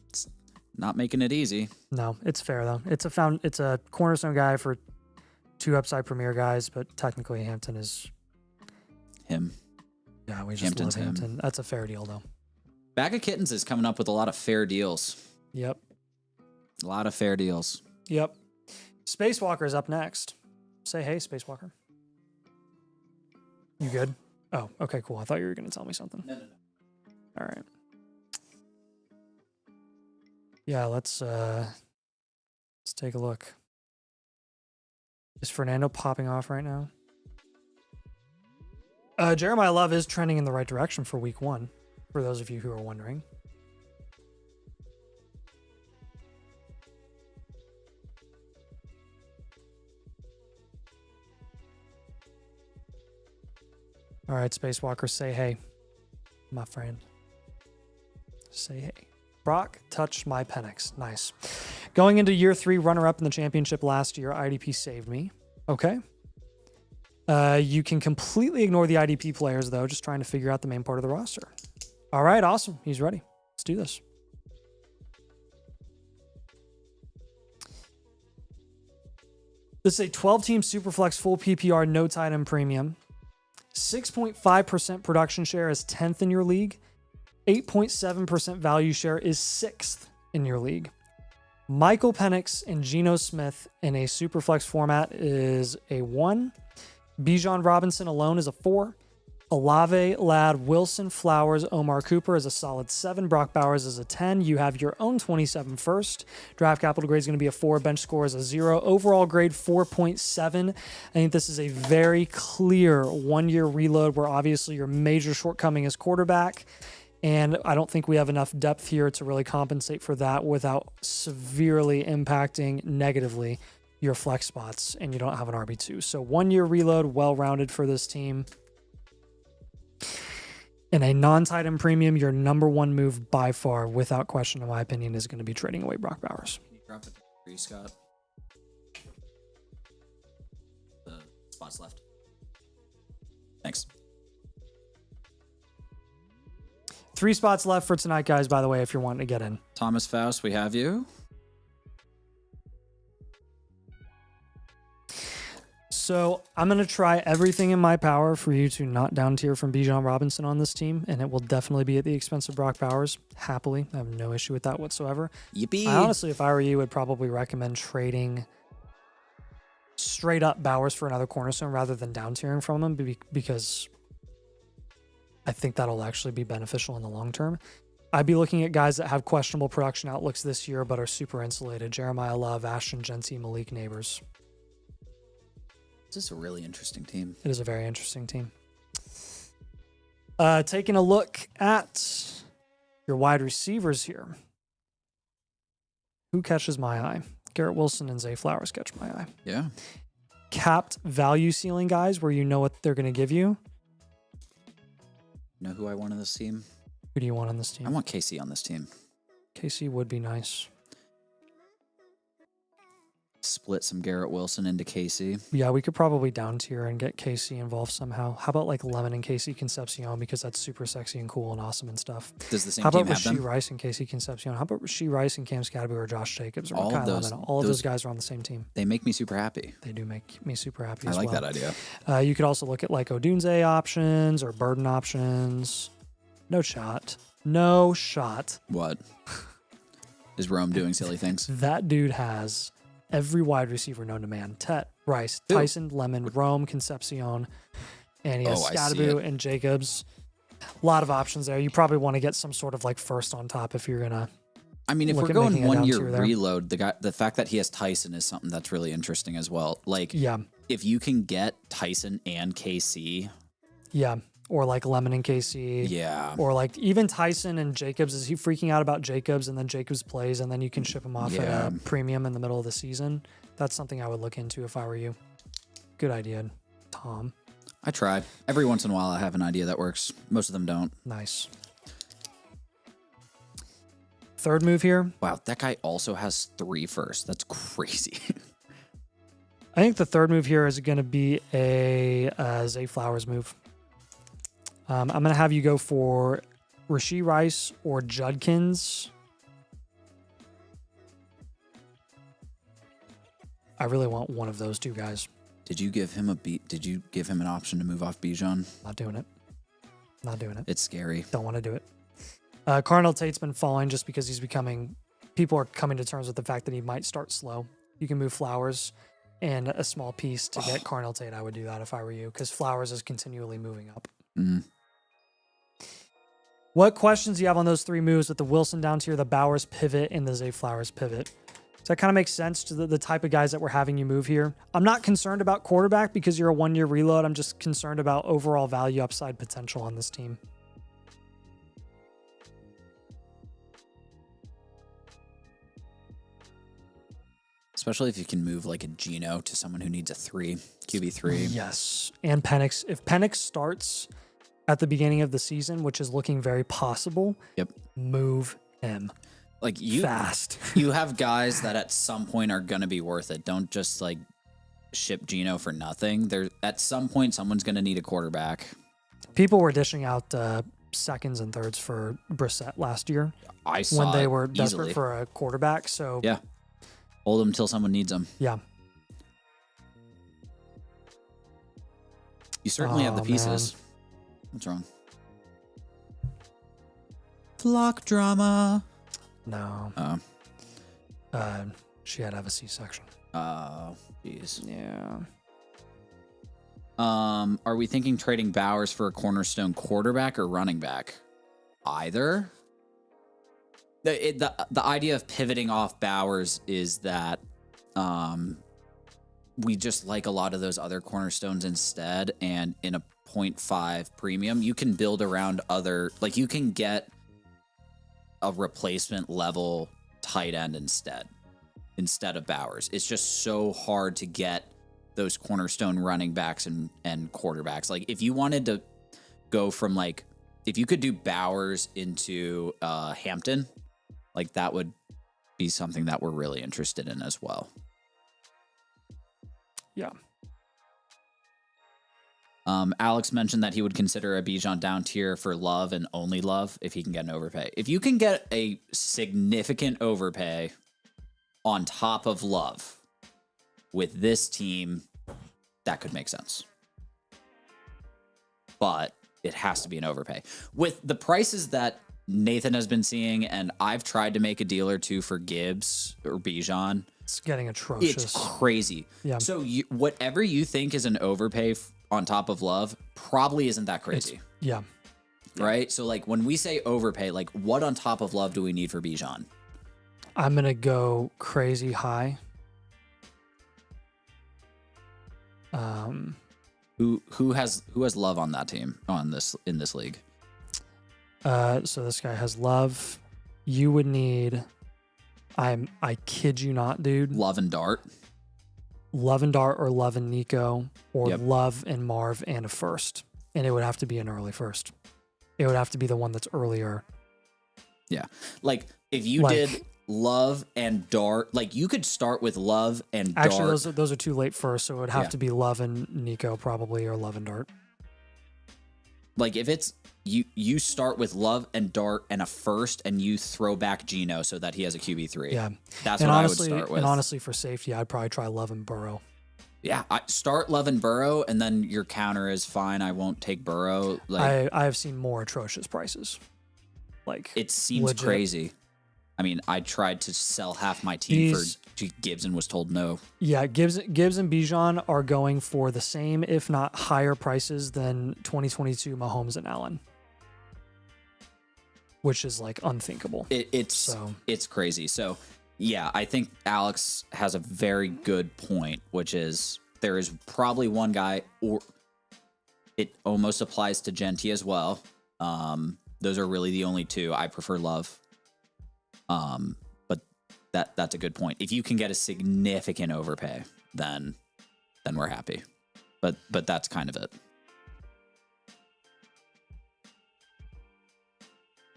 It's not making it easy. No, it's fair though. It's a cornerstone guy for 2 upside premier guys, but technically Hampton is him. Yeah, we just Hampton's love Hampton. him. That's a fair deal though. Bag of Kittens is coming up with a lot of fair deals. Yep. A lot of fair deals. Yep. Spacewalker is up next. Say hey, Spacewalker. You good? Oh, okay, cool. I thought you were going to tell me something. No. All right. Yeah, let's take a look. Is Fernando popping off right now? Jeremiah Love is trending in the right direction for week 1, for those of you who are wondering. All right, Spacewalker, say hey, my friend. Say hey. Brock, touch my Penix. Nice. Going into year 3, runner-up in the championship last year, IDP saved me. Okay. You can completely ignore the IDP players, though, just trying to figure out the main part of the roster. All right, awesome. He's ready. Let's do this. This is a 12-team Superflex full PPR, no tight end premium. 6.5% production share is 10th in your league. 8.7% value share is 6th in your league. Michael Penix and Geno Smith in a Superflex format is a 1. Bijan Robinson alone is a 4. Olave, Ladd, Wilson, Flowers, Omar Cooper is a solid 7. Brock Bowers is a 10. You have your own 27 first. Draft capital grade is going to be a 4. Bench score is a 0. Overall grade 4.7. I think this is a very clear 1-year reload where obviously your major shortcoming is quarterback. And I don't think we have enough depth here to really compensate for that without severely impacting negatively your flex spots, and you don't have an RB2. So 1 year reload, well-rounded for this team. In a non-tight end premium, your number one move by far, without question, in my opinion, is going to be trading away Brock Bowers. Can you drop it to 3, Scott? The spots left. Thanks. 3 spots left for tonight, guys, by the way, if you're wanting to get in. Thomas Faust, we have you. So I'm going to try everything in my power for you to not down tier from Bijan Robinson on this team, and it will definitely be at the expense of Brock Bowers. Happily, I have no issue with that whatsoever. Yippee. I honestly, if I were you, would probably recommend trading straight up Bowers for another cornerstone rather than down tiering from him, because I think that'll actually be beneficial in the long term. I'd be looking at guys that have questionable production outlooks this year but are super insulated. Jeremiah Love, Ashton Genty, Malik Neighbors. This is a really interesting team. It is a very interesting team. Taking a look at your wide receivers here. Who catches my eye? Garrett Wilson and Zay Flowers catch my eye. Yeah. Capped value ceiling guys where you know what they're going to give you. You know who I want on this team? Who do you want on this team? I want KC on this team. KC would be nice. Split some Garrett Wilson into KC. Yeah, we could probably down tier and get KC involved somehow. How about like Lemon and KC Concepcion, because that's super sexy and cool and awesome and stuff. Does the same How team about have them? Rasheed Rice and KC Concepcion? How about Rasheed Rice and Cam Scadaboo or Josh Jacobs or All of Kyle those- Lemon? All of those guys are on the same team. They make me super happy. They do make me super happy I as like well. that idea. You could also look at like Odunze options or Burden options. No shot. No shot. What? Is Rome doing silly things? That dude has every wide receiver known to man. Tet, Rice, Who? Tyson, Lemon, Rome, Concepcion, and he has Oh, I see Scadaboo it. and Jacobs. A lot of options there. You probably want to get some sort of like first on top if you're gonna. I mean, if Look we're at going making a 1 down year tier there. reload, the fact that he has Tyson is something that's really interesting as well. Like, Yeah, if you can get Tyson and KC, yeah, or like Lemon and KC. yeah, Or like even Tyson and Jacobs. Is he freaking out about Jacobs and then Jacobs plays and then you can ship him off at Yeah. a premium in the middle of the season? That's something I would look into if I were you. Good idea, Tom. I try. Every once in a while, I have an idea that works. Most of them don't. Nice. Third move here. Wow, that guy also has 3 first. That's crazy. I think the third move here is going to be a Zay Flowers move. I'm going to have you go for Rasheed Rice or Judkins. I really want one of those two guys. Did you give him Did you give him an option to move off Bijan? Not doing it. Not doing it. It's scary. Don't want to do it. Carnell Tate's been falling just because he's becoming. People are coming to terms with the fact that he might start slow. You can move Flowers and a small piece to get Carnell Tate. I would do that if I were you, because Flowers is continually moving up. Mm. What questions do you have on those 3 moves with the Wilson down tier, the Bowers pivot, and the Zay Flowers pivot? Does that kind of make sense to the type of guys that we're having you move here? I'm not concerned about quarterback because you're a 1 year reload. I'm just concerned about overall value upside potential on this team. Especially if you can move like a Geno to someone who needs a QB3. Yes. And Penix. If Penix starts at the beginning of the season, which is looking very possible, Yep. move him Like you fast. you have guys that at some point are gonna be worth it. Don't just like ship Geno for nothing. There at some point someone's gonna need a quarterback. People were dishing out seconds and thirds for Brissett last year I saw when they it were desperate easily. for a quarterback. So Yeah. Hold them until someone needs them. yeah. You certainly have the Oh, pieces. What's wrong? Flock drama. No. Oh. She had to have a C-section. Oh, jeez. Yeah. Are we thinking trading Bowers for a cornerstone quarterback or running back? Either. The idea of pivoting off Bowers is that we just like a lot of those other cornerstones instead, and in a 0.5 premium, you can build around other, like you can get a replacement level tight end instead of Bowers. It's just so hard to get those cornerstone running backs and quarterbacks. Like if you wanted to go from like, if you could do Bowers into Hampton, like that would be something that we're really interested in as well. Yeah. Alex mentioned that he would consider a Bijan down tier for Love and only Love if he can get an overpay. If you can get a significant overpay on top of Love with this team, that could make sense. But it has to be an overpay. With the prices that Nathan has been seeing, and I've tried to make a deal or two for Gibbs or Bijan, it's getting atrocious. It's crazy. Yeah. So whatever you think is an overpay on top of Love probably isn't that crazy. Yeah. Right? So like when we say overpay, like what on top of Love do we need for Bijan? I'm going to go crazy high. Who has Love on that team in this league? So this guy has Love. You would need, I kid you not, dude. Love and Dart. Love and Dart or Love and Nico or Yep. Love and Marv and a first. And it would have to be an early first. It would have to be the one that's earlier. Yeah. Like if you did Love and Dart, like you could start with Love and Dart. Actually, those are too late first, so it would have to be Love and Nico probably, or Love and Dart. Like if it's you start with Love and Dart and a first, and you throw back Geno so that he has a QB3. Yeah, that's and what honestly, I would start with. And honestly, for safety, I'd probably try Love and Burrow. Yeah, I start Love and Burrow, and then your counter is fine. I won't take Burrow. Like I have seen more atrocious prices. Like it seems legit. crazy. I mean, I tried to sell half my team for Gibbs and was told no. Yeah, Gibbs and Bijan are going for the same, if not higher prices than 2022 Mahomes and Allen, which is like unthinkable. It's crazy. So yeah, I think Alex has a very good point, which is there is probably one guy, or it almost applies to Genti as well. Those are really the only two. I prefer Love. But that's a good point. If you can get a significant overpay, then we're happy. But that's kind of it.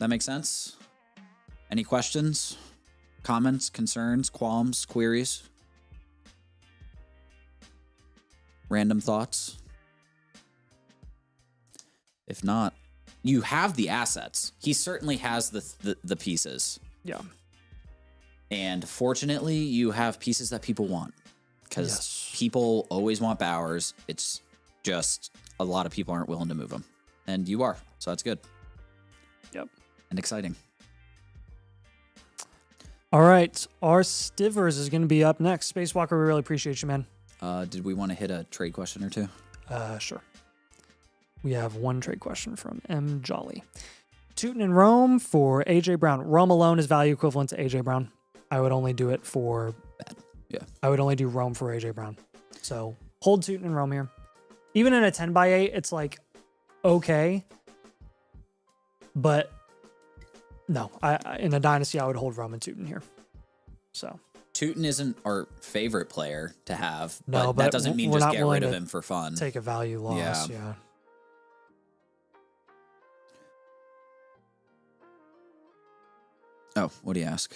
That makes sense? Any questions, comments, concerns, qualms, queries? Random thoughts? If not, you have the assets. He certainly has the pieces. Yeah. And fortunately, you have pieces that people want, because people always want Bowers. It's just a lot of people aren't willing to move him, and you are. So that's good. Yep. And exciting. All right. Our Stivers is going to be up next. Spacewalker, we really appreciate you, man. Did we want to hit a trade question or two? Sure. We have one trade question from M. Jolly. Tootin and Rome for AJ Brown. Rome alone is value equivalent to AJ Brown. I would only do it for Bad. Yeah. I would only do Rome for AJ Brown. So hold Tootin and Rome here. Even in a 10x8, it's like okay. But no, I in a dynasty I would hold Rome and Tootin here. So Tootin isn't our favorite player to have, but, no, but that doesn't mean we're just not get willing rid of to him for fun. Take a value loss. Yeah. Oh, what do you ask?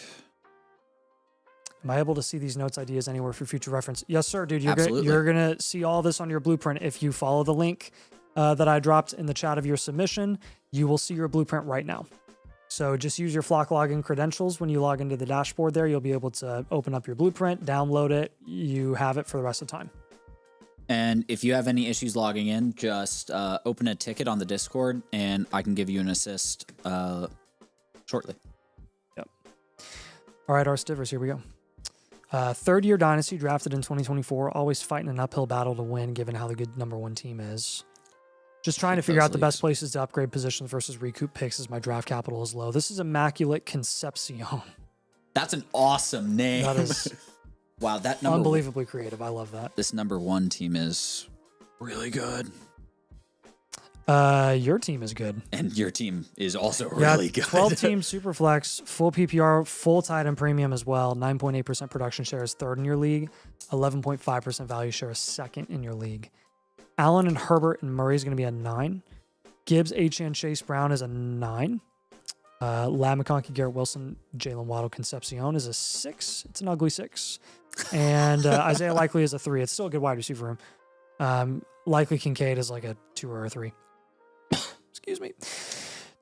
Am I able to see these notes ideas anywhere for future reference? Yes, sir, dude. You're Absolutely. going to see all this on your blueprint. If you follow the link that I dropped in the chat of your submission, you will see your blueprint right now. So just use your Flock login credentials. When you log into the dashboard there, you'll be able to open up your blueprint, download it. You have it for the rest of the time. And if you have any issues logging in, just open a ticket on the Discord, and I can give you an assist shortly. Yep. All right, our Stivers, here we go. Third-year Dynasty, drafted in 2024, always fighting an uphill battle to win, given how the good number one team is. Just trying to figure out the best places to upgrade positions versus recoup picks as my draft capital is low. This is Immaculate Concepcion. That's an awesome name. That is wow, that number unbelievably creative. I love that. This number one team is really good. Your team is good. And your team is also really good. 12-team super flex, full PPR, full tight end premium as well. 9.8% production share is third in your league. 11.5% value share is second in your league. Allen and Herbert and Murray is going to be a 9. Gibbs, Achane, Chase Brown is a 9. Lab McConkey, Garrett Wilson, Jalen Waddle, Concepcion is a 6. It's an ugly 6. And Isaiah Likely is a 3. It's still a good wide receiver room. Likely Kincaid is like a 2 or a 3. Excuse me.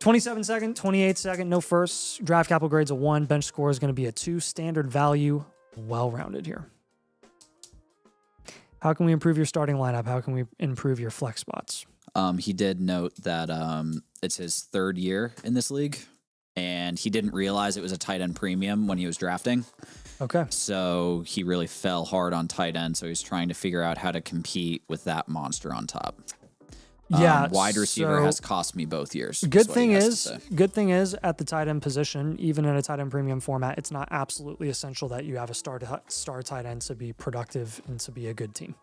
27 second, 28 second, no firsts. Draft capital grade's a 1. Bench score is going to be a 2. Standard value, well-rounded here. How can we improve your starting lineup? How can we improve your flex spots? He did note that it's his third year in this league, and he didn't realize it was a tight end premium when he was drafting. Okay. So he really fell hard on tight end, so he's trying to figure out how to compete with that monster on top. Yeah, wide receiver so has cost me both years. Good thing is at the tight end position, even in a tight end premium format, it's not absolutely essential that you have a star tight end to be productive and to be a good team.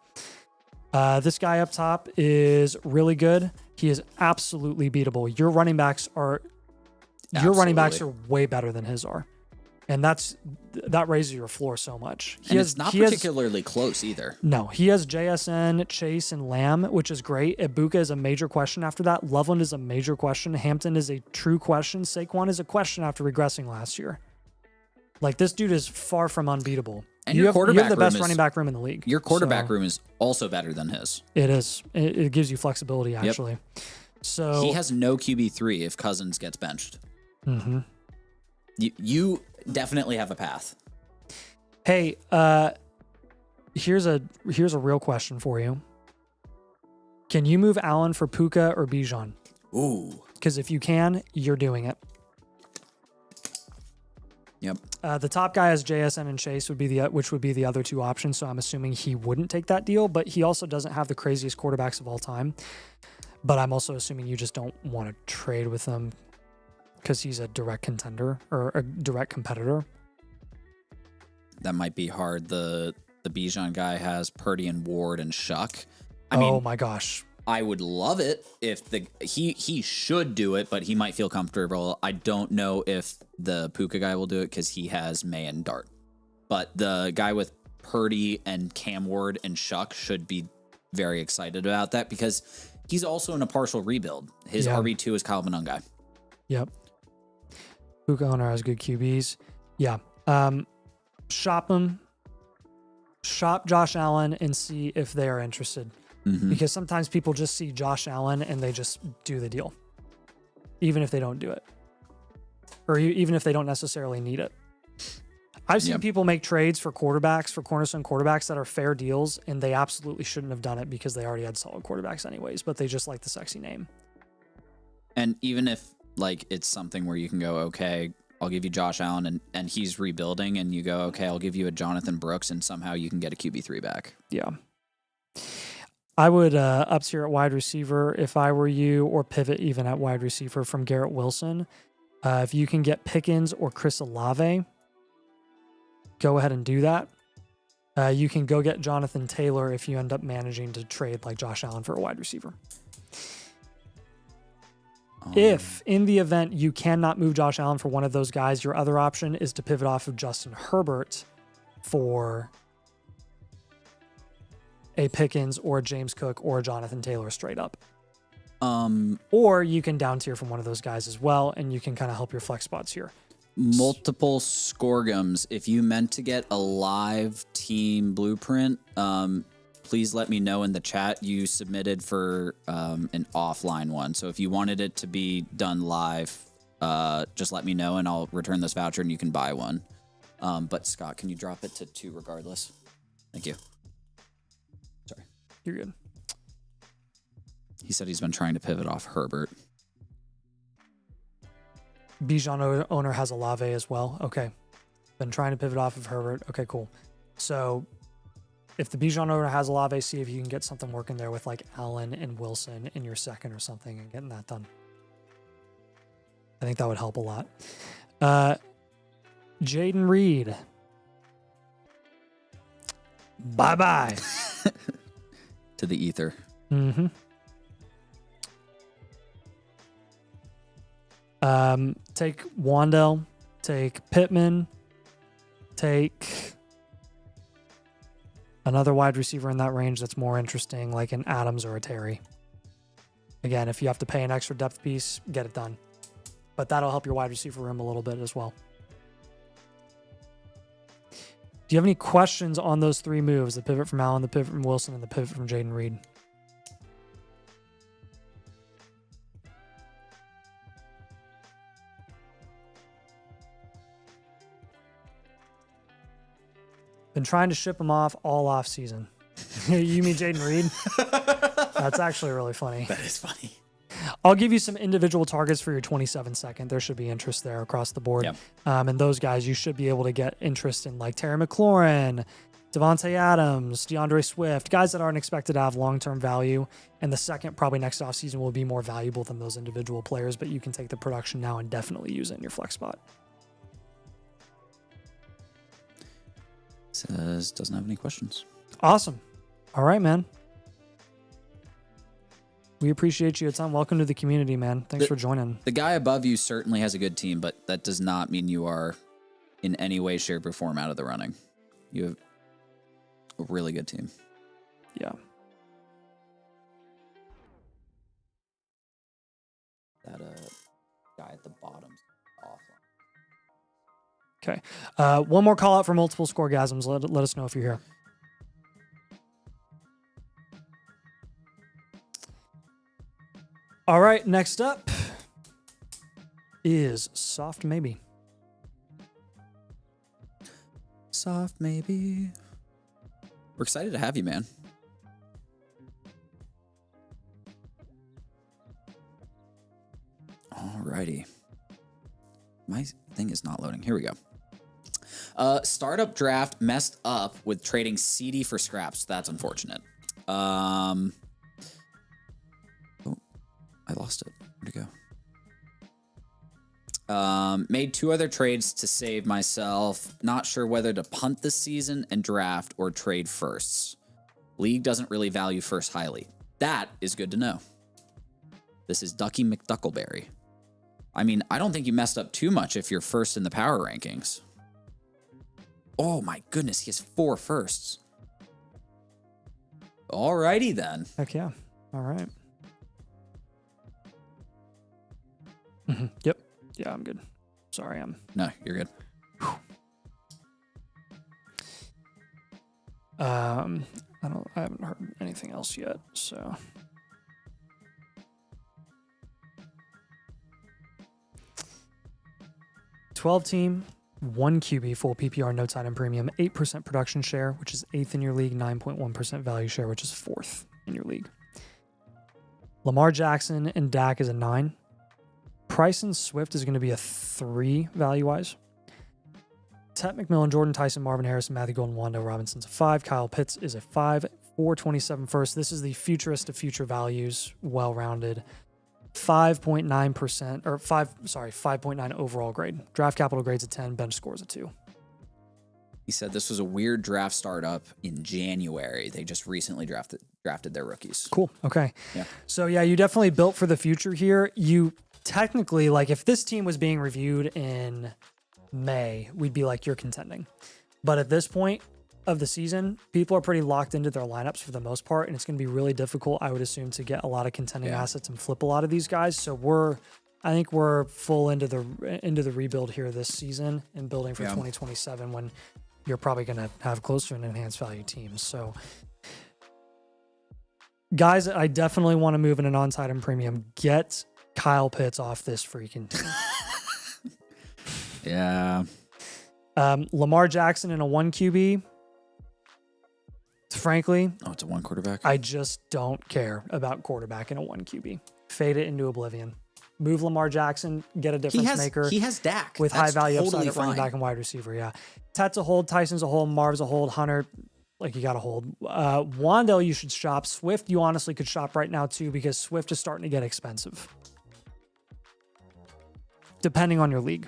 This guy up top is really good. He is absolutely beatable. Your running backs are way better than his are. And that raises your floor so much. It's not particularly close either. No, he has JSN, Chase, and Lamb, which is great. Ibuka is a major question after that. Loveland is a major question. Hampton is a true question. Saquon is a question after regressing last year. Like, this dude is far from unbeatable. And you have the best room running back room in the league. Your quarterback room is also better than his. It is. It gives you flexibility, actually. Yep. So he has no QB3 if Cousins gets benched. Mm-hmm. You definitely have a path. Hey, here's a real question for you. Can you move Allen for Puka or Bijan? Ooh. Because if you can, you're doing it. Yep. The top guy is JSN and Chase which would be the other two options. So I'm assuming he wouldn't take that deal, but he also doesn't have the craziest quarterbacks of all time. But I'm also assuming you just don't want to trade with him because he's a direct contender or a direct competitor. That might be hard. The Bijan guy has Purdy and Ward and Shuck. I mean, oh my gosh. I would love it if he should do it, but he might feel comfortable. I don't know if the Puka guy will do it because he has May and Dart. But the guy with Purdy and Cam Ward and Shuck should be very excited about that because he's also in a partial rebuild. His RB2 is Kyle Manungai. Yep. Puka owner has good QBs. Yeah. Shop him. Shop Josh Allen and see if they are interested. Mm-hmm. Because sometimes people just see Josh Allen and they just do the deal, even if they don't do it, or even if they don't necessarily need it. I've seen people make trades for quarterbacks, for cornerstone quarterbacks that are fair deals, and they absolutely shouldn't have done it because they already had solid quarterbacks anyways, but they just like the sexy name. And even if like it's something where you can go, okay, I'll give you Josh Allen and he's rebuilding, and you go, okay, I'll give you a Jonathan Brooks, and somehow you can get a QB3 back. Yeah. I would up tier at wide receiver if I were you, or pivot even at wide receiver from Garrett Wilson. If you can get Pickens or Chris Olave, go ahead and do that. You can go get Jonathan Taylor if you end up managing to trade like Josh Allen for a wide receiver. If in the event you cannot move Josh Allen for one of those guys, your other option is to pivot off of Justin Herbert for a Pickens or a James Cook or a Jonathan Taylor straight up. Or you can down tier from one of those guys as well, and you can kind of help your flex spots here. Multiple Scorgums. If you meant to get a live team blueprint, please let me know in the chat. You submitted for an offline one. So if you wanted it to be done live, just let me know and I'll return this voucher and you can buy one. But Scott, can you drop it to 2 regardless? Thank you. Sorry. You're good. He said he's been trying to pivot off Herbert. Bijan owner has Olave as well. Okay. Been trying to pivot off of Herbert. Okay, cool. So if the Bijan owner has Olave, see if you can get something working there with like Allen and Wilson in your second or something and getting that done. I think that would help a lot. Jaden Reed. Bye-bye. To the ether. Mm-hmm. Take Wandell, take Pittman, take another wide receiver in that range that's more interesting, like an Adams or a Terry. Again, if you have to pay an extra depth piece, get it done. But that'll help your wide receiver room a little bit as well. Do you have any questions on those three moves? The pivot from Allen, the pivot from Wilson, and the pivot from Jaden Reed? Been trying to ship them off all off season. You mean Jaden Reed? That's actually really funny. That is funny. I'll give you some individual targets for your 27-second. There should be interest there across the board. Yep. And those guys, you should be able to get interest in, like Terry McLaurin, Devontae Adams, DeAndre Swift, guys that aren't expected to have long-term value. And the second, probably next offseason, will be more valuable than those individual players, but you can take the production now and definitely use it in your flex spot. Says doesn't have any questions. Awesome. All right, man. We appreciate you. Welcome to the community, man. Thanks for joining. The guy above you certainly has a good team, but that does not mean you are in any way, shape, or form out of the running. You have a really good team. Yeah. That guy at the bottom's awful. Okay. One more call out for multiple scoregasms. Let us know if you're here. All right, next up is Soft Maybe. Soft maybe. We're excited to have you, man. Alrighty. My thing is not loading. Here we go. Startup draft messed up with trading CD for scraps. That's unfortunate. Oh, I lost it. Where'd it go? Made two other trades to save myself. Not sure whether to punt this season and draft or trade firsts. League doesn't really value first highly. That is good to know. This is Ducky McDuckleberry. I mean, I don't think you messed up too much if you're first in the power rankings. Oh my goodness, he has 4 firsts. Alrighty then. Heck yeah. All right. Yep. Yeah, I'm good. Sorry, No, you're good. I haven't heard anything else yet, so. Team, 1 QB, full PPR, no tight end premium, 8% production share, which is 8th in your league, 9.1% value share, which is 4th in your league. Lamar Jackson and Dak is a 9. Price and Swift is going to be a 3 value-wise. Tet McMillan, Jordan Tyson, Marvin Harrison, Matthew Golden, Wando Robinson's a 5. Kyle Pitts is a 5. 427 first. This is the futurist of future values, well-rounded. 5.9% or 5.9 overall grade. Draft capital grades a 10, bench scores a 2. He said this was a weird draft startup in January. They just recently drafted their rookies. Cool. Okay. Yeah. So yeah, you definitely built for the future here. You technically, like, if this team was being reviewed in May, we'd be like, you're contending. But at this point of the season, people are pretty locked into their lineups for the most part, and it's going to be really difficult, I would assume, to get a lot of contending assets and flip a lot of these guys. So I think we're full into the rebuild here this season and building for 2027 when you're probably going to have close to an enhanced value team. So guys, I definitely want to move in an on-tight and premium. Get Kyle Pitts off this freaking team. Yeah. Lamar Jackson in a 1 QB. Frankly, it's a 1 quarterback. I just don't care about quarterback in a 1 QB. Fade it into oblivion. Move Lamar Jackson, get a difference maker. He has Dak with high value totally upside at running back and wide receiver. Yeah. Tet's a hold, Tyson's a hold, Marv's a hold, Hunter, like, you got to hold. Wandell, you should shop. Swift, you honestly could shop right now too, because Swift is starting to get expensive, depending on your league.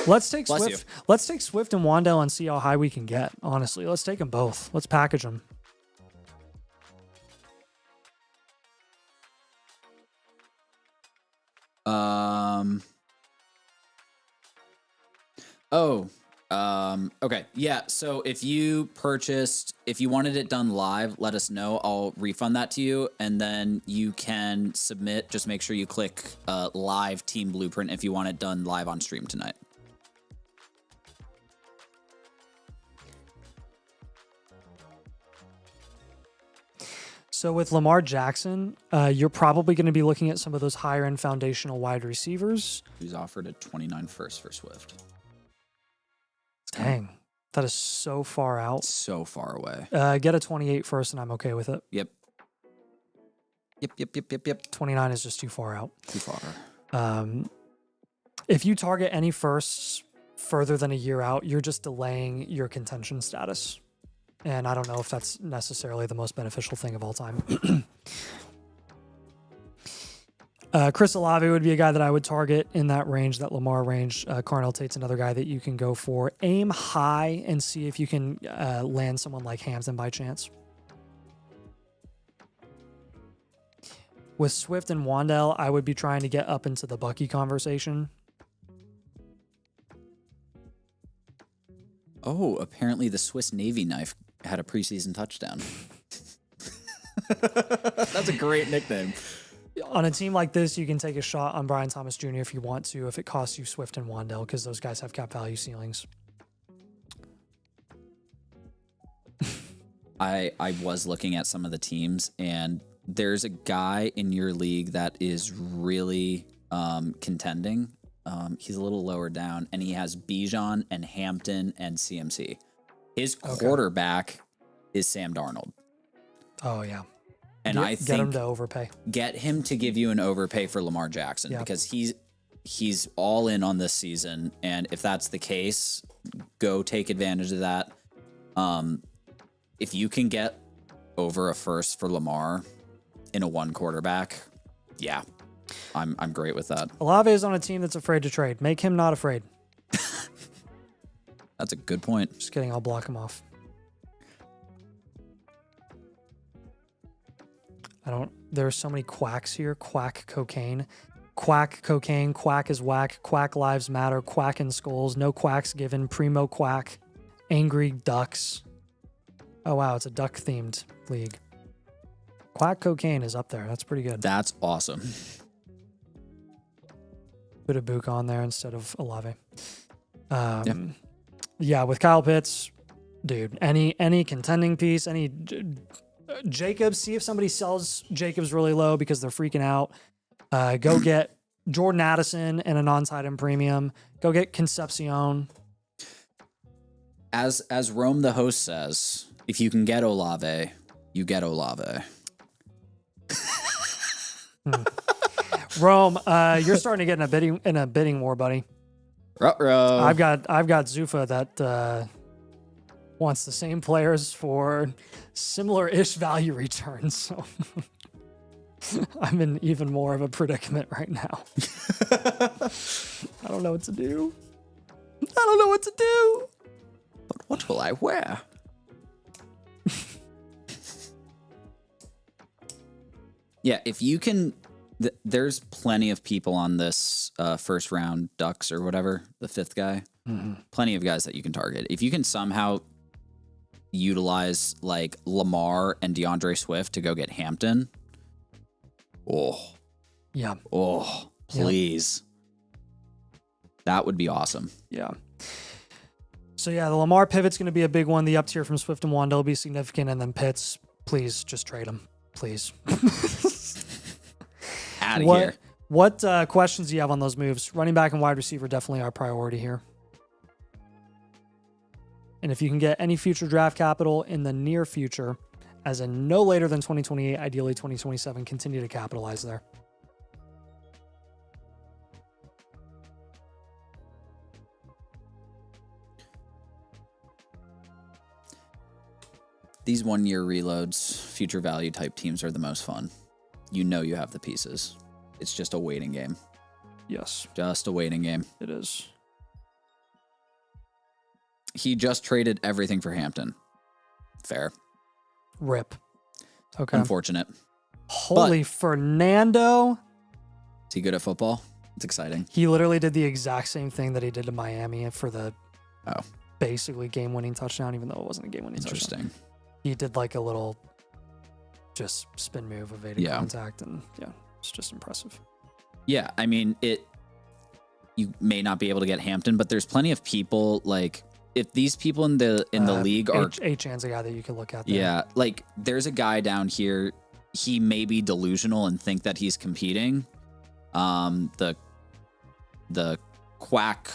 Let's take Swift. Let's take Swift and Wandell and see how high we can get. Honestly, let's take them both. Let's package them. Okay. Yeah. So if you wanted it done live, let us know. I'll refund that to you. And then you can submit. Just make sure you click live team blueprint if you want it done live on stream tonight. So with Lamar Jackson, you're probably going to be looking at some of those higher end foundational wide receivers. Who's offered a 29 first for Swift? Dang, that is so far out. So far away. Get a 28 first, and I'm okay with it. Yep. 29 is just too far out. Too far. If you target any firsts further than a year out, you're just delaying your contention status. And I don't know if that's necessarily the most beneficial thing of all time. Chris Olave would be a guy that I would target in that range, that Lamar range. Carnell Tate's another guy that you can go for. Aim high and see if you can land someone like Hampton by chance. With Swift and Wandell, I would be trying to get up into the Bucky conversation. Oh, apparently the Swiss Navy knife had a preseason touchdown. That's a great nickname. On a team like this, you can take a shot on Brian Thomas Jr. if you want to, if it costs you Swift and Wandell, because those guys have cap value ceilings. I was looking at some of the teams, and there's a guy in your league that is really contending. He's a little lower down, and he has Bijan and Hampton and CMC. His quarterback is Sam Darnold. Oh, yeah. And I think get him to overpay. Get him to give you an overpay for Lamar Jackson because he's all in on this season. And if that's the case, go take advantage of that. If you can get over a first for Lamar in a one quarterback, yeah, I'm great with that. Olave is on a team that's afraid to trade. Make him not afraid. That's a good point. Just kidding. I'll block him off. There's so many quacks here. Quack cocaine. Quack cocaine. Quack is whack. Quack lives matter. Quack in skulls. No quacks given. Primo quack. Angry ducks. Oh, wow. It's a duck themed league. Quack cocaine is up there. That's pretty good. That's awesome. Put a Book on there instead of Olave. Yeah, with Kyle Pitts, dude, any contending piece, any Jacobs, see if somebody sells Jacobs really low because they're freaking out. Go get Jordan Addison and a non-tight end premium. Go get Concepcion. As Rome the host says, if you can get Olave, you get Olave. Rome, you're starting to get in a bidding war, buddy. Ruh-roh. I've got Zufa that wants the same players for similar-ish value returns. So I'm in even more of a predicament right now. I don't know what to do. But what will I wear? Yeah, if you can... There's plenty of people on this first round Ducks or whatever, the fifth guy. Mm-hmm. Plenty of guys that you can target. If you can somehow utilize like Lamar and DeAndre Swift to go get Hampton. Oh. Yeah. Oh, please. Yeah. That would be awesome. Yeah. So yeah, the Lamar pivot's going to be a big one. The up tier from Swift and Wandell will be significant. And then Pitts, please just trade him. Please. Out of here. What questions do you have on those moves? Running back and wide receiver definitely our priority here. And if you can get any future draft capital in the near future, as in no later than 2028, ideally 2027, continue to capitalize there. These 1 year reloads, future value type teams are the most fun. You know you have the pieces. It's just a waiting game. Yes. Just a waiting game. It is. He just traded everything for Hampton. Fair. Rip. Okay. Unfortunate. Holy Fernando. Is he good at football? It's exciting. He literally did the exact same thing that he did to Miami for the Oh, basically game-winning touchdown, even though it wasn't a game-winning touchdown. interesting. He did like a little just spin move, evading Yeah. contact, and yeah, it's just impressive. Yeah, I mean, you may not be able to get Hampton, but there's plenty of people like if these people in the league are H-Chan's a guy that you can look at there. yeah, like there's a guy down here, he may be delusional and think that he's competing. The Quack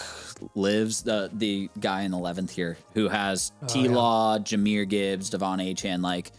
lives, the guy in 11th here who has T-Law, Jameer Gibbs, Devon Achan. Like,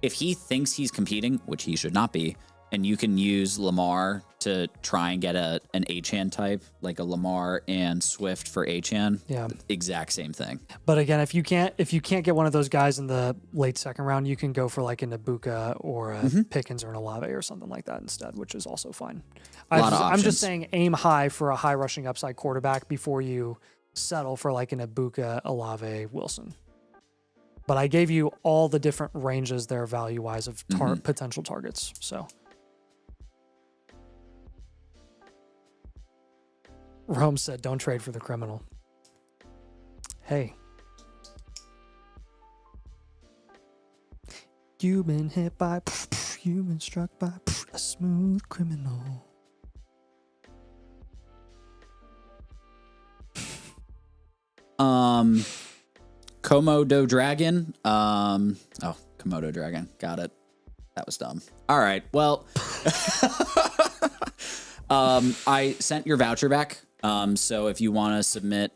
if he thinks he's competing, which he should not be, and you can use Lamar to try and get an Achan type, like a Lamar and Swift for Achan. Yeah. Exact same thing. But again, if you can't get one of those guys in the late second round, you can go for like a Nabuka or a Pickens or an Olave or something like that instead, which is also fine. I'm just saying aim high for a high rushing upside quarterback before you settle for like an Nabuka, Olave, Wilson. But I gave you all the different ranges there value-wise of potential targets. So Rome said, don't trade for the criminal. Hey. You've been hit by, you've been struck by a smooth criminal. Komodo Dragon. Komodo Dragon. Got it. That was dumb. All right. Well, I sent your voucher back. So if you want to submit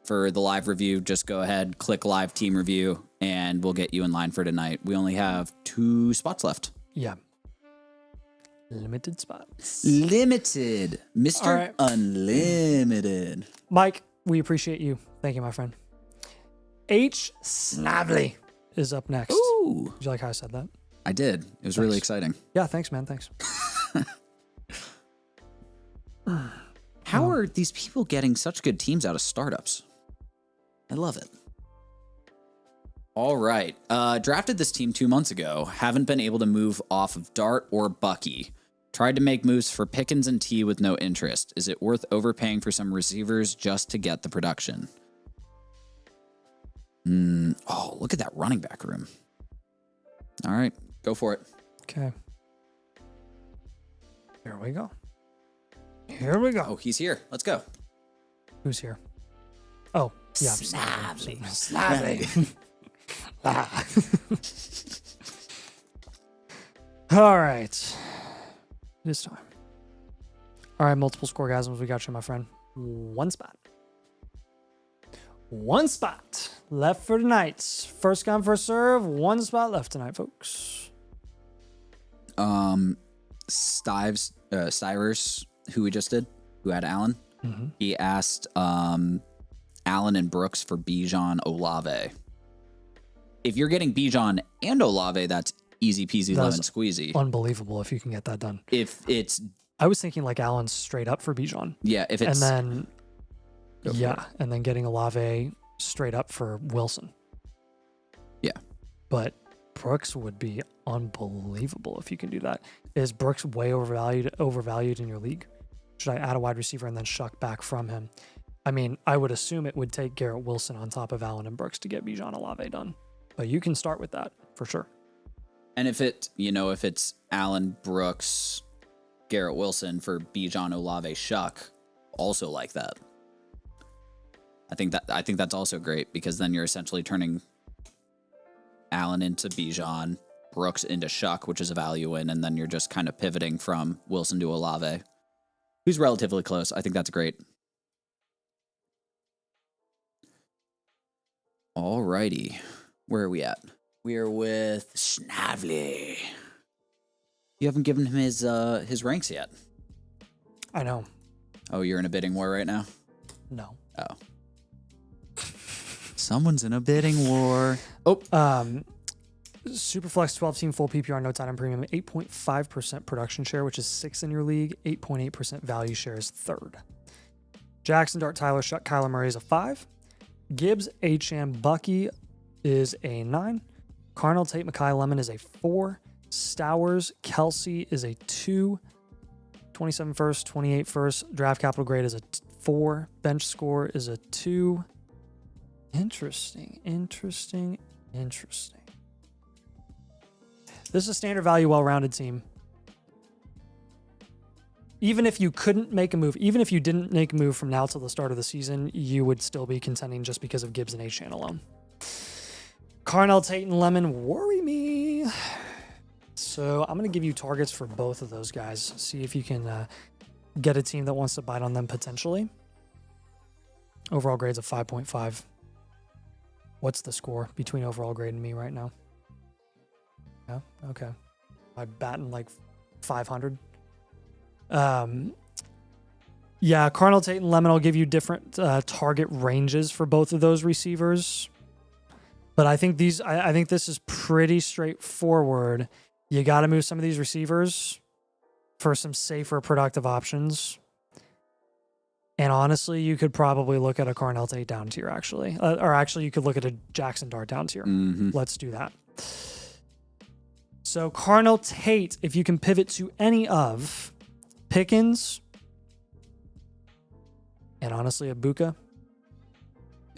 for the live review, just go ahead, click live team review, and we'll get you in line for tonight. We only have 2 spots left. Yeah. Limited spots. Limited. Mr. Right. Unlimited. Mike, we appreciate you. Thank you, my friend. H. Snavely is up next. Ooh. Did you like how I said that? I did. It was really exciting. Yeah, thanks, man. Thanks. How are these people getting such good teams out of startups? I love it. All right. Drafted this team 2 months ago. Haven't been able to move off of Dart or Bucky. Tried to make moves for Pickens and T with no interest. Is it worth overpaying for some receivers just to get the production? Oh, look at that running back room. All right. Go for it. Okay. Here we go. Here we go. Oh, he's here. Let's go. Who's here? Oh, yeah. Snavely. Snavely. All right. This time. All right, multiple scoregasms. We got you, my friend. One spot. One spot left for tonight. First come, first serve. One spot left tonight, folks. Stivers, who we just did, who had Allen, he asked Allen and Brooks for Bijan Olave. If you're getting Bijan and Olave, that's easy peasy lemon squeezy. Unbelievable if you can get that done. If it's, I was thinking like Allen straight up for Bijan. yeah, if it's, and then and then getting Olave straight up for Wilson. Yeah. But Brooks would be unbelievable if you can do that. Is Brooks way overvalued in your league? Should I add a wide receiver and then shuck back from him? I mean, I would assume it would take Garrett Wilson on top of Allen and Brooks to get Bijan Olave done. But you can start with that for sure. and if it's Allen, Brooks, Garrett Wilson for Bijan Olave Shuck, also like that. I think that's also great because then you're essentially turning Allen into Bijan, Brooks into Shuck, which is a value in, and then you're just kind of pivoting from Wilson to Olave, who's relatively close. I think that's great. Alrighty. Where are we at? We're with Snavely. You haven't given him his ranks yet. I know. Oh, you're in a bidding war right now? No. Oh. Someone's in a bidding war. Oh. Superflex 12-team full PPR no tight end premium, 8.5% production share, which is 6th in your league. 8.8% value share is 3rd. Jackson, Dart, Tyler, Shuck, Kyler Murray is a 5. Gibbs, Acham, Bucky is a 9. Carnell, Tate, Mekhi, Lemon is a 4. Stowers, Kelsey is a 2. 27 first, 28 first. Draft capital grade is a 4. Bench score is a 2. Interesting. This is a standard value, well-rounded team. Even if you couldn't make a move, even if you didn't make a move from now till the start of the season, you would still be contending just because of Gibbs and Achane alone. Carnell, Tate, and Lemon worry me. So I'm going to give you targets for both of those guys. See if you can get a team that wants to bite on them potentially. Overall grade's a 5.5. What's the score between overall grade and me right now? Yeah, okay. I batting like 500. Yeah, Carnell, Tate, and Lemon, I'll give you different target ranges for both of those receivers. But I think I think this is pretty straightforward. You got to move some of these receivers for some safer, productive options. And honestly, you could probably look at a Carnell Tate down tier, actually. Or actually, you could look at a Jackson Dart down tier. Mm-hmm. Let's do that. So Carnell Tate, if you can pivot to any of Pickens and honestly Ibuka.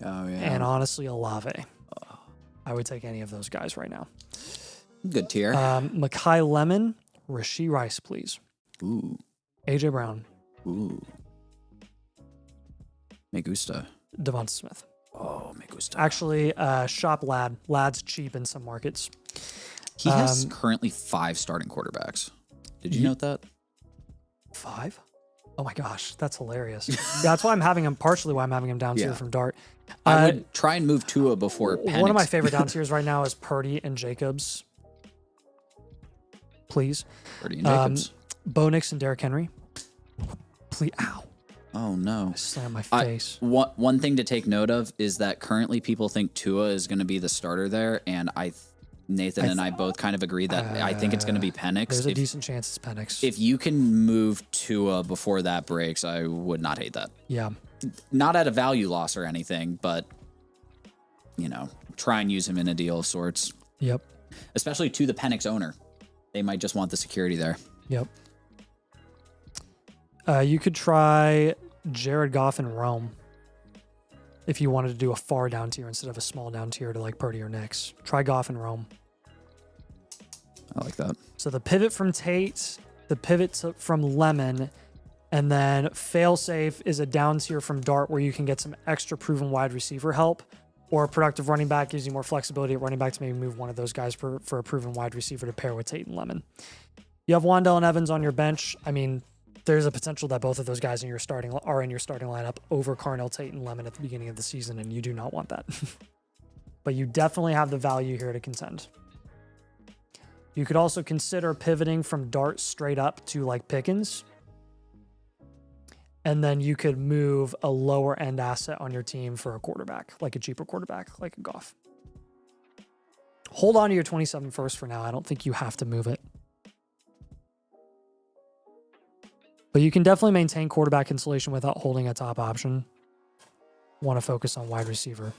Oh, yeah. And honestly Olave. I would take any of those guys right now. Good tier. Mekhi Lemon, Rashee Rice, please. Ooh. AJ Brown. Ooh. Me gusta. Devonta Smith. Oh, me gusta. Actually, shop Lad. Lad's cheap in some markets. He has currently 5 starting quarterbacks. Did you note that? 5? Oh my gosh, that's hilarious. Yeah, that's why I'm having him, partially why I'm having him down tier from Dart. I would try and move Tua before Penix. One of my favorite down tiers right now is Purdy and Jacobs. Please. Purdy and Jacobs. Bo Nix and Derrick Henry. Please. Ow. Oh, no. I slammed my face. One thing to take note of is that currently people think Tua is going to be the starter there, and Nathan and I both kind of agree that I think it's going to be Penix. There's a decent chance it's Penix. If you can move Tua before that breaks, I would not hate that. Yeah. Not at a value loss or anything, but, try and use him in a deal of sorts. Yep. Especially to the Penix owner. They might just want the security there. Yep. You could try Jared Goff and Rome if you wanted to do a far down tier instead of a small down tier to like Purdy or Nix. Try Goff and Rome. I like that. So the pivot from Tate, the pivot from Lemon, and then failsafe is a down tier from Dart where you can get some extra proven wide receiver help, or a productive running back gives you more flexibility at running back to maybe move one of those guys for a proven wide receiver to pair with Tate and Lemon. You have Wan'Dale and Evans on your bench. I mean, there's a potential that both of those guys are in your starting lineup over Carnell, Tate, and Lemon at the beginning of the season, and you do not want that. But you definitely have the value here to contend. You could also consider pivoting from Dart straight up to like Pickens. And then you could move a lower end asset on your team for a quarterback, like a cheaper quarterback, like a Goff. Hold on to your 27 first for now. I don't think you have to move it. But you can definitely maintain quarterback insulation without holding a top option. Want to focus on wide receiver.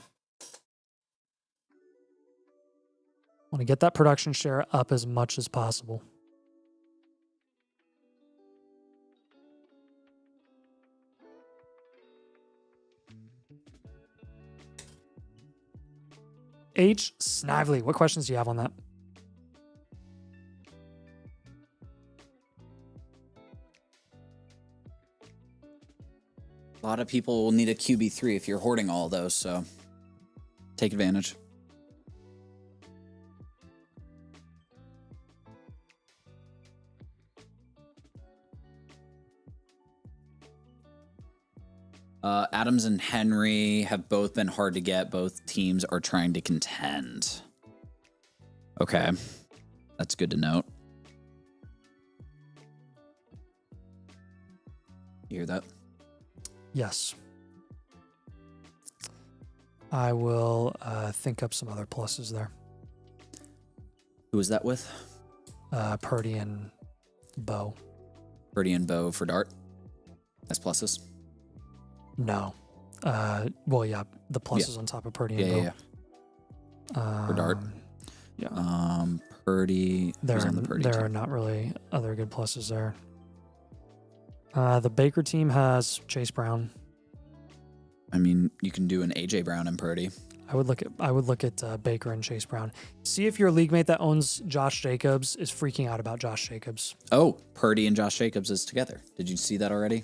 Want to get that production share up as much as possible. H. Snively, what questions do you have on that? A lot of people will need a QB3 if you're hoarding all of those, so take advantage. Adams and Henry have both been hard to get. Both teams are trying to contend. Okay. That's good to note. You hear that? Yes. I will think up some other pluses there. Who is that with? Purdy and Bo. Purdy and Bo for Dart? As pluses? No. Well, yeah, the pluses on top of Purdy and Bo. For Dart? Yeah. Purdy. There on the Purdy are team? not really other good pluses there. The Baker team has Chase Brown. I mean, you can do an AJ Brown and Purdy. I would look at Baker and Chase Brown. See if your league mate that owns Josh Jacobs is freaking out about Josh Jacobs. Oh, Purdy and Josh Jacobs is together. Did you see that already?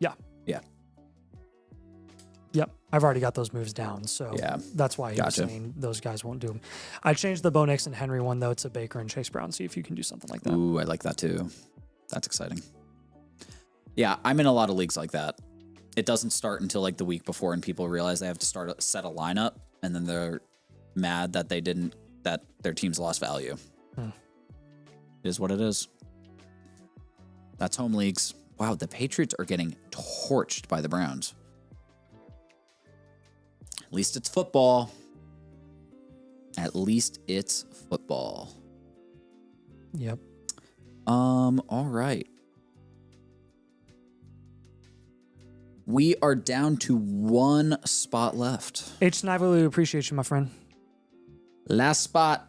Yeah. Yeah. Yep. I've already got those moves down. So Yeah. that's why he was saying those guys won't do them. I changed the Bo Nix and Henry one, though, to Baker and Chase Brown. See if you can do something like that. Ooh, I like that too. That's exciting. Yeah, I'm in a lot of leagues like that. It doesn't start until like the week before and people realize they have to set a lineup and then they're mad that that their team's lost value. It is what it is. That's home leagues. Wow, the Patriots are getting torched by the Browns. At least it's football. At least it's football. Yep. All right. We are down to one spot left. H. Snively, we appreciate you, my friend. Last spot.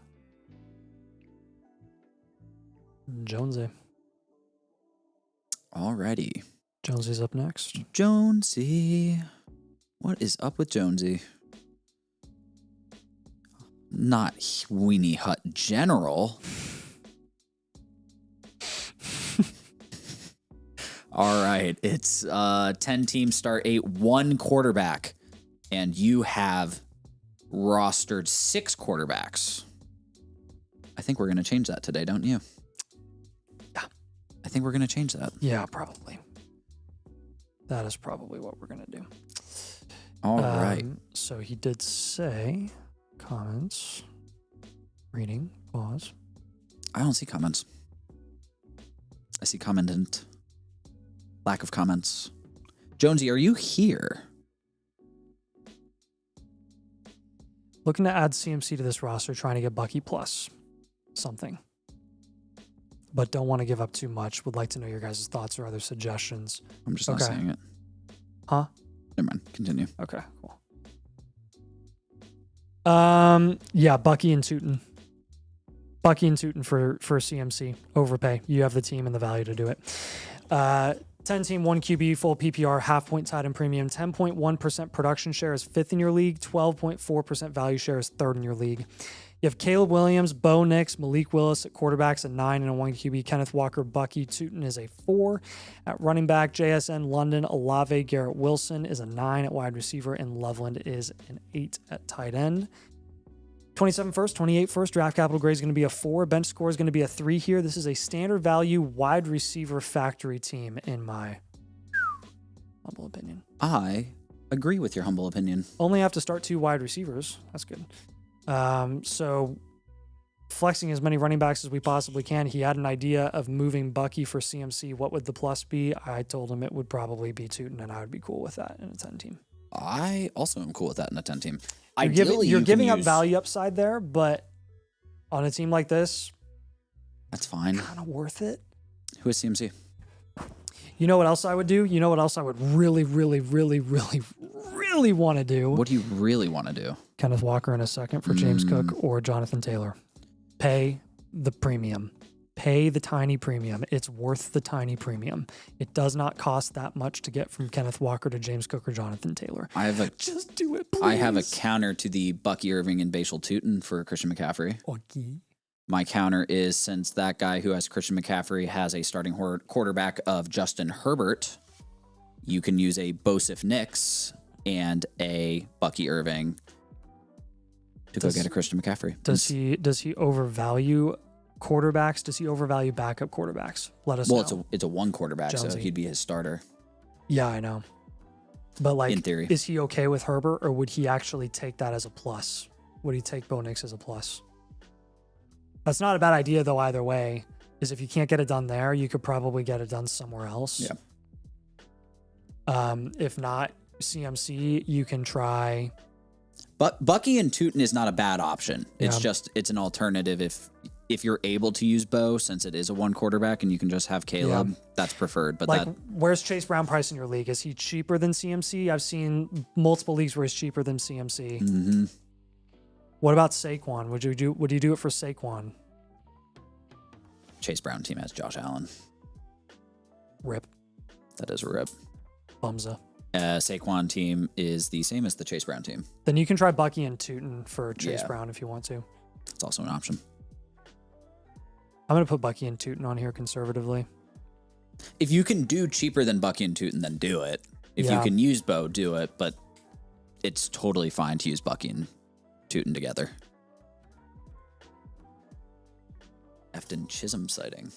Jonesy. Alrighty. Jonesy's up next. Jonesy. What is up with Jonesy? Not Weenie Hut General. All right. It's 10 teams start 8, 1 quarterback. And you have rostered 6 quarterbacks. I think we're going to change that today, don't you? Yeah. I think we're going to change that. Yeah, probably. That is probably what we're going to do. All right. So he did say comments. Reading. Pause. I don't see comments. I see commentant. Lack of comments. Jonesy, are you here? Looking to add CMC to this roster, trying to get Bucky plus something. But don't want to give up too much. Would like to know your guys' thoughts or other suggestions. I'm just not saying it. Huh? Never mind. Continue. Okay, cool. Yeah, Bucky and Tootin. Bucky and Tootin for CMC. Overpay. You have the team and the value to do it. 10 team, 1 QB, full PPR, half point tight end premium, 10.1% production share is 5th in your league, 12.4% value share is 3rd in your league. You have Caleb Williams, Bo Nix, Malik Willis at quarterbacks, a 9 and a 1 QB. Kenneth Walker, Bucky Tootin is a 4. At running back, JSN, London, Olave, Garrett Wilson is a 9 at wide receiver, and Loveland is an 8 at tight end. 27 first, 28 first. Draft capital grade is going to be a 4. Bench score is going to be a 3 here. This is a standard value wide receiver factory team, in my humble opinion. I agree with your humble opinion. Only have to start 2 wide receivers. That's good. So flexing as many running backs as we possibly can. He had an idea of moving Bucky for CMC. What would the plus be? I told him it would probably be Tootin, and I would be cool with that in a 10 team. I also am cool with that in a 10 team. You're giving up value upside there, but on a team like this, that's fine. Kind of worth it. Who is CMC? You know what else I would do? You know what else I would really, really, really, really, really want to do? What do you really want to do? Kenneth Walker in a second for James Cook or Jonathan Taylor. Pay the premium. Pay the tiny premium. It's worth the tiny premium. It does not cost that much to get from Kenneth Walker to James Cook or Jonathan Taylor. Just do it, please. I have a counter to the Bucky Irving and Bashal Tootin for Christian McCaffrey. Okay. My counter is, since that guy who has Christian McCaffrey has a starting quarterback of Justin Herbert, you can use a Bosif Nix and a Bucky Irving to go get a Christian McCaffrey. Does he overvalue quarterbacks? Does he overvalue backup quarterbacks? Let us know. Well, it's a 1 quarterback, Jonesy. So he'd be his starter. Yeah, I know. But like, in theory, is he okay with Herbert, or would he actually take that as a plus? Would he take Bo Nix as a plus? That's not a bad idea, though, either way. Is if you can't get it done there, you could probably get it done somewhere else. Yeah. If not CMC, you can try. But Bucky and Tootin is not a bad option. It's Yeah. it's an alternative if you're able to use Bo, since it is a 1 quarterback and you can just have Caleb. That's preferred. But like, where's Chase Brown price in your league? Is he cheaper than CMC? I've seen multiple leagues where he's cheaper than CMC. Mm-hmm. What about Saquon? Would you do it for Saquon? Chase Brown team has Josh Allen. Rip. That is a rip. Bumza. Saquon team is the same as the Chase Brown team. Then you can try Bucky and Tootin for Chase Yeah. Brown if you want to. It's also an option. I'm going to put Bucky and Tootin on here conservatively. If you can do cheaper than Bucky and Tootin, then do it. If you can use Bo, do it. But it's totally fine to use Bucky and Tootin together. Efton Chisholm sighting.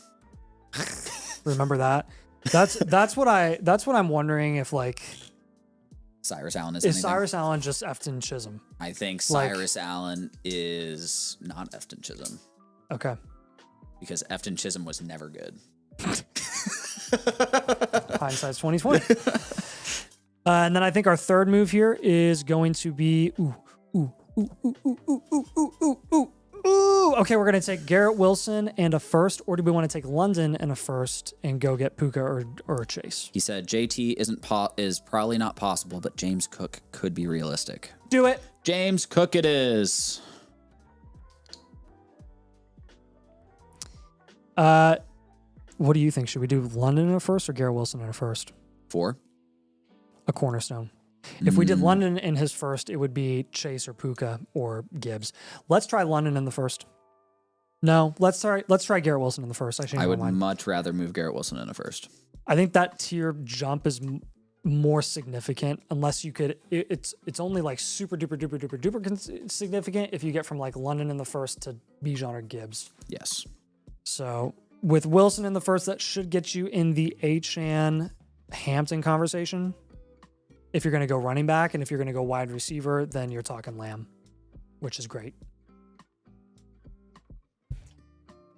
Remember that? That's what I'm wondering if like Cyrus Allen is anything. Cyrus Allen just Efton Chisholm? I think Cyrus Allen is not Efton Chisholm. Okay. Because Efton Chisholm was never good. Hindsight's 2020. And then I think our third move here is going to be okay, we're gonna take Garrett Wilson and a first, or do we want to take London and a first and go get Puka or Chase? He said JT is probably not possible, but James Cook could be realistic. Do it. James Cook it is. What do you think? Should we do London in a first or Garrett Wilson in a first? 4. A cornerstone. If we did London in his first, it would be Chase or Puka or Gibbs. Let's try London in the first. No, let's try Garrett Wilson in the first. I would much rather move Garrett Wilson in a first. I think that tier jump is more significant unless you could. It's only like super duper significant if you get from like London in the first to Bijan or Gibbs. Yes. So with Wilson in the first, that should get you in the Achane Hampton conversation. If you're going to go running back, and if you're going to go wide receiver, then you're talking Lamb, which is great.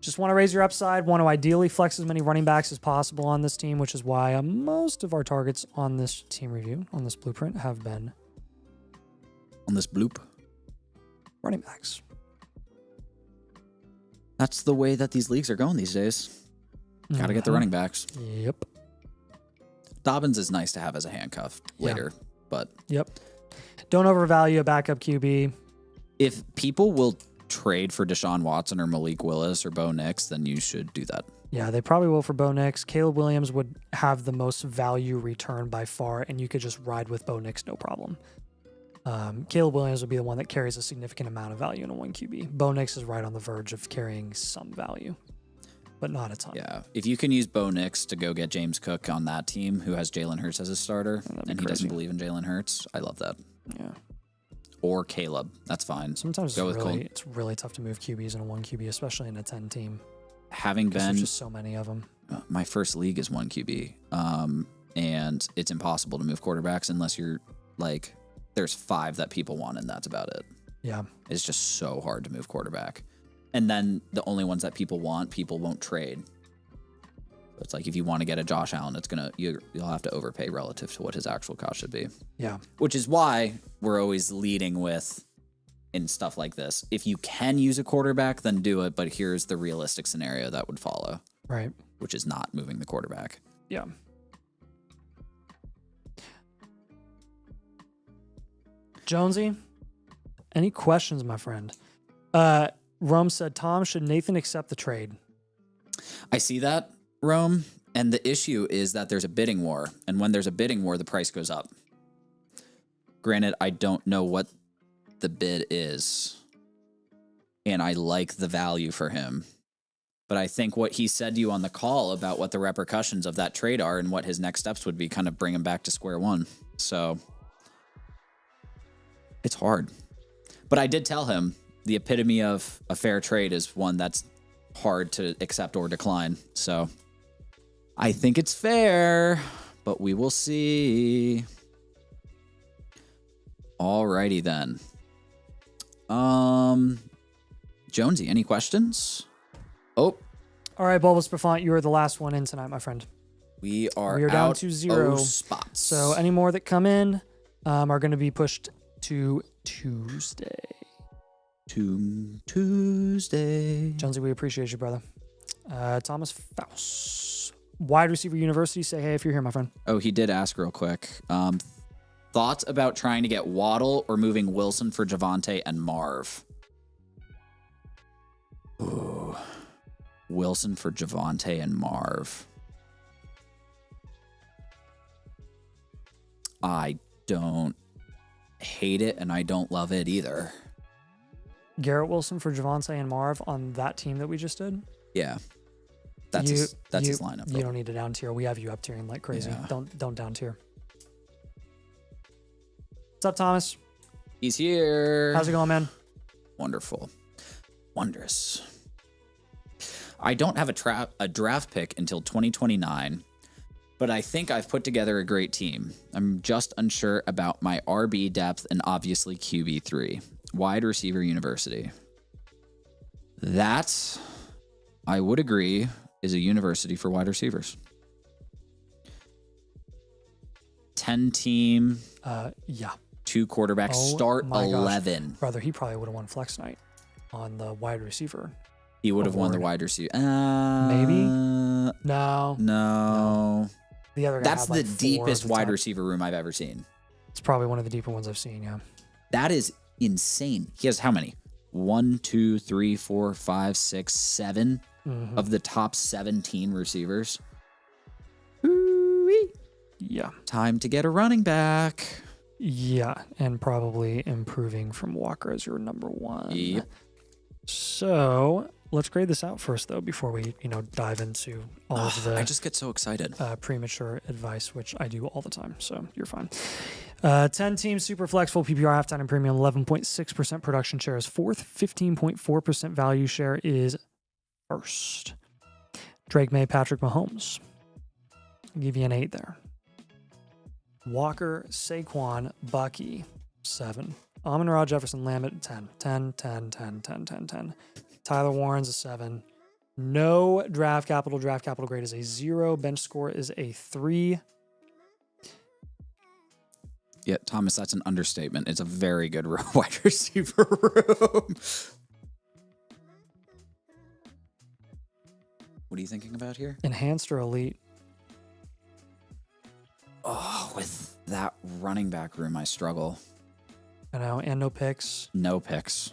Just want to raise your upside, want to ideally flex as many running backs as possible on this team, which is why most of our targets on this team review, on this blueprint, have been on this bloop running backs. That's the way that these leagues are going these days. Got to get the running backs. Yep. Dobbins is nice to have as a handcuff later, but... Yep. Don't overvalue a backup QB. If people will trade for Deshaun Watson or Malik Willis or Bo Nix, then you should do that. Yeah, they probably will for Bo Nix. Caleb Williams would have the most value return by far, and you could just ride with Bo Nix, no problem. Caleb Williams would be the one that carries a significant amount of value in a 1 QB. Bo Nix is right on the verge of carrying some value, but not a ton. Yeah, if you can use Bo Nix to go get James Cook on that team who has Jalen Hurts as a starter, and he doesn't believe in Jalen Hurts, I love that. Yeah. Or Caleb, that's fine. Sometimes it's really tough to move QBs in a 1 QB, especially in a 10 team. Having been there's just so many of them. My first league is 1 QB, and it's impossible to move quarterbacks unless you're like, there's 5 that people want, and that's about it. Yeah, it's just so hard to move quarterback. And then the only ones that people want, people won't trade. It's like if you want to get a Josh Allen, you'll have to overpay relative to what his actual cost should be. Yeah. Which is why we're always leading with in stuff like this. If you can use a quarterback, then do it. But here's the realistic scenario that would follow. Right. Which is not moving the quarterback. Yeah. Jonesy, any questions, my friend? Rome said, Tom, should Nathan accept the trade? I see that, Rome. And the issue is that there's a bidding war. And when there's a bidding war, the price goes up. Granted, I don't know what the bid is. And I like the value for him. But I think what he said to you on the call about what the repercussions of that trade are and what his next steps would be kind of bring him back to square one. So it's hard. But I did tell him the epitome of a fair trade is one that's hard to accept or decline. So I think it's fair, but we will see. Alrighty then. Jonesy, any questions? Oh. All right, Bulbous Buffont, you are the last one in tonight, my friend. We are down to 0 spots. So any more that come in are going to be pushed to Tuesday. Tuesday. Jonesy, we appreciate you, brother. Thomas Faust, Wide Receiver University, say hey if you're here, my friend. Oh, he did ask real quick. Thoughts about trying to get Waddle or moving Wilson for Javonte and Marv? Ooh. Wilson for Javonte and Marv. I don't hate it, and I don't love it either. Garrett Wilson for Javonte and Marv on that team that we just did. Yeah. That's his lineup. You don't need to down tier. We have you up tiering like crazy. Yeah. Don't down tier. What's up, Thomas? He's here. How's it going, man? Wonderful. Wondrous. I don't have a draft pick until 2029, but I think I've put together a great team. I'm just unsure about my RB depth and obviously QB3. Wide receiver university. That, I would agree, is a university for wide receivers. 10-team. Yeah. 2 quarterbacks. Start 11. Gosh. Brother, he probably would have won flex night on the wide receiver. He would have won the wide receiver. Maybe? No. The other guy That's had like the 4 deepest at the wide time. receiver room I've ever seen. It's probably one of the deeper ones I've seen, yeah. That is insane. He has how many? 1, 2, 3, 4, 5, 6, 7 of the top 17 receivers. Ooh-wee. Yeah. Time to get a running back. Yeah, and probably improving from Walker as your number 1. Yep. So let's grade this out first, though, before we, dive into all of the I just get so excited. premature advice, which I do all the time. So you're fine. 10 teams, super flex, full PPR, halftime and premium. 11.6% production share is 4th. 15.4% value share is 1st. Drake May, Patrick Mahomes. I'll give you an 8 there. Walker, Saquon, Bucky, 7. Amon-Ra, Jefferson, Lamb 10. 10. Tyler Warren's a 7. No draft capital. Draft capital grade is a 0. Bench score is a 3. Yeah, Thomas, that's an understatement. It's a very good wide receiver room. What are you thinking about here? Enhanced or elite? Oh, with that running back room, I struggle. I know, and no picks. No picks.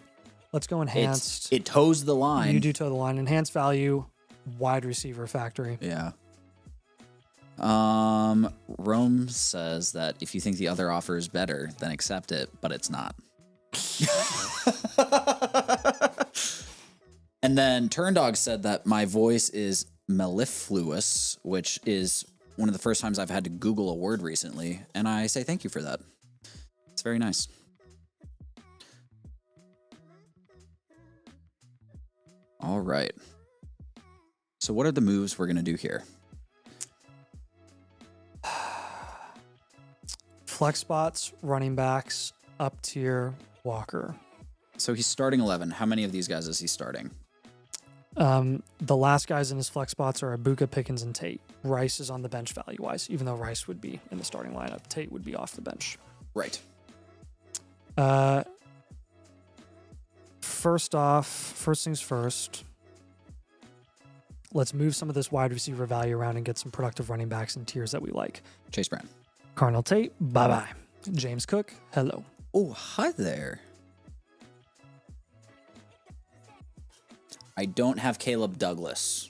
Let's go enhanced. It toes the line. You do toe the line. Enhanced value, wide receiver factory. Yeah. Rome says that if you think the other offer is better, then accept it, but it's not. And then Turndog said that my voice is mellifluous, which is one of the first times I've had to Google a word recently, and I say thank you for that. It's very nice. All right. So what are the moves we're going to do here? Flex spots, running backs, up tier, Walker. So he's starting 11. How many of these guys is he starting? The last guys in his flex spots are Ibuka, Pickens, and Tate. Rice is on the bench value-wise, even though Rice would be in the starting lineup. Tate would be off the bench. Right. First things first. Let's move some of this wide receiver value around and get some productive running backs and tiers that we like. Chase Brown. Cardinal Tate, bye-bye. James Cook, hello. Oh, hi there. I don't have Caleb Douglas.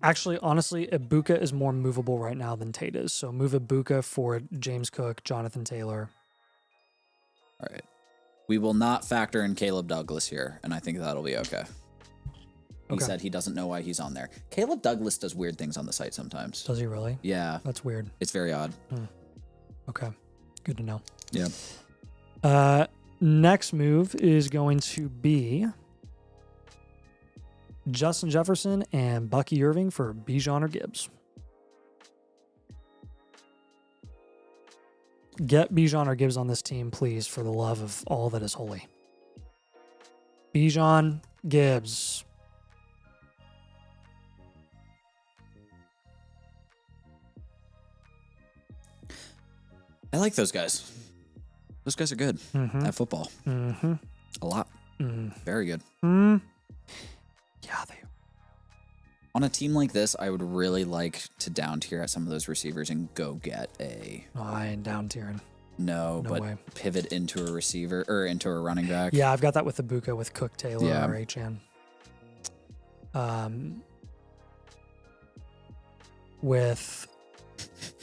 Actually, honestly, Ibuka is more movable right now than Tate is. So move Ibuka for James Cook, Jonathan Taylor. All right. We will not factor in Caleb Douglas here, and I think that'll be okay. He said he doesn't know why he's on there. Caleb Douglas does weird things on the site sometimes. Does he really? Yeah. That's weird. It's very odd. Okay. Good to know. Yeah. Next move is going to be Justin Jefferson and Bucky Irving for Bijan or Gibbs. Get Bijan or Gibbs on this team, please, for the love of all that is holy. Bijan, Gibbs. I like those guys. Those guys are good at football. A lot. Very good. Yeah, they are. On a team like this, I would really like to down tier at some of those receivers and go get a... Oh, I ain't down tiering. No, but way. pivot into a receiver or into a running back. Yeah, I've got that with Ibuka, with Cook, Taylor, Yeah. or HN. With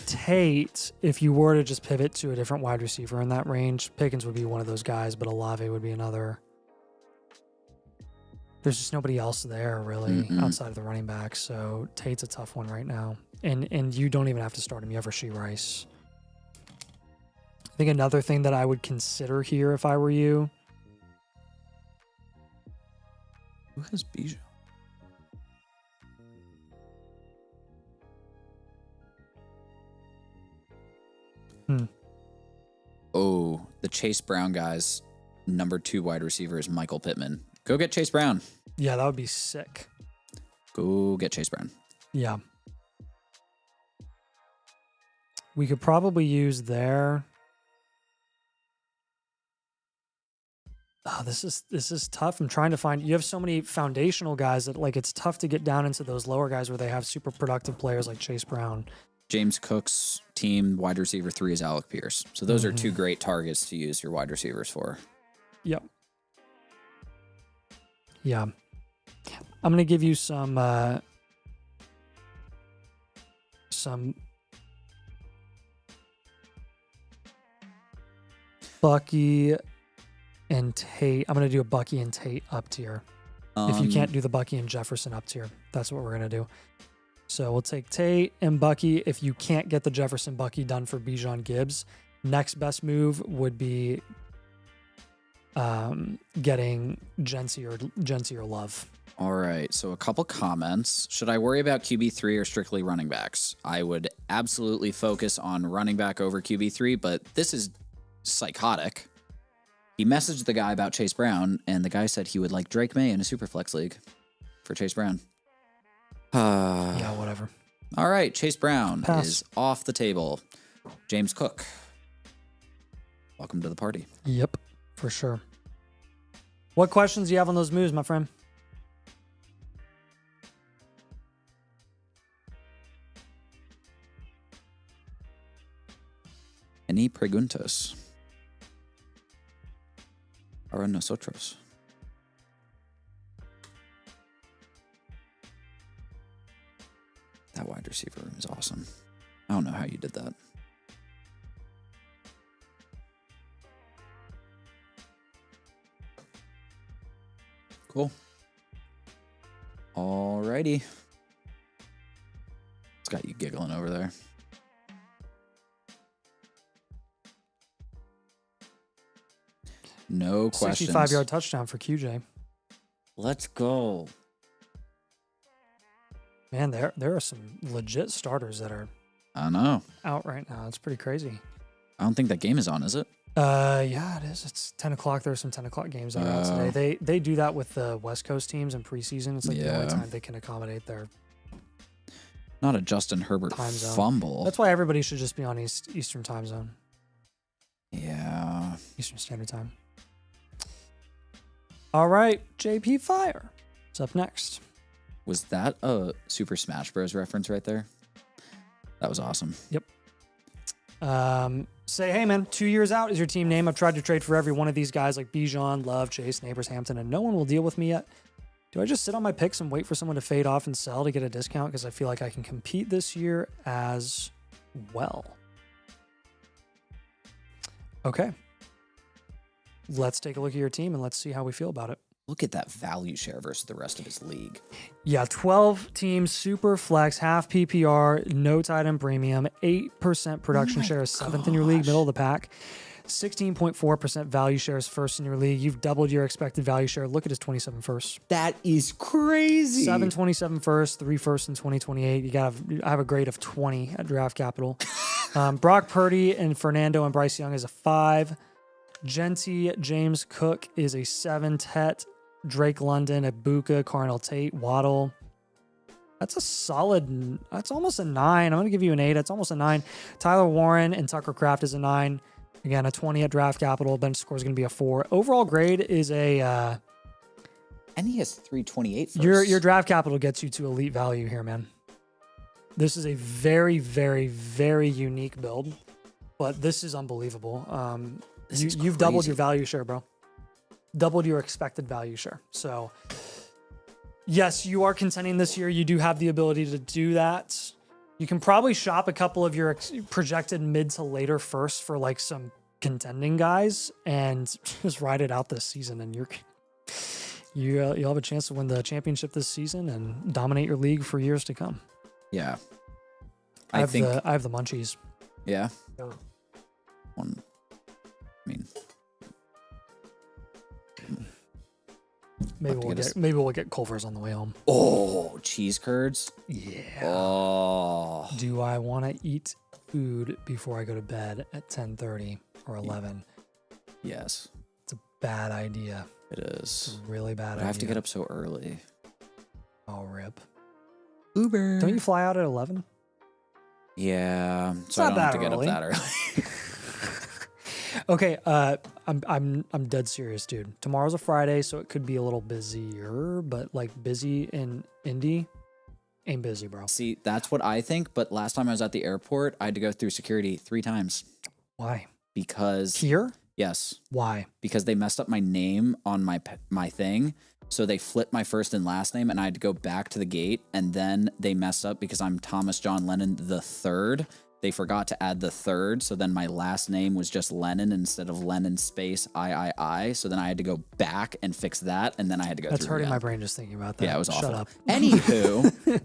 Tate, if you were to just pivot to a different wide receiver in that range, Pickens would be one of those guys, but Olave would be another. There's just nobody else there really outside of the running back. So Tate's a tough one right now. And you don't even have to start him. You have Rashee Rice. I think another thing that I would consider here if I were you. Who has Bijan? Oh, the Chase Brown guy's number 2 wide receiver is Michael Pittman. Go get Chase Brown. Yeah, that would be sick. Go get Chase Brown. Yeah. We could probably use there. Oh, this is tough. I'm trying to find. You have so many foundational guys that like it's tough to get down into those lower guys where they have super productive players like Chase Brown. James Cook's team wide receiver 3 is Alec Pierce. So those are 2 great targets to use your wide receivers for. Yep. Yeah. I'm gonna give you some Bucky and Tate. I'm gonna do a Bucky and Tate up tier. If you can't do the Bucky and Jefferson up tier, that's what we're gonna do. So we'll take Tate and Bucky. If you can't get the Jefferson Bucky done for Bijan Gibbs, next best move would be getting Gency or Love. All right, so a couple comments. Should I worry about QB3 or strictly running backs? I would absolutely focus on running back over QB3, but this is psychotic. He messaged the guy about Chase Brown, and the guy said he would like Drake May in a Superflex league for Chase Brown. Yeah, whatever. All right, Chase Brown Pass. is off the table. James Cook, welcome to the party. Yep, for sure. What questions do you have on those moves, my friend? Any preguntas? Para nosotros. That wide receiver room is awesome. I don't know how you did that. Cool. Alrighty. It's got you giggling over there. No questions. 65-yard touchdown for QJ. Let's go. Man, there are some legit starters that are I know. out right now. It's pretty crazy. I don't think that game is on, is it? Yeah, it is. It's 10 o'clock. There are some 10 o'clock games that are out today. They do that with the West Coast teams in preseason. It's like the only time they can accommodate their Not a Justin Herbert time zone. fumble. That's why everybody should just be on Eastern time zone. Yeah. Eastern Standard Time. All right, JP Fire. What's up next? Was that a Super Smash Bros. Reference right there? That was awesome. Yep. Say, hey, man, 2 years out is your team name. I've tried to trade for every one of these guys like Bijan, Love, Chase, Neighbors, Hampton, and no one will deal with me yet. Do I just sit on my picks and wait for someone to fade off and sell to get a discount? Because I feel like I can compete this year as well. Okay. Let's take a look at your team and let's see how we feel about it. Look at that value share versus the rest of his league. Yeah, 12 teams, super flex, half PPR, no tight end premium, 8% production share is 7th in your league, middle of the pack. 16.4% value share is first in your league. You've doubled your expected value share. Look at his 27 first. That is crazy. 727 first, 3 first in 2028. I have a grade of 20 at Draft Capital. Brock Purdy and Fernando and Bryce Young is a 5. Genty, James Cook is a 7. Tet, Drake London, Ibuka, Carnell Tate, Waddle. That's a solid. That's almost a 9. I'm going to give you an 8. That's almost a 9. Tyler Warren and Tucker Kraft is a 9. Again, a 20 at Draft Capital. Bench score is going to be a 4. Overall grade is a. And he has 328 first. Your Draft Capital gets you to elite value here, man. This is a very, very, very unique build, but this is unbelievable. You've doubled your value share, bro. Doubled your expected value share. So, yes, you are contending this year. You do have the ability to do that. You can probably shop a couple of your projected mid to later first for like some contending guys and just ride it out this season, and you'll have a chance to win the championship this season and dominate your league for years to come. Yeah. I have the munchies. Yeah. Yeah. One. I mean, maybe we'll get Culver's on the way home. oh, cheese curds. Yeah. Oh, Do I want to eat food before I go to bed at 10:30 or 11? yes, It's a bad idea. it It's is. a really bad idea. I have to get up so early. Oh, rip. Uber. Don't you fly out at 11? Yeah, so I not don't have that to get early. up that early. Okay, I'm dead serious, dude. Tomorrow's a Friday, so it could be a little busier, but like busy in Indy ain't busy, bro. See, that's what I think. But last time I was at the airport, I had to go through security 3 times Why? because Here? yes, Why? because they messed up my name on my thing. So they flipped my first and last name, and I had to go back to the gate. And then they messed up because I'm Thomas John Lennon the third. They forgot to add the third, so then my last name was just Lennon instead of Lennon space I. So then I had to go back and fix that, and then I had to go That's through hurting again. my brain just thinking about that. Yeah, it was Shut awful. up. Anywho,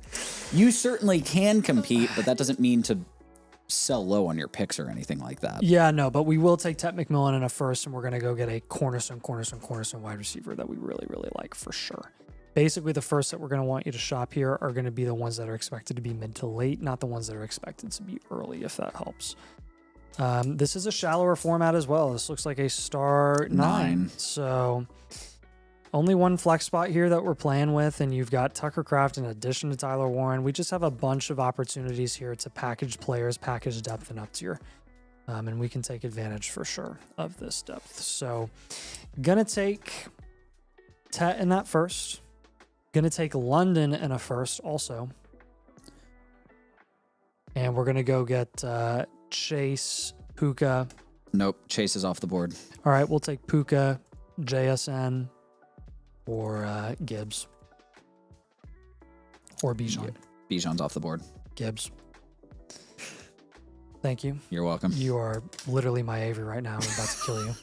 you certainly can compete, but that doesn't mean to sell low on your picks or anything like that. Yeah, no, but we will take Tet McMillan in a first, and we're going to go get a cornerstone wide receiver that we really, really like for sure. Basically, the first that we're going to want you to shop here are going to be the ones that are expected to be mid to late, not the ones that are expected to be early, if that helps. This is a shallower format as well. This looks like a star 9. So only one flex spot here that we're playing with, and you've got Tucker Kraft in addition to Tyler Warren. We just have a bunch of opportunities here to package players, package depth and up tier. And we can take advantage for sure of this depth. So gonna take Tet in that first. Gonna take London in a first also. And we're gonna go get Chase, Puka. Nope, Chase is off the board. All right, we'll take Puka, JSN, or Gibbs. Or Bijan. Bijan's off the board. Gibbs. Thank you. You're welcome. You are literally my Avery right now. I'm about to kill you.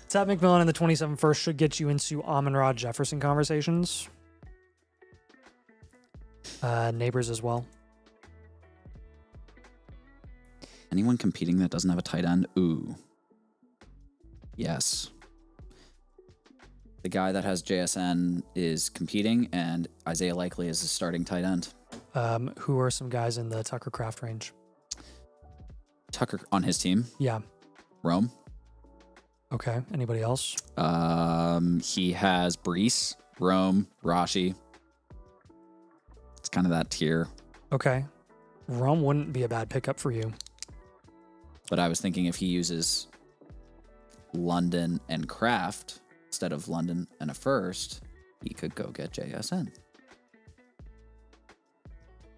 Tet McMillan in the 27 first should get you into Amon-Ra Jefferson conversations. Neighbors as well. Anyone competing that doesn't have a tight end? Ooh. Yes. The guy that has JSN is competing, and Isaiah Likely is the starting tight end. Who are some guys in the Tucker Kraft range? Tucker on his team. Yeah. Rome. Okay. Anybody else? He has Brees, Rome, Rashi. It's kind of that tier. Okay. Rome wouldn't be a bad pickup for you. But I was thinking if he uses London and Kraft instead of London and a first, he could go get JSN.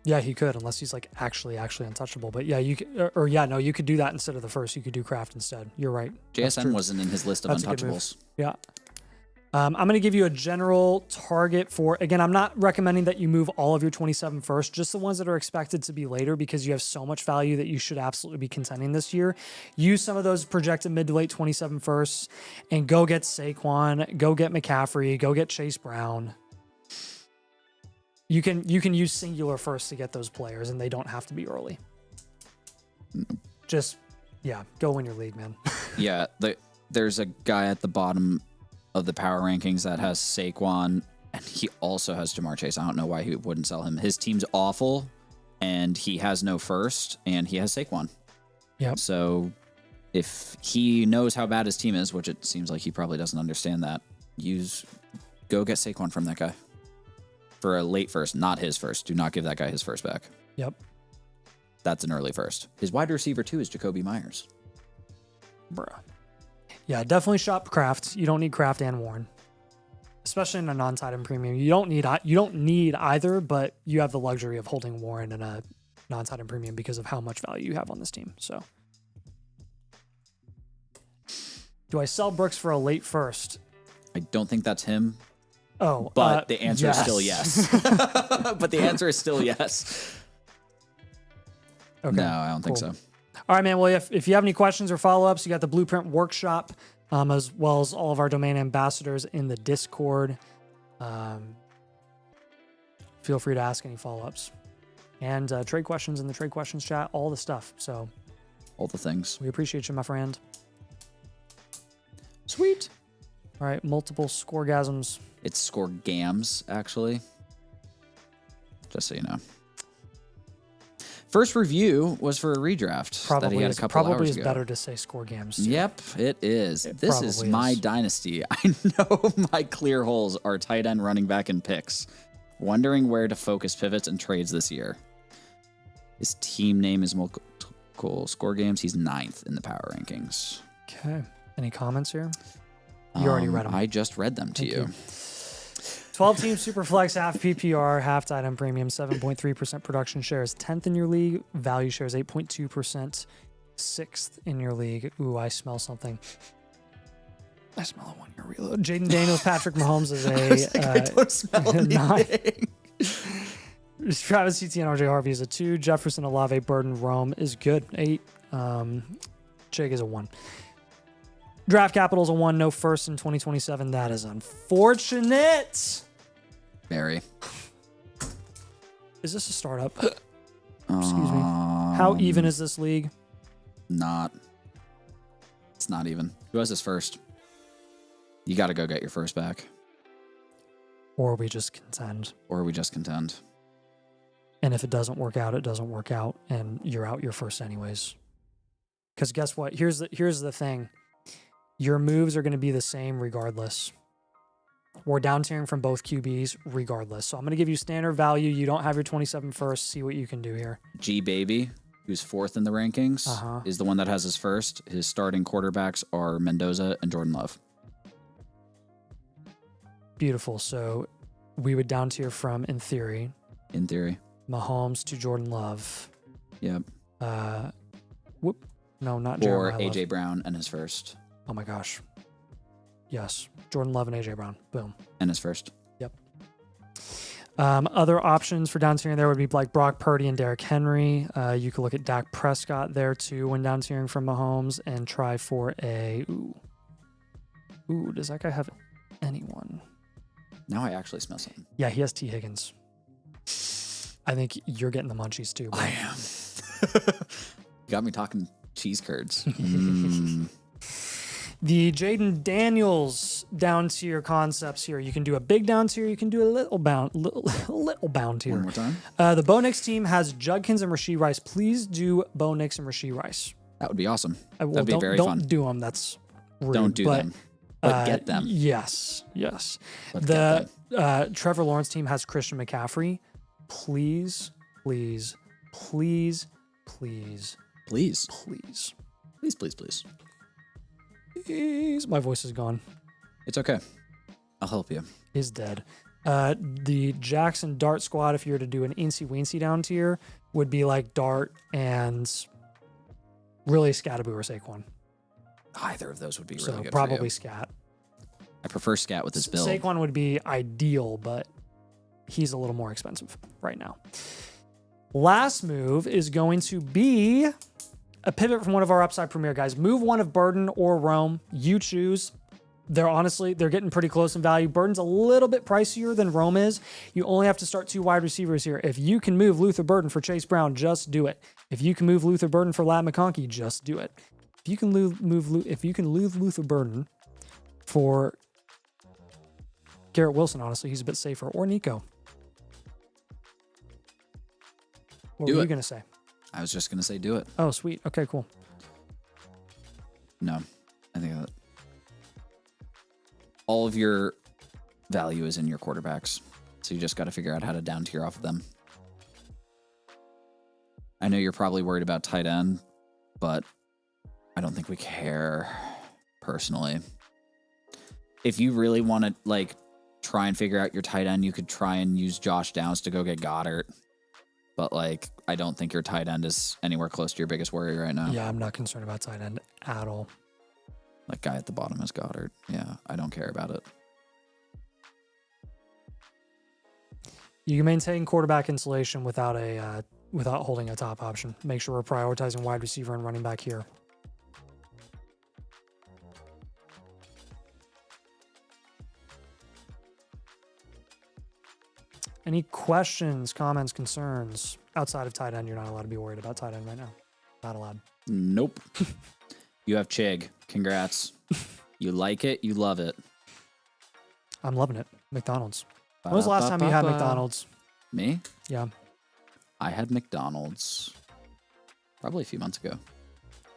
Yeah, he could, unless he's like actually untouchable. But yeah, you could, or yeah, no, you could do that instead of the first. You could do Kraft instead. You're right. JSN wasn't in his list of That's a good move. untouchables. Yeah. I'm going to give you a general target for, again, I'm not recommending that you move all of your 27 first, just the ones that are expected to be later because you have so much value that you should absolutely be contending this year. Use some of those projected mid to late 27 firsts and go get Saquon, go get McCaffrey, go get Chase Brown. You can use singular first to get those players and they don't have to be early. Just, yeah, go win your league, man. Yeah, there's a guy at the bottom of the power rankings that has Saquon, and he also has Jamar Chase. I don't know why he wouldn't sell him. His team's awful, and he has no first, and he has Saquon. Yep. So if he knows how bad his team is, which it seems like he probably doesn't understand that, go get Saquon from that guy for a late first, not his first. Do not give that guy his first back. Yep. That's an early first. His wide receiver, too, is Jacoby Myers. Bruh. Yeah, definitely shop Kraft. You don't need Kraft and Warren, especially in a non-tight end premium. You don't need either, but you have the luxury of holding Warren in a non-tight end premium because of how much value you have on this team. So, do I sell Brooks for a late first? I don't think that's him. Oh, but the answer is still yes. yes. But the answer is still yes. Okay. No, I don't think Cool. so. All right, man. Well, if you have any questions or follow-ups, you got the Blueprint Workshop, as well as all of our domain ambassadors in the Discord. Feel free to ask any follow-ups. And trade questions in the trade questions chat, all the stuff. So All the things. we appreciate you, my friend. Sweet. All right, multiple scoregasms. It's Scoregams, actually. Just so you know. First review was for a redraft that he had a couple Probably hours is ago. better to say scoregams. Too. Yep, it is. This is probably my is. dynasty. I know my clear holes are tight end, running back, and picks. Wondering where to focus pivots and trades this year. His team name is multiple score games. He's 9th in the power rankings. Okay. Any comments here? You already read them. I just read them to you. 12-team Superflex, half PPR, half tight end premium, 7.3% production shares, 10th in your league. Value shares 8.2%, 6th in your league. Ooh, I smell something. I smell a one-year reload. Jaden Daniels, Patrick Mahomes is I don't smell 9. anything. Travis Etienne, RJ Harvey is a 2. Jefferson, Olave, Burden, Rome is good. 8. Jake is a 1. Draft capital is a 1. No first in 2027. That is unfortunate. Very. Is this a startup? Excuse me. How even is this league? Not. It's not even. Who has his first? You got to go get your first back. Or we just contend. Or we just contend. And if it doesn't work out, it doesn't work out, and you're out your first anyways. Because guess what? Here's the thing. Your moves are going to be the same regardless. We're down tiering from both QBs regardless. So I'm going to give you standard value. You don't have your 27 first. See what you can do here. G Baby, who's 4th in the rankings, is the one that has his first. His starting quarterbacks are Mendoza and Jordan Love. Beautiful. So we would down tier from, in theory, Mahomes to Jordan Love. Yep. No, not Or Jeremiah AJ Love. Brown and his first. Oh my gosh. Yes. Jordan Love and AJ Brown. Boom. And his first. Yep. Other options for down tiering there would be like Brock Purdy and Derrick Henry. You could look at Dak Prescott there too when down tiering from Mahomes and try for a. Ooh, does that guy have anyone? Now I actually smell something. Yeah, he has T. Higgins. I think you're getting the munchies too. Bro. I am. You got me talking cheese curds. The Jaden Daniels down tier concepts here. You can do a big down tier. You can do a little bound tier. One more time. The Bo Nix team has Judkins and Rashee Rice. Please do Bo Nix and Rashee Rice. That would be awesome. Well, That'd be very don't fun. do them. That's rude. Don't do them. But get them. Yes. But get The Trevor Lawrence team has Christian McCaffrey. Please. Please. My voice is gone. It's okay. I'll help you. Is dead. The Jackson Dart squad, if you were to do an Incy Weensy down tier, would be like Dart and really Scattaboo or Saquon. Either of those would be really So good probably for you. Scat. I prefer Scat with his build. Saquon would be ideal, but he's a little more expensive right now. Last move is going to be a pivot from one of our upside premier guys. Move one of Burden or Rome. You choose. They're getting pretty close in value. Burden's a little bit pricier than Rome is. You only have to start 2 wide receivers here. If you can move Luther Burden for Chase Brown, just do it. If you can move Luther Burden for Lat McConkey, just do it. If you can move Luther Burden for Garrett Wilson, honestly, he's a bit safer. Or Nico. What were you going to say? I was just going to say do it. Oh, sweet. Okay, cool. No. I think that all of your value is in your quarterbacks. So you just got to figure out how to down tier off of them. I know you're probably worried about tight end, but I don't think we care personally. If you really want to like try and figure out your tight end, you could try and use Josh Downs to go get Goddard. But like, I don't think your tight end is anywhere close to your biggest worry right now. Yeah, I'm not concerned about tight end at all. Like guy at the bottom is Goddard. Yeah, I don't care about it. You can maintain quarterback insulation without a without holding a top option. Make sure we're prioritizing wide receiver and running back here. Any questions, comments, concerns? Outside of tight end, you're not allowed to be worried about tight end right now. Not allowed. Nope. You have Chig. Congrats. You like it. You love it. I'm loving it. McDonald's. When was the last time you had McDonald's? Me? Yeah. I had McDonald's probably a few months ago.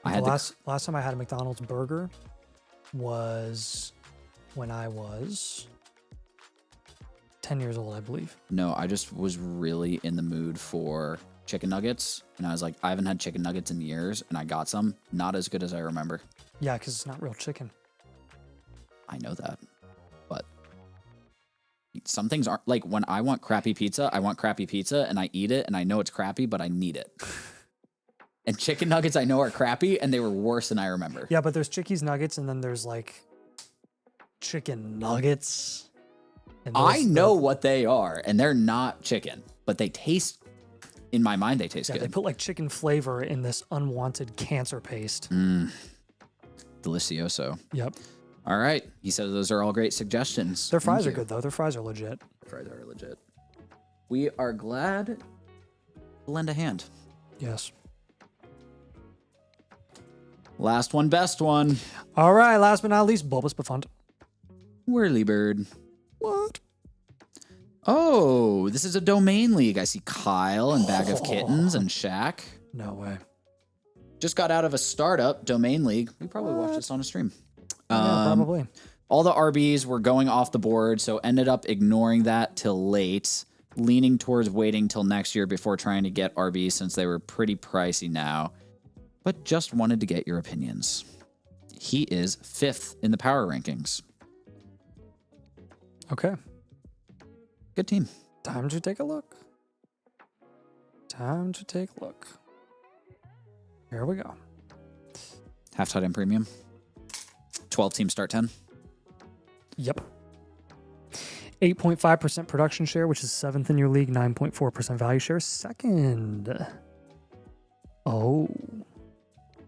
Last time I had a McDonald's burger was when I was 10 years old, I believe. No, I just was really in the mood for chicken nuggets. And I was like, I haven't had chicken nuggets in years. And I got some. Not as good as I remember. Yeah, because it's not real chicken. I know that. But some things aren't, like when I want crappy pizza, I want crappy pizza and I eat it and I know it's crappy, but I need it. And chicken nuggets I know are crappy and they were worse than I remember. Yeah, but there's Chickies nuggets and then there's like chicken nuggets. And I know what they are and they're not chicken, but they taste, in my mind, they taste good. They put like chicken flavor in this unwanted cancer paste. Delicioso. Yep. All right. He said those are all great suggestions. Their fries are good, though. Their fries are legit. Fries are legit. We are glad to lend a hand. Yes. Last one, best one. All right. Last but not least, Bulbous Befund. Whirlybird. What? Oh, this is a domain league. I see Kyle and Bag of Kittens and Shaq. No way. Just got out of a startup domain league. We probably watched this on a stream. Yeah, probably. All the RBs were going off the board, so ended up ignoring that till late, leaning towards waiting till next year before trying to get RBs since they were pretty pricey now. But just wanted to get your opinions. He is 5th in the power rankings. Okay. Good team. Time to take a look. Time to take a look. Here we go. Half tight end premium. 12 team start 10. Yep. 8.5% production share, which is 7th in your league. 9.4% value share, 2nd. Oh.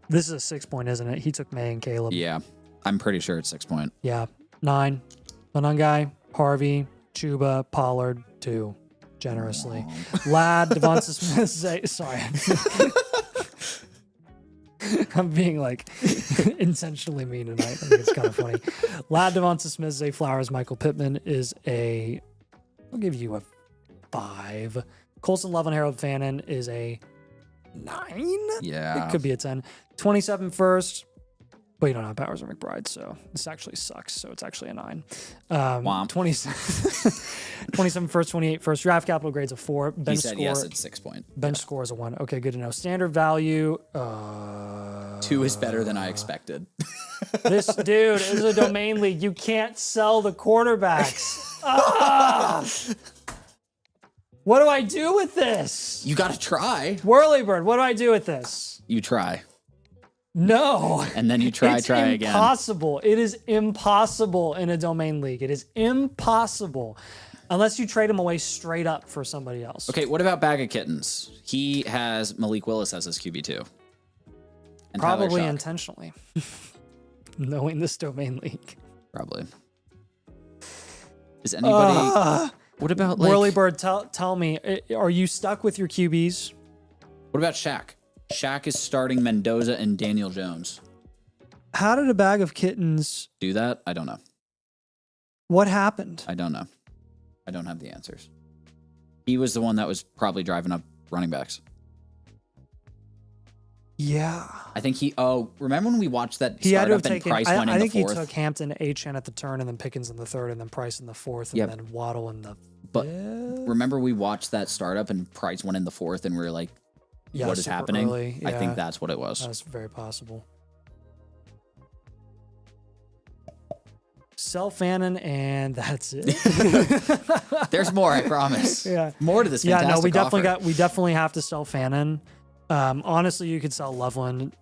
This is a 6 point, isn't it? He took May and Caleb. Yeah. I'm pretty sure it's 6 point. Yeah. 9. Lanungai, Harvey, Chuba, Pollard, 2. Generously. Lad, Devonta Smith, sorry. I'm being like intentionally mean tonight. I think it's kind of funny. Lad, Devonta Smith, Zay Flowers, Michael Pittman is I'll give you a 5. Colson Love and Harold Fannin is a 9. Yeah. It could be a 10. 27 first. But you don't have Powers or McBride, so this actually sucks. So it's actually a 9. 27 first, 28 first. Draft capital grades a 4. Bench score, yes, it's 6 point. Bench score is a 1. Okay, good to know. Standard value. 2 is better than I expected. This dude is a domain league. You can't sell the quarterbacks. What do I do with this? You got to try. Whirlybird, what do I do with this? You try. No. And then you try again. It's impossible. It is impossible in a domain league. It is impossible unless you trade him away straight up for somebody else. Okay, what about Bag of Kittens? He has Malik Willis as his QB2. And probably intentionally. Knowing this domain league. Probably. Is anybody... what about like... Whirlybird, tell me, are you stuck with your QBs? What about Shaq? Shaq is starting Mendoza and Daniel Jones. How did a Bag of Kittens do that? I don't know. What happened? I don't know. I don't have the answers. He was the one that was probably driving up running backs. Yeah. I think remember when we watched that startup and Price went in the 4th? I think he took Hampton, Achane at the turn, and then Pickens in the 3rd, and then Price in the 4th, and then Waddle in the 5th. But remember we watched that startup and Price went in the 4th, and we were like, what is happening? Early. Yeah, I think that's what it was. That's very possible. Sell Fannin, and that's it. There's more, I promise. Yeah, more to this. Fantastic we offer. definitely have to sell Fannin. Honestly, you could sell Loveland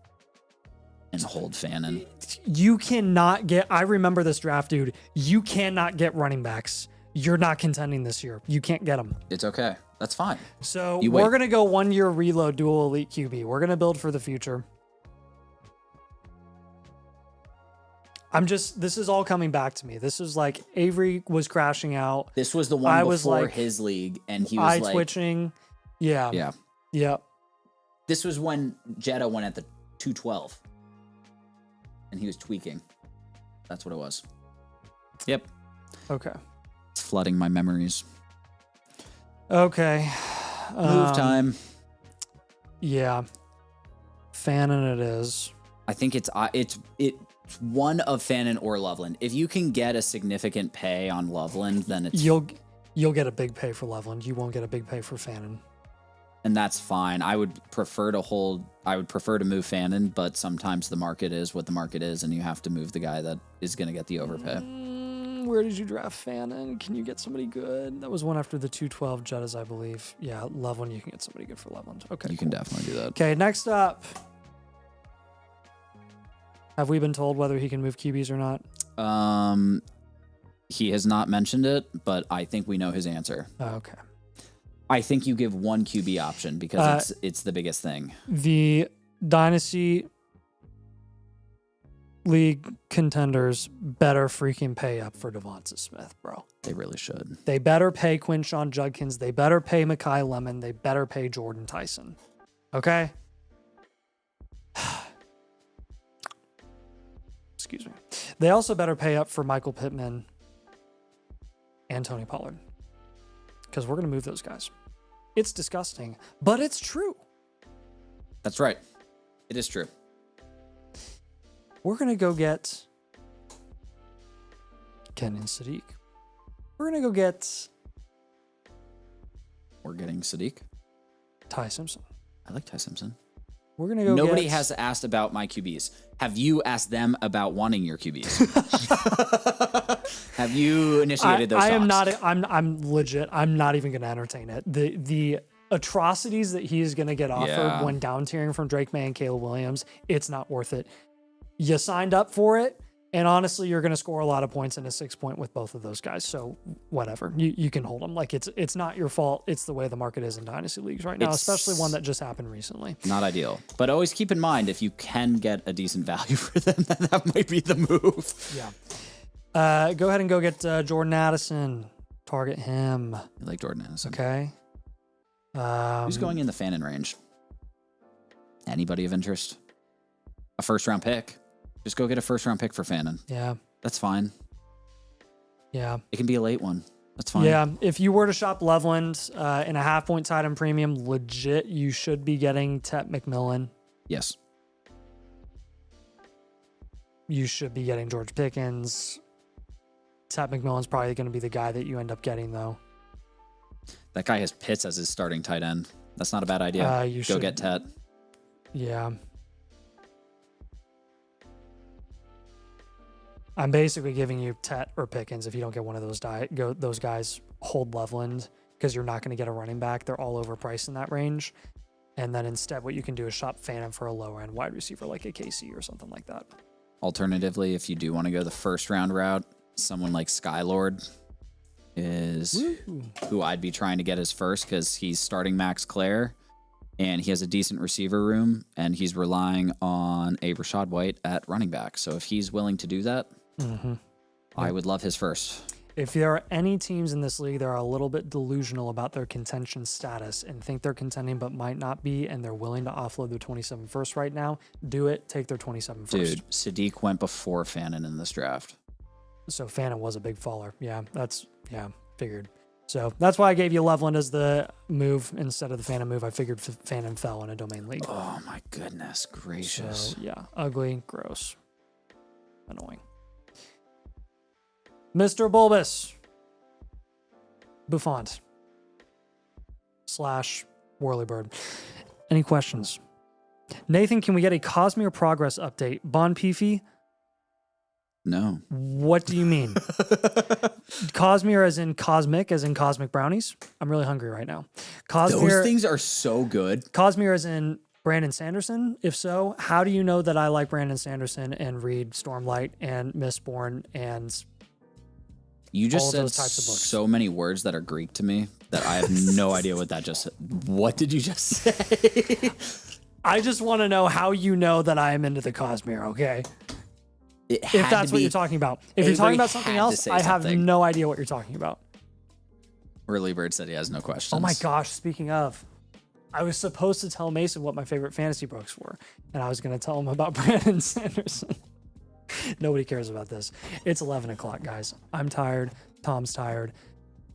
and hold Fannin. You cannot get. I remember this draft, dude. You cannot get running backs You're not contending this year. You can't get him. It's okay. That's fine. So You we're wait. going to go 1 year reload dual elite QB. We're going to build for the future. This is all coming back to me. This is like Avery was crashing out. This was the one I was before like, his league, and he was like, twitching. Yeah. yeah. Yeah. This was when Jetta went at the 212, and he was tweaking. That's what it was. Yep. Okay. It's flooding my memories. Okay. Move time. Yeah. Fannin it is. I think it's one of Fannin or Loveland. If you can get a significant pay on Loveland, then it's You'll get a big pay for Loveland. You won't get a big pay for Fannin. and that's fine. I would prefer to move Fannin, but sometimes the market is what the market is, and you have to move the guy that is going to get the overpay. Where did you draft Fannin? Can you get somebody good? That was one after the 212 Jettas, I believe. Yeah, Loveland, you can get somebody good for Loveland. Okay, You can definitely do that. Okay, next up. Have we been told whether he can move QBs or not? He has not mentioned it, but I think we know his answer. Okay. I think you give one QB option because it's the biggest thing. The Dynasty League contenders better freaking pay up for Devonta Smith, bro. They really should. They better pay Quinshawn Judkins. They better pay Mekhi Lemon. They better pay Jordan Tyson. Okay? Excuse me. They also better pay up for Michael Pittman and Tony Pollard, because we're going to move those guys. It's disgusting, but it's true. That's right. It is true. We're going to go get Kenan Sadiq. We're going to go get We're getting Sadiq. Ty Simpson. I like Ty Simpson. We're going to go Nobody get... has asked about my QBs. Have you asked them about wanting your QBs? Have you initiated those I am talks? not. I'm legit. I'm not even going to entertain it. The atrocities that he is going to get offered when down tiering from Drake May and Caleb Williams, it's not worth it. You signed up for it, and honestly, you're going to score a lot of points in a 6-point with both of those guys. So whatever, you can hold them. Like it's not your fault. It's the way the market is in dynasty leagues right now, especially one that just happened recently. Not ideal, but always keep in mind if you can get a decent value for them, then that might be the move. Yeah. Go ahead and go get Jordan Addison. Target him. I like Jordan Addison. Okay. Who's going in the Fannin range? Anybody of interest? A first-round pick. Just go get a first-round pick for Fannin. Yeah. That's fine. Yeah. It can be a late one. That's fine. Yeah. If you were to shop Loveland in a half-point tight end premium, legit, you should be getting Tet McMillan. Yes. You should be getting George Pickens. Tet McMillan's probably going to be the guy that you end up getting, though. That guy has Pitts as his starting tight end. That's not a bad idea. Go get Tet. Yeah. I'm basically giving you Tet or Pickens. If you don't get one of those guys, hold Loveland, because you're not going to get a running back. They're all overpriced in that range. And then instead, what you can do is shop Phantom for a lower end wide receiver like a KC or something like that. Alternatively, if you do want to go the first round route, someone like Skylord is who I'd be trying to get as first, because he's starting Max Clare and he has a decent receiver room and he's relying on a Rashad White at running back. So if he's willing to do that, I would love his first. If there are any teams in this league that are a little bit delusional about their contention status and think they're contending but might not be, and they're willing to offload their 27 first right now, do it. Take their 27 first. Dude, Sadiq went before Fannin in this draft. So Fannin was a big faller. Yeah, figured. So that's why I gave you Loveland as the move instead of the Fannin move. I figured Fannin fell in a domain league. Oh my goodness gracious. So, yeah, ugly, gross, annoying. Mr. Bulbous. Buffont. / Whirlybird. Any questions? Nathan, can we get a Cosmere progress update? Bon Peefy? No. What do you mean? Cosmere as in cosmic brownies? I'm really hungry right now. Those things are so good. Cosmere as in Brandon Sanderson? If so, how do you know that I like Brandon Sanderson and read Stormlight and Mistborn and You just all of said those types of books. so many words that are Greek to me that I have no idea what that just. What did you just say? I just want to know how you know that I am into the Cosmere, okay? If that's what you're talking about. If you're talking about something else, I have no idea what you're talking about. Early Bird said he has no questions. Oh my gosh, speaking of, I was supposed to tell Mason what my favorite fantasy books were, and I was going to tell him about Brandon Sanderson. Nobody cares about this. It's 11 o'clock, guys. I'm tired. Tom's tired.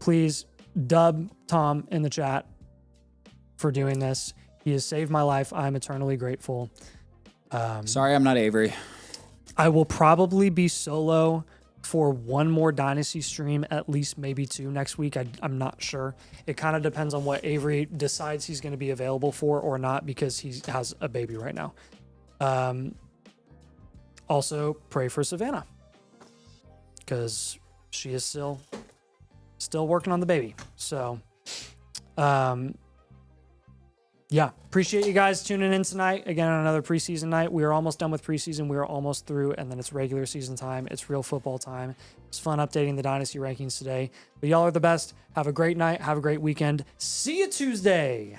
Please dub Tom in the chat for doing this. He has saved my life. I'm eternally grateful. Sorry, I'm not Avery. I will probably be solo for one more Dynasty stream, at least maybe two next week. I'm not sure. It kind of depends on what Avery decides he's going to be available for or not, because he has a baby right now. Also, pray for Savannah, because she is still working on the baby. So, yeah, appreciate you guys tuning in tonight. Again, on another preseason night. We are almost done with preseason. We are almost through, and then it's regular season time. It's real football time. It's fun updating the Dynasty rankings today. But y'all are the best. Have a great night. Have a great weekend. See you Tuesday.